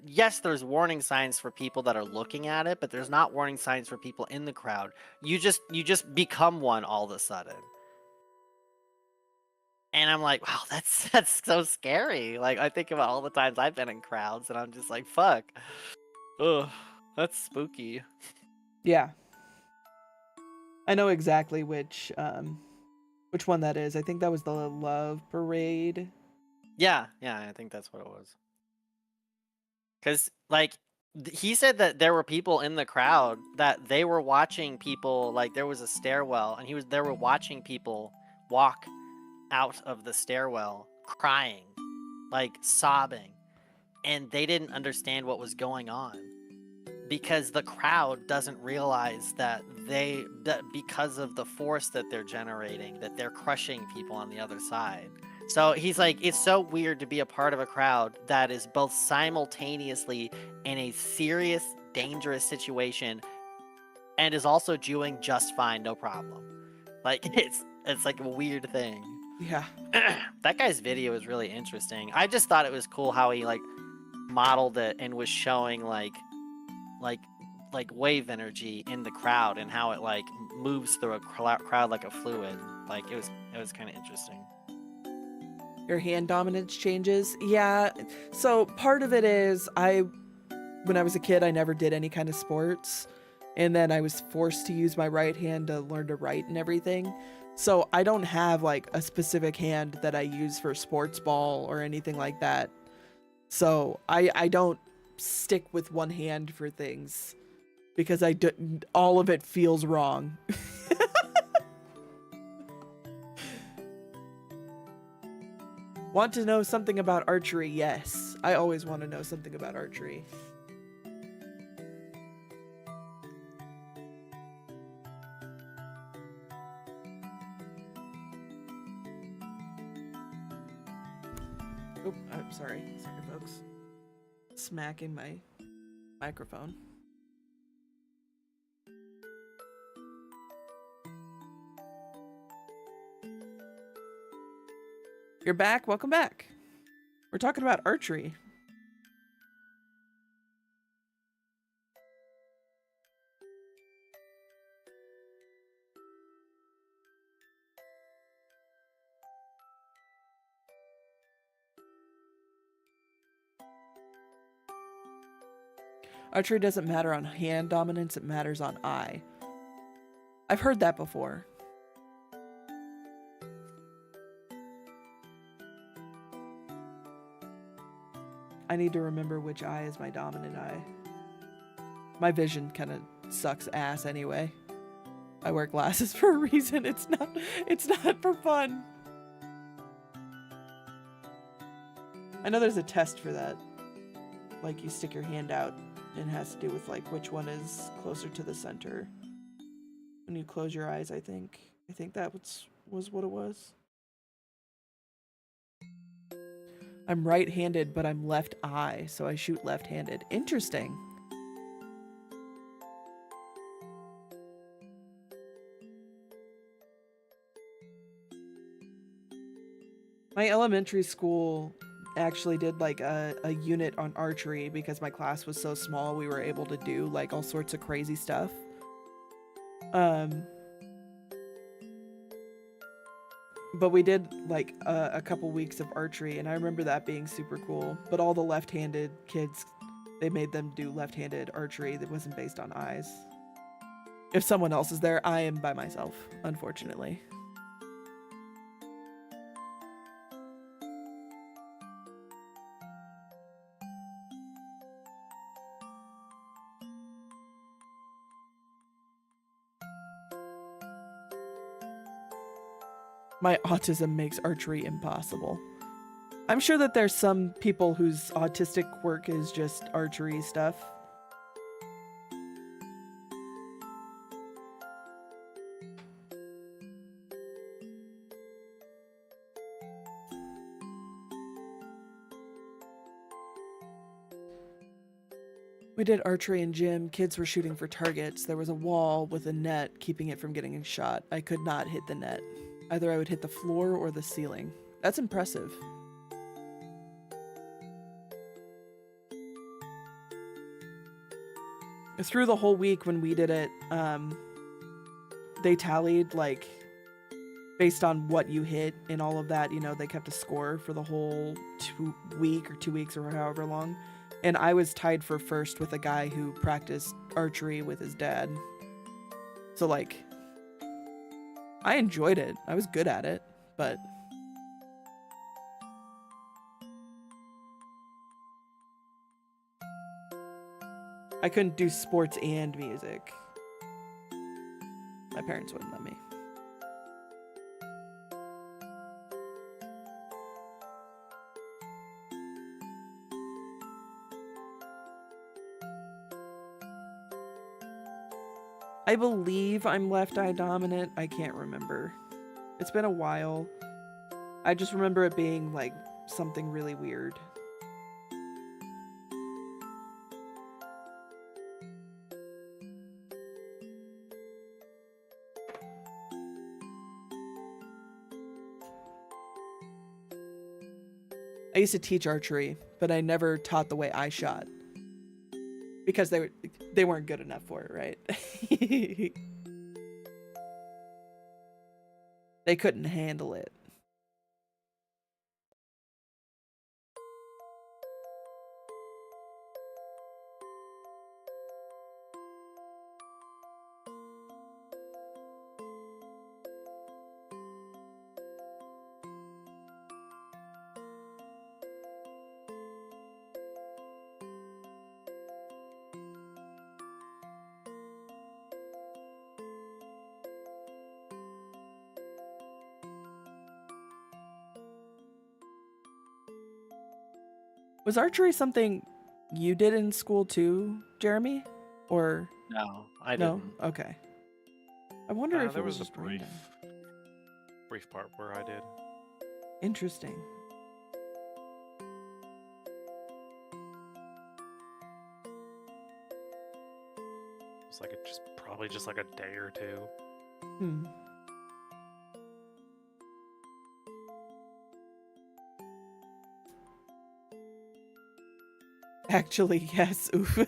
Yes, there's warning signs for people that are looking at it, but there's not warning signs for people in the crowd. You just become one all of a sudden. And I'm like, wow, that's so scary. Like, I think about all the times I've been in crowds and I'm just like, fuck. Ugh, that's spooky. Yeah. I know exactly which one that is. I think that was the Love Parade. Yeah, I think that's what it was. Because, like, he said that there were people in the crowd that they were watching people, like, there was a stairwell, and they were watching people walk out of the stairwell crying, like, sobbing, and they didn't understand what was going on. Because the crowd doesn't realize that because of the force that they're generating, that they're crushing people on the other side. So he's like, it's so weird to be a part of a crowd that is both simultaneously in a serious, dangerous situation and is also doing just fine, no problem. Like, it's like a weird thing. Yeah. That guy's video is really interesting. I just thought it was cool how he, like, modeled it and was showing like wave energy in the crowd and how it, like, moves through a crowd like a fluid. Like, it was kind of interesting. Your hand dominance changes. Yeah. So part of it is when I was a kid, I never did any kind of sports. And then I was forced to use my right hand to learn to write and everything. So I don't have, like, a specific hand that I use for sports ball or anything like that. So I don't stick with one hand for things because all of it feels wrong. Want to know something about archery? Yes. I always want to know something about archery. Oh, I'm sorry. Sorry, folks. Smacking my microphone. You're back. Welcome back. We're talking about archery. Archery doesn't matter on hand dominance, it matters on eye. I've heard that before. I need to remember which eye is my dominant eye. My vision kind of sucks ass anyway. I wear glasses for a reason. It's not for fun. I know there's a test for that. Like, you stick your hand out and it has to do with, like, which one is closer to the center. When you close your eyes, I think that was what it was. I'm right-handed, but I'm left eye, so I shoot left-handed. Interesting. My elementary school actually did, like, a unit on archery because my class was so small. We were able to do, like, all sorts of crazy stuff. But we did, like, a couple weeks of archery, and I remember that being super cool. But all the left-handed kids, they made them do left-handed archery that wasn't based on eyes. If someone else is there, I am by myself, unfortunately. My autism makes archery impossible. I'm sure that there's some people whose autistic work is just archery stuff. We did archery in gym. Kids were shooting for targets. There was a wall with a net keeping it from getting shot. I could not hit the net. Either I would hit the floor or the ceiling. That's impressive. Through the whole week when we did it, they tallied, like, based on what you hit and all of that. You know, they kept a score for the whole 2 weeks or however long. And I was tied for first with a guy who practiced archery with his dad. So, like, I enjoyed it. I was good at it, but... I couldn't do sports and music. My parents wouldn't let me. I believe I'm left eye dominant. I can't remember. It's been a while. I just remember it being like something really weird. I used to teach archery, but I never taught the way I shot. Because they weren't good enough for it, right? They couldn't handle it. Was archery something you did in school too, Jeremy? Or No, I no? didn't. Okay. I wonder if there it was was just a brief, random. brief part where I did. Interesting. It's like probably just like a day or two. Hmm. Actually, yes. Oof.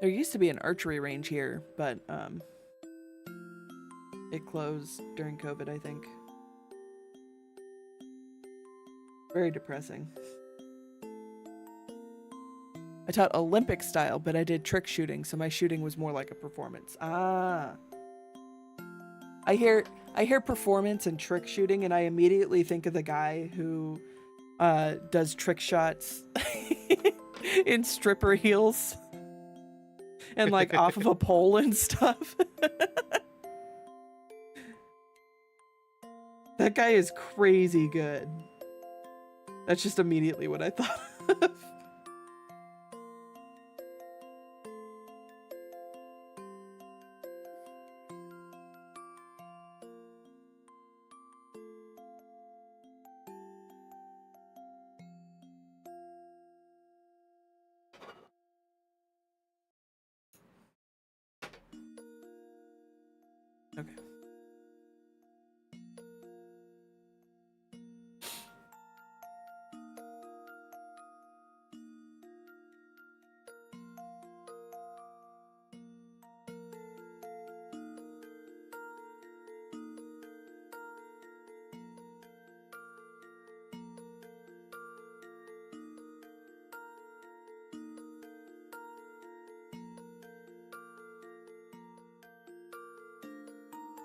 There used to be an archery range here, but it closed during COVID, I think. Very depressing. I taught Olympic style, but I did trick shooting, so my shooting was more like a performance. Ah. I hear performance and trick shooting, and I immediately think of the guy who does trick shots in stripper heels and like off of a pole and stuff. That guy is crazy good. That's just immediately what I thought of. Okay.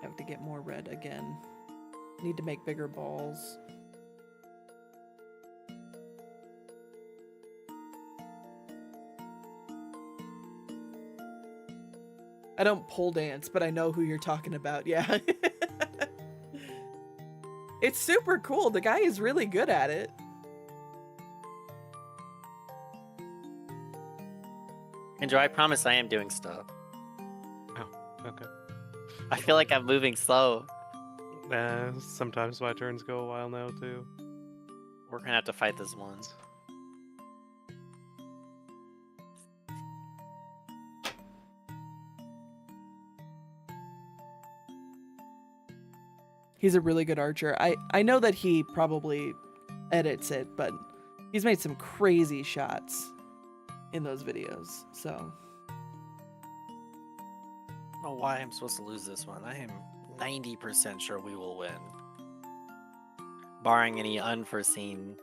I have to get more red again. Need to make bigger balls. I don't pole dance, but I know who you're talking about. Yeah. It's super cool. The guy is really good at it. Andrew, I promise I am doing stuff. Oh, okay. I feel like I'm moving slow. Sometimes my turns go a while now too. We're gonna have to fight this one. He's a really good archer. I know that he probably edits it, but he's made some crazy shots in those videos. So I don't know why I'm supposed to lose this one. I am 90% sure we will win. Barring any unforeseen.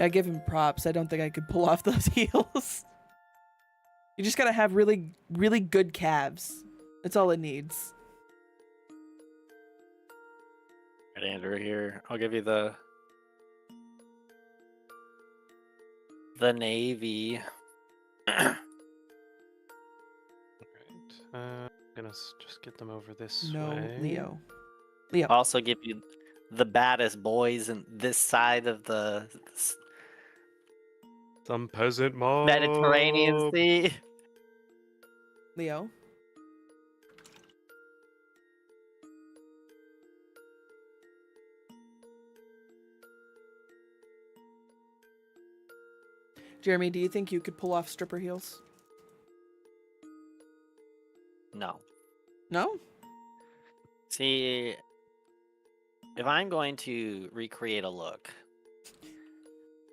yeah, I give him props. I don't think I could pull off those heels. You just gotta have really, really good calves. That's all it needs. Right, Andrew, here. I'll give you the navy. Alright. I'm gonna just get them over this No, way. Leo. Leo. I'll also give you the baddest boys in this side of the Some peasant mob. Mediterranean Sea. Leo. Jeremy, do you think you could pull off stripper heels? No. No? See, if I'm going to recreate a look,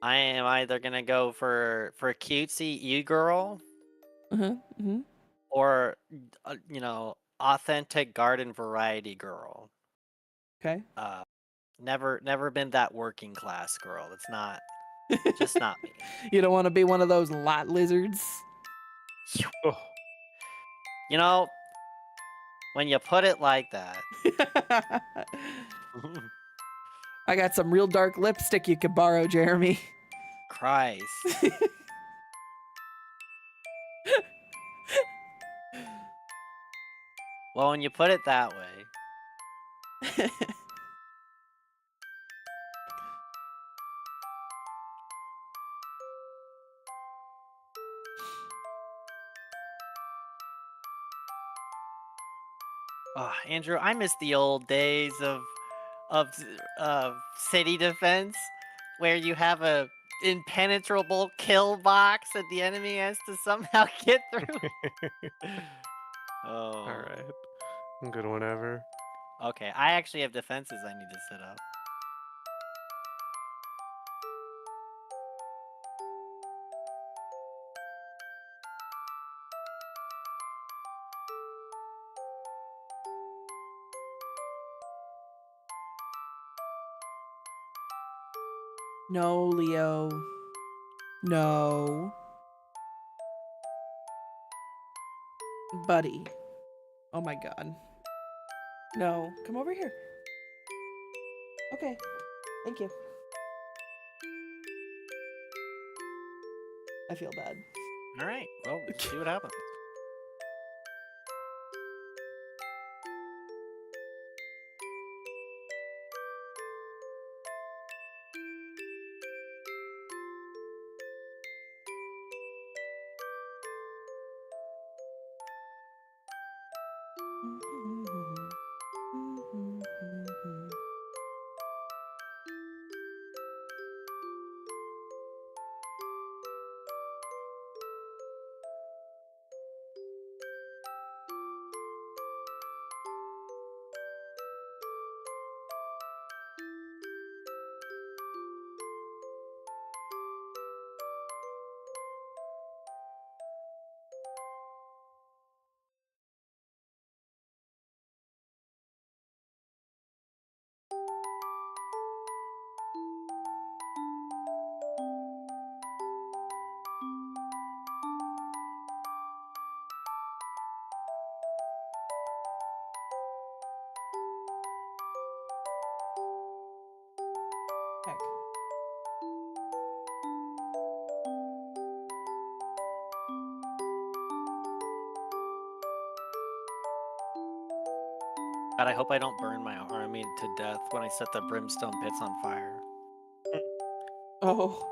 I am either gonna go for cutesy e-girl Uh-huh. Mm-hmm. or authentic garden variety girl. Okay. Never been that working class girl. It's not just not me. You don't want to be one of those lot lizards? Oh, You know, when you put it like that. I got some real dark lipstick you could borrow, Jeremy. Christ. Well, when you put it that way. Oh, Andrew, I miss the old days of city defense, where you have a impenetrable kill box that the enemy has to somehow get through. Oh. alright. Good whenever. Okay, I actually have defenses I need to set up. No, Leo. No. Buddy. Oh my god. No. Come over here. Okay. Thank you. I feel bad. All right, well, let's see what happens. Heck. God, I hope I don't burn my army to death when I set the brimstone pits on fire. Oh,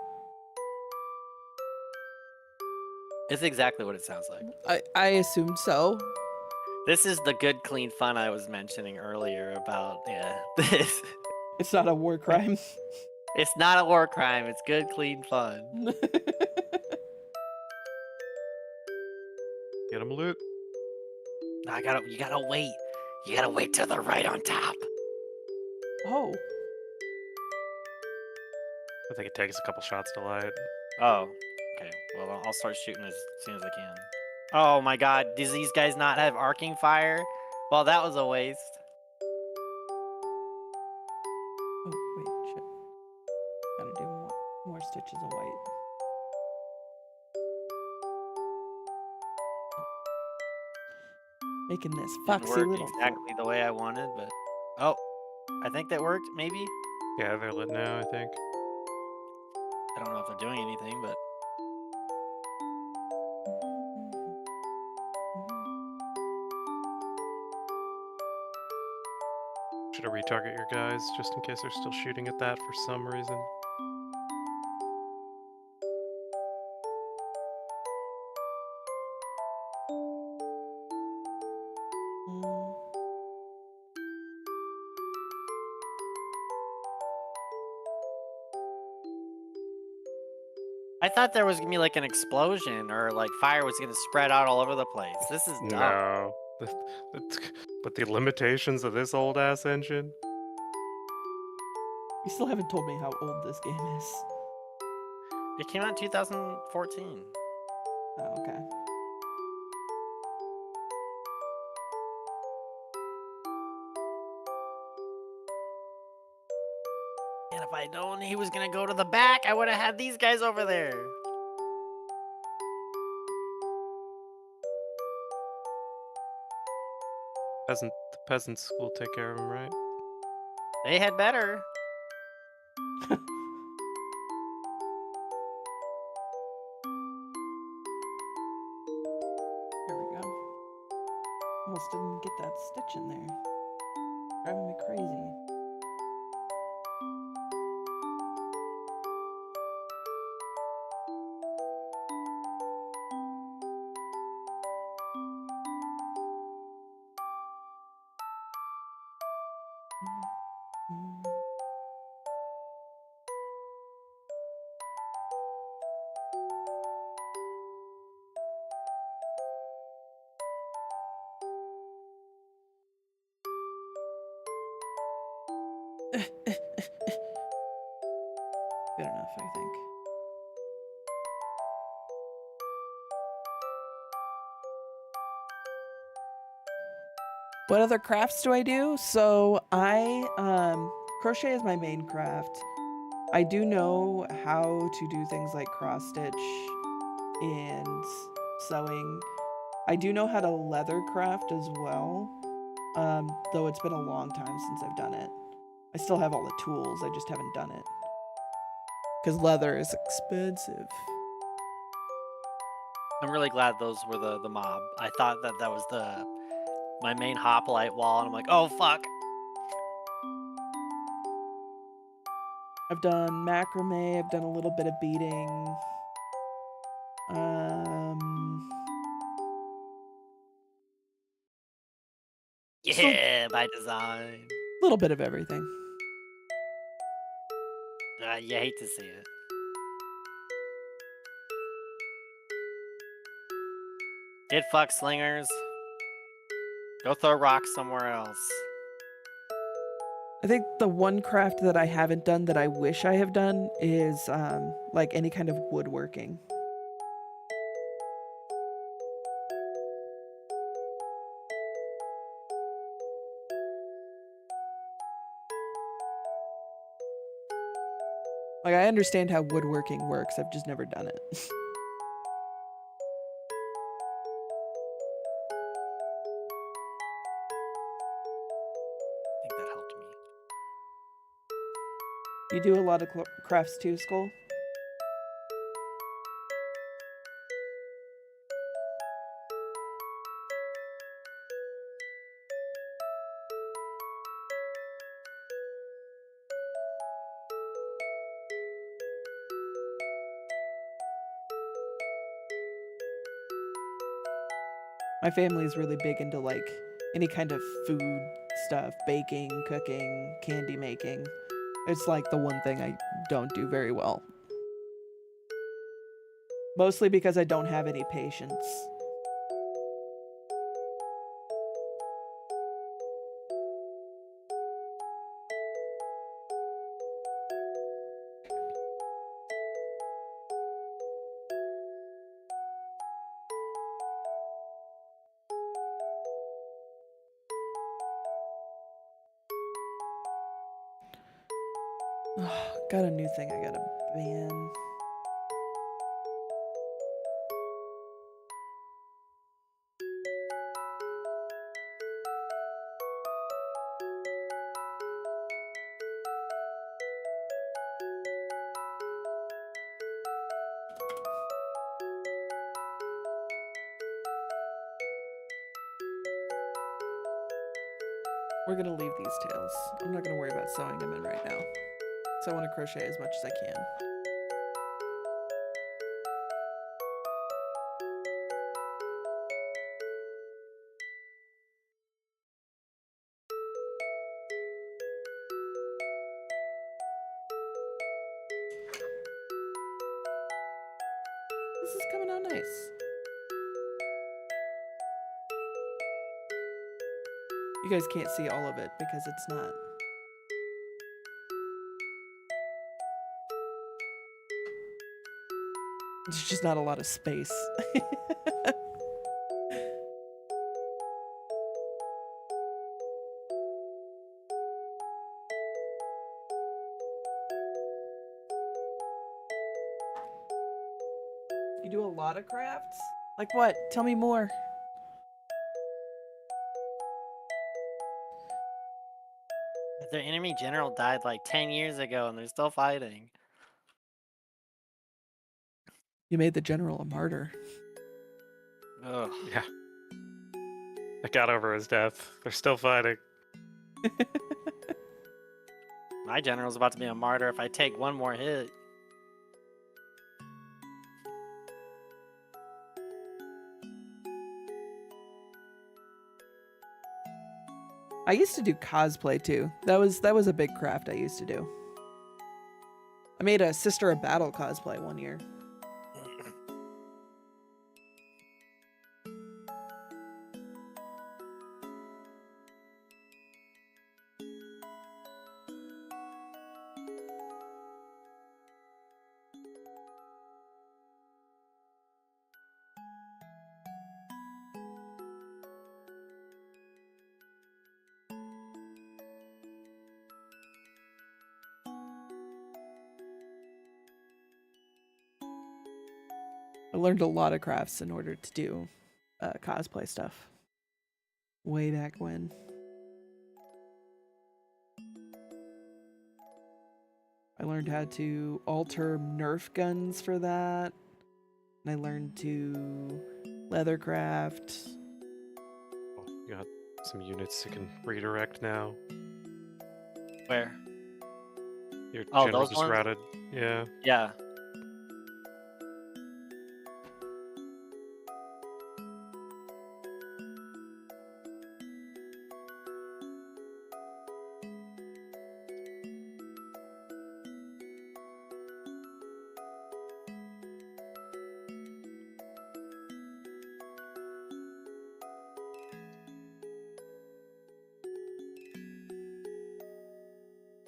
It's exactly what it sounds like. I assumed so. This is the good, clean fun I was mentioning earlier about, yeah. This. It's not a war crime. It's not a war crime. It's good, clean fun. Get him loot. You gotta wait. You gotta wait till they're right on top. Oh, I think it takes a couple shots to light. Oh, okay. Well, I'll start shooting as soon as I can. Oh my god, does these guys not have arcing fire? Well, that was a waste. oh wait, shit. Gotta do more stitches of white. Making this Didn't foxy work little. exactly the way I wanted, but oh, I think that worked. Maybe Yeah, they're lit now, I think. I don't know if they're doing anything, but Should I retarget your guys just in case they're still shooting at that for some reason? Mm. I thought there was gonna be like an explosion or like fire was gonna spread out all over the place. This is dumb. No. But the limitations of this old ass engine? You still haven't told me how old this game is. It came out in 2014. Oh, okay. And if I'd known he was gonna go to the back, I would have had these guys over there. The peasants will take care of him, right? They had better. There we go. Almost didn't get that stitch in there. Driving me crazy. Good enough, I think. What other crafts do I do? So crochet is my main craft. I do know how to do things like cross stitch and sewing. I do know how to leather craft as well. Though it's been a long time since I've done it. I still have all the tools, I just haven't done it. Because leather is expensive. I'm really glad those were the mob. I thought that was my main hoplite wall, and I'm like, oh fuck. I've done macrame, I've done a little bit of beading. Yeah, by design. A little bit of everything. You hate to see it. Get fuck slingers. Go throw rocks somewhere else. I think the one craft that I haven't done that I wish I have done is like any kind of woodworking. Like, I understand how woodworking works, I've just never done it. I think that helped me. You do a lot of crafts too, Skull? My family is really big into like any kind of food stuff, baking, cooking, candy making. It's like the one thing I don't do very well. Mostly because I don't have any patience. Got a new thing I gotta ban. We're gonna leave these tails. I'm not gonna worry about sewing them in right now. So I want to crochet as much as I can. This is coming out nice. You guys can't see all of it because it's not. There's just not a lot of space. You do a lot of crafts? Like what? Tell me more. Their enemy general died like 10 years ago and they're still fighting. You made the general a martyr. Ugh. Yeah. I got over his death. They're still fighting. My general's about to be a martyr if I take one more hit. I used to do cosplay too. That was a big craft I used to do. I made a Sister of Battle cosplay one year. I learned a lot of crafts in order to do cosplay stuff. Way back when. I learned how to alter Nerf guns for that. And I learned to leathercraft. Oh, you got some units you can redirect now. Where? Your Oh, general those just ones? routed. Yeah. Yeah.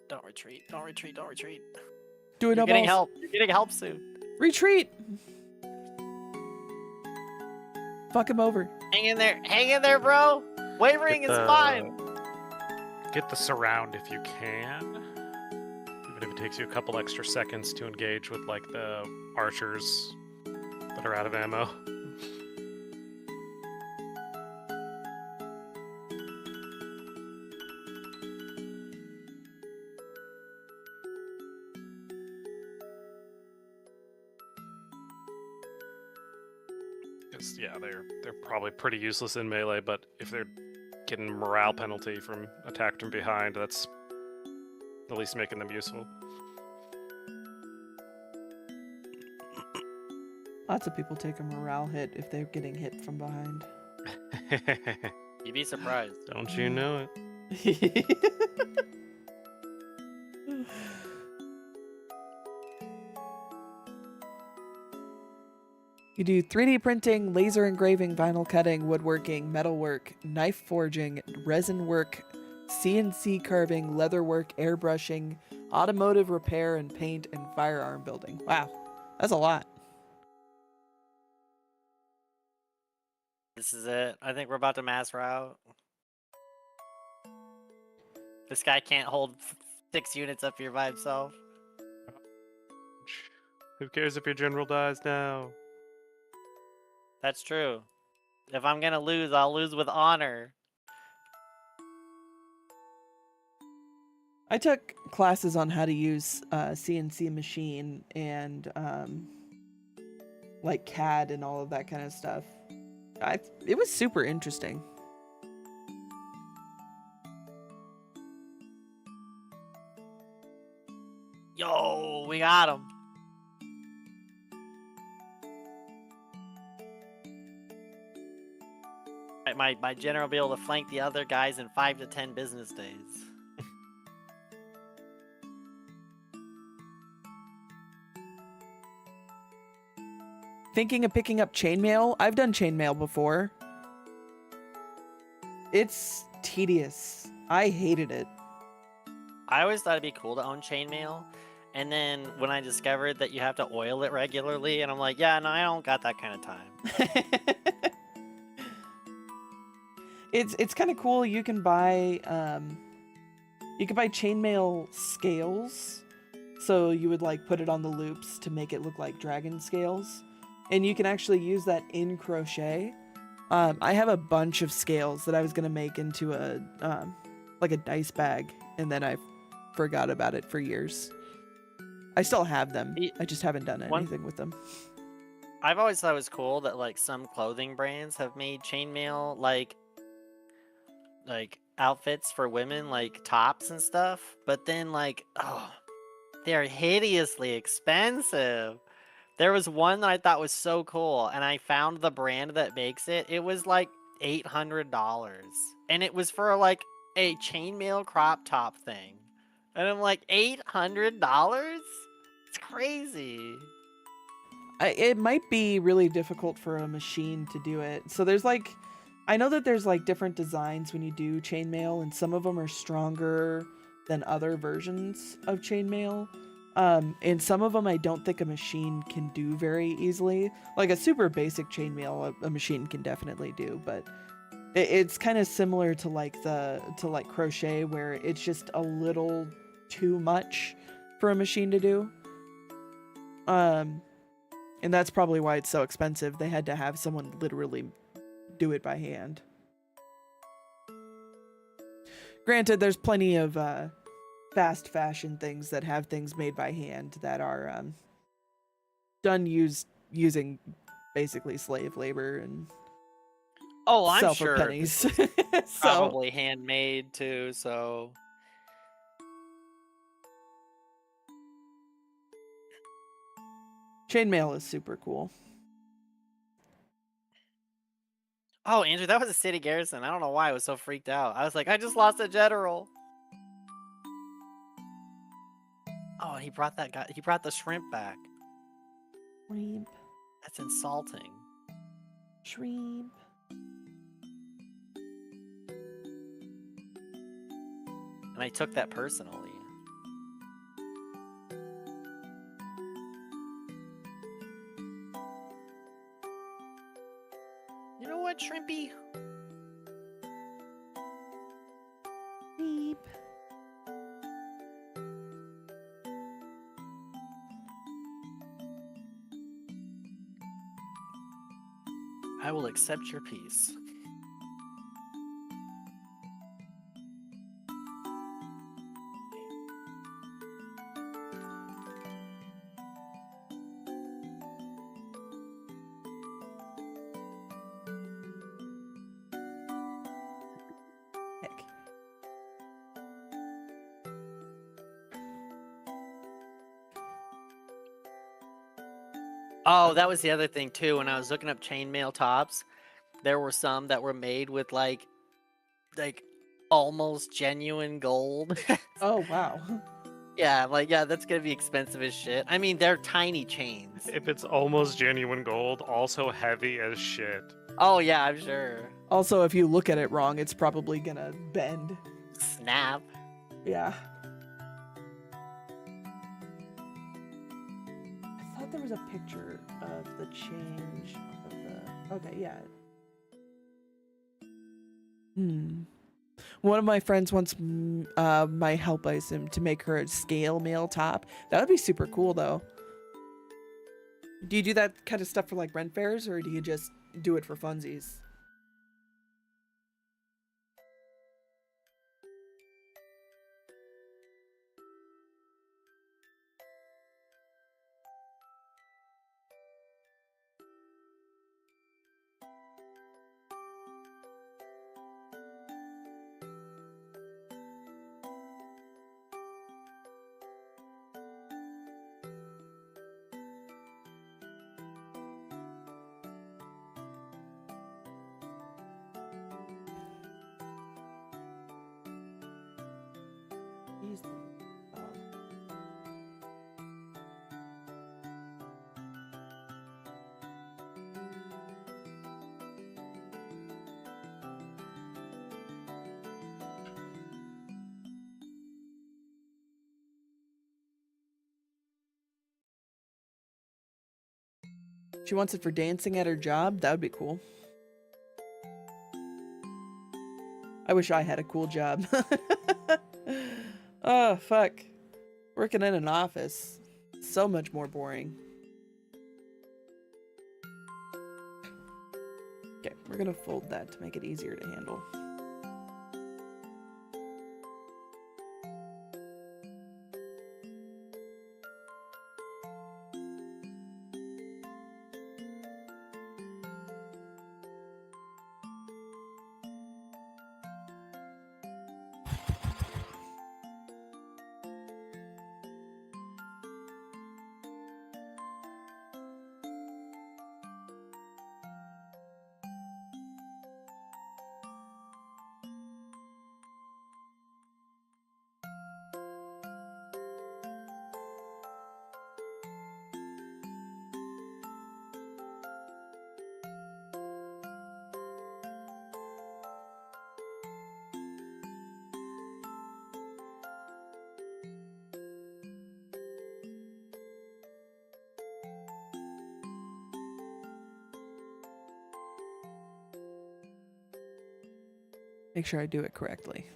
Don't retreat. Don't retreat. Don't retreat. Do it You're up getting balls. help. You're getting help soon. Retreat! Fuck him over. Hang in there. Hang in there, bro. Wavering is fine. Get the surround if you can. Even if it takes you a couple extra seconds to engage with like the archers that are out of ammo. because yeah, they're probably pretty useless in melee. But if they're getting morale penalty from attack from behind, that's at least making them useful. Lots of people take a morale hit if they're getting hit from behind. You'd be surprised. Don't you know it? You do 3D printing, laser engraving, vinyl cutting, woodworking, metalwork, knife forging, resin work, CNC carving, leatherwork, airbrushing, automotive repair and paint, and firearm building. Wow, that's a lot. This is it. I think we're about to mass route. This guy can't hold 6 units up here by himself. Who cares if your general dies now? That's true. If I'm gonna lose, I'll lose with honor. I took classes on how to use CNC machine and like CAD and all of that kind of stuff. It was super interesting. Yo, we got him. My general will be able to flank the other guys in 5 to 10 business days. Thinking of picking up chainmail? I've done chainmail before. It's tedious. I hated it. I always thought it'd be cool to own chainmail, and then when I discovered that you have to oil it regularly, and I'm like, yeah, no, I don't got that kind of time. It's kind of cool. You can buy chainmail scales, so you would like put it on the loops to make it look like dragon scales, and you can actually use that in crochet. I have a bunch of scales that I was gonna make into a like a dice bag, and then I forgot about it for years. I still have them. I just haven't done anything with them. I've always thought it was cool that like some clothing brands have made chainmail like outfits for women, like tops and stuff, but then like, oh, they're hideously expensive. There was one that I thought was so cool, and I found the brand that makes it. It was like $800, and it was for like a chainmail crop top thing, and I'm like, $800? It's crazy. It might be really difficult for a machine to do it. So there's like, I know that there's like different designs when you do chainmail, and some of them are stronger than other versions of chainmail. And some of them I don't think a machine can do very easily. Like a super basic chainmail, a machine can definitely do, but it's kind of similar to like crochet, where it's just a little too much for a machine to do. And that's probably why it's so expensive. They had to have someone literally do it by hand. Granted, there's plenty of fast fashion things that have things made by hand that are done using basically slave labor and I'm sell sure for pennies. So probably handmade too, so chainmail is super cool. Oh, Andrew, that was a city garrison. I don't know why I was so freaked out. I was like, I just lost a general. Oh, he brought that guy. He brought the shrimp back. Shrimp. That's insulting. Shrimp. And I took that personally. You know what, Shrimpy? Shrimp. I will accept your peace. Oh, that was the other thing too. When I was looking up chainmail tops, there were some that were made with like almost genuine gold. Oh, wow. Yeah, like yeah, that's gonna be expensive as shit. I mean, they're tiny chains. If it's almost genuine gold, also heavy as shit. Oh yeah, I'm sure. Also, if you look at it wrong, it's probably gonna bend. Snap. Yeah. I thought there was a picture of the change of the... Okay, yeah. One of my friends wants my help item to make her a scale mail top. That would be super cool, though. Do you do that kind of stuff for like rent fairs, or do you just do it for funsies? Jeez. She wants it for dancing at her job. That would be cool. I wish I had a cool job. Oh, fuck. Working in an office. So much more boring. Okay, we're gonna fold that to make it easier to handle. Make sure I do it correctly.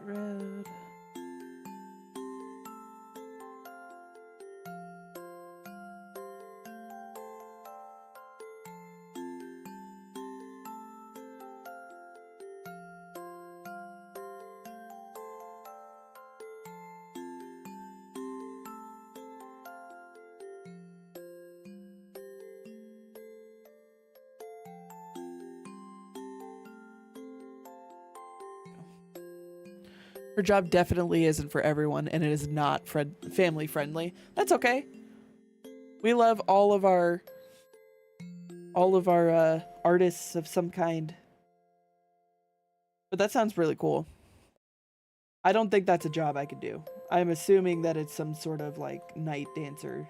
Red. Her job definitely isn't for everyone, and it is not family friendly. That's okay. We love all of our artists of some kind. But that sounds really cool. I don't think that's a job I could do. I'm assuming that it's some sort of like night dancer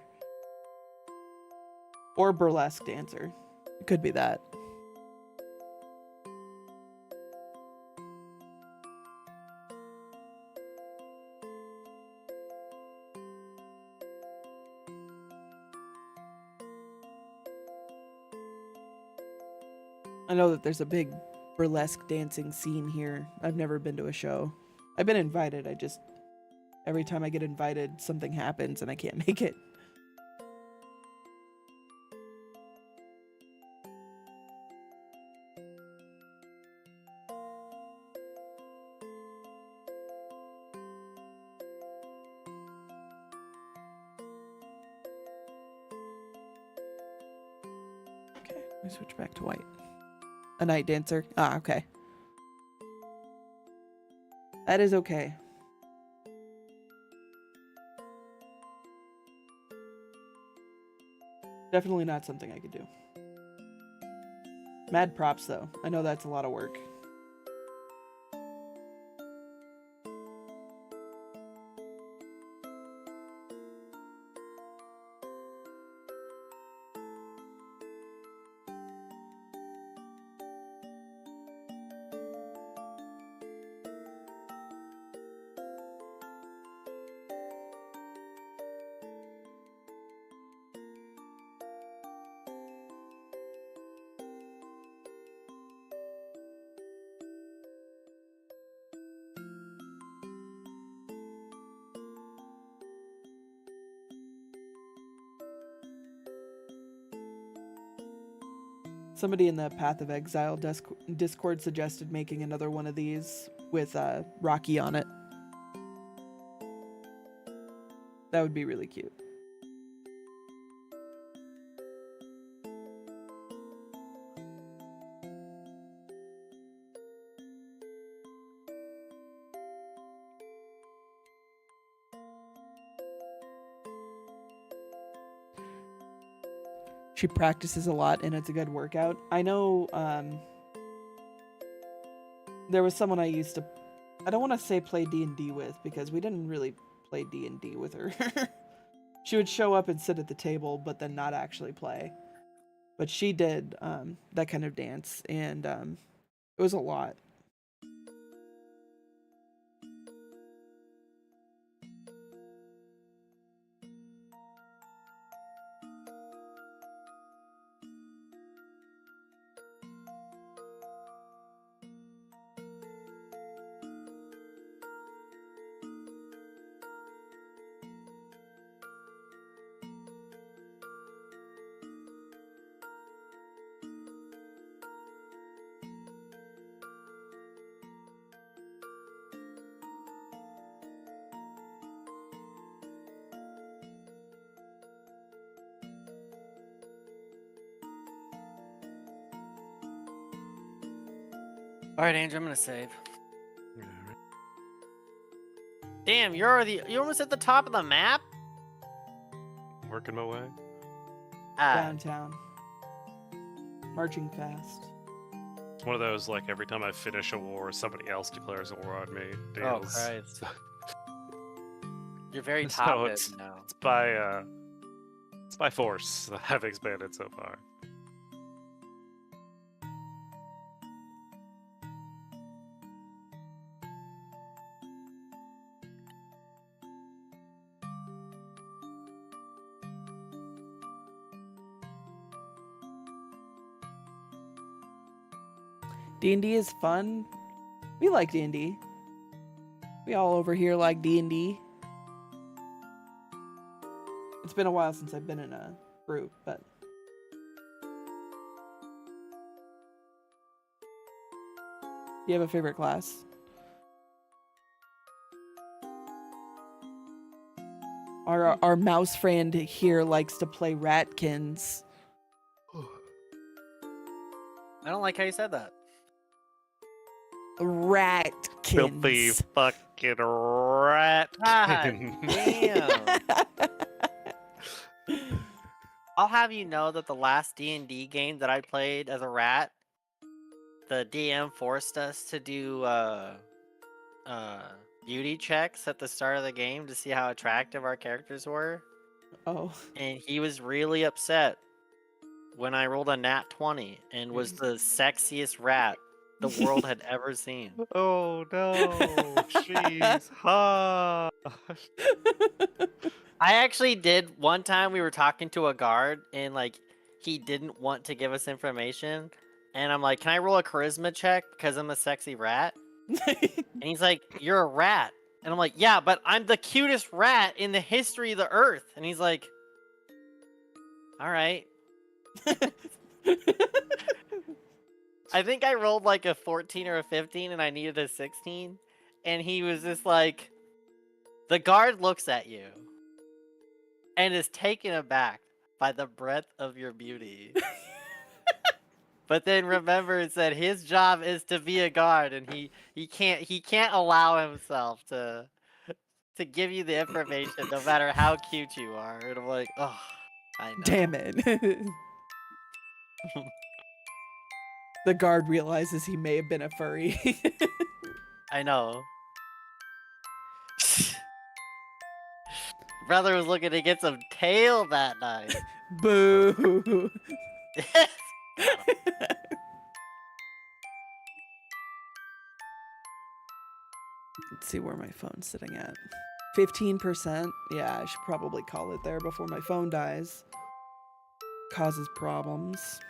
or burlesque dancer. It could be that. I know that there's a big burlesque dancing scene here. I've never been to a show. I've been invited. Every time I get invited, something happens and I can't make it. Okay, let me switch back to white. A night dancer. Ah, okay. That is okay. Definitely not something I could do. Mad props, though. I know that's a lot of work. Somebody in the Path of Exile Discord suggested making another one of these with Rocky on it. That would be really cute. She practices a lot and it's a good workout. I know there was someone I used to, I don't want to say play D&D with because we didn't really play D&D with her. She would show up and sit at the table but then not actually play. But she did that kind of dance and it was a lot. Alright, Andrew, I'm gonna save. Damn, you're almost at the top of the map? Working my way. Downtown. Marching fast. It's one of those, like, every time I finish a war, somebody else declares a war on me. Oh, deals. Christ. You're very So top of it it's now. it's by force that I've expanded so far. D&D is fun. We like D&D. We all over here like D&D. It's been a while since I've been in a group, but do you have a favorite class? Our mouse friend here likes to play Ratkins. I don't like how you said that. Ratkins. Filthy fucking rat. God damn. I'll have you know that the last D&D game that I played as a rat, the DM forced us to do beauty checks at the start of the game to see how attractive our characters were. Oh. And he was really upset when I rolled a nat 20 and was the sexiest rat the world had ever seen. Oh no, jeez, ha! I actually did one time. We were talking to a guard and like he didn't want to give us information, And I'm like, can I roll a charisma check because I'm a sexy rat? And he's like, you're a rat. And I'm like, yeah, but I'm the cutest rat in the history of the earth. And he's like, all right. I think I rolled like a 14 or a 15 and I needed a 16. And he was just like, the guard looks at you and is taken aback by the breadth of your beauty. But then remembers that his job is to be a guard and he can't allow himself to give you the information no matter how cute you are. And I'm like, oh, I know. Damn it. The guard realizes he may have been a furry. I know. Brother was looking to get some tail that night. Boo. Let's see where my phone's sitting at. 15%. Yeah, I should probably call it there before my phone dies. Causes problems.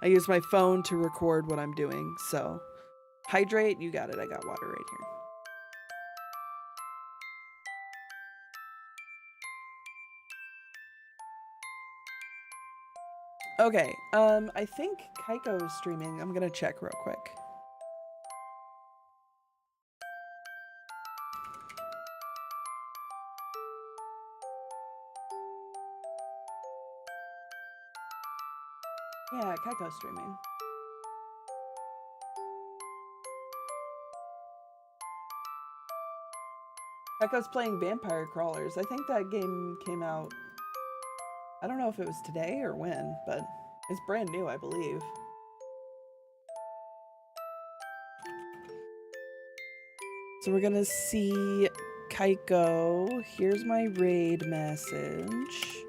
I use my phone to record what I'm doing, so hydrate, you got it. I got water right here. Okay, I think Kaiko is streaming. I'm gonna check real quick. Yeah, Kaiko's streaming. Kaiko's playing Vampire Crawlers. I think that game came out, I don't know if it was today or when, but it's brand new, I believe. So we're gonna see Kaiko. Here's my raid message.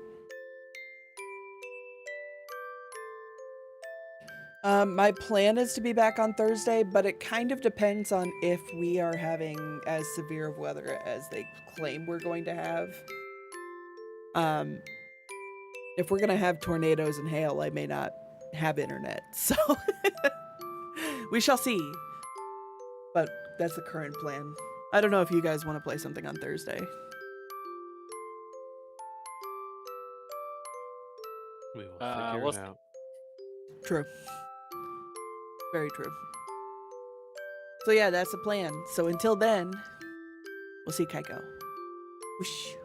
My plan is to be back on Thursday, but it kind of depends on if we are having as severe of weather as they claim we're going to have. If we're gonna have tornadoes and hail, I may not have internet, so we shall see. But that's the current plan. I don't know if you guys want to play something on Thursday. We will figure we'll it out. True. Very true. So yeah, that's the plan. So until then, we'll see Kaiko. Whoosh.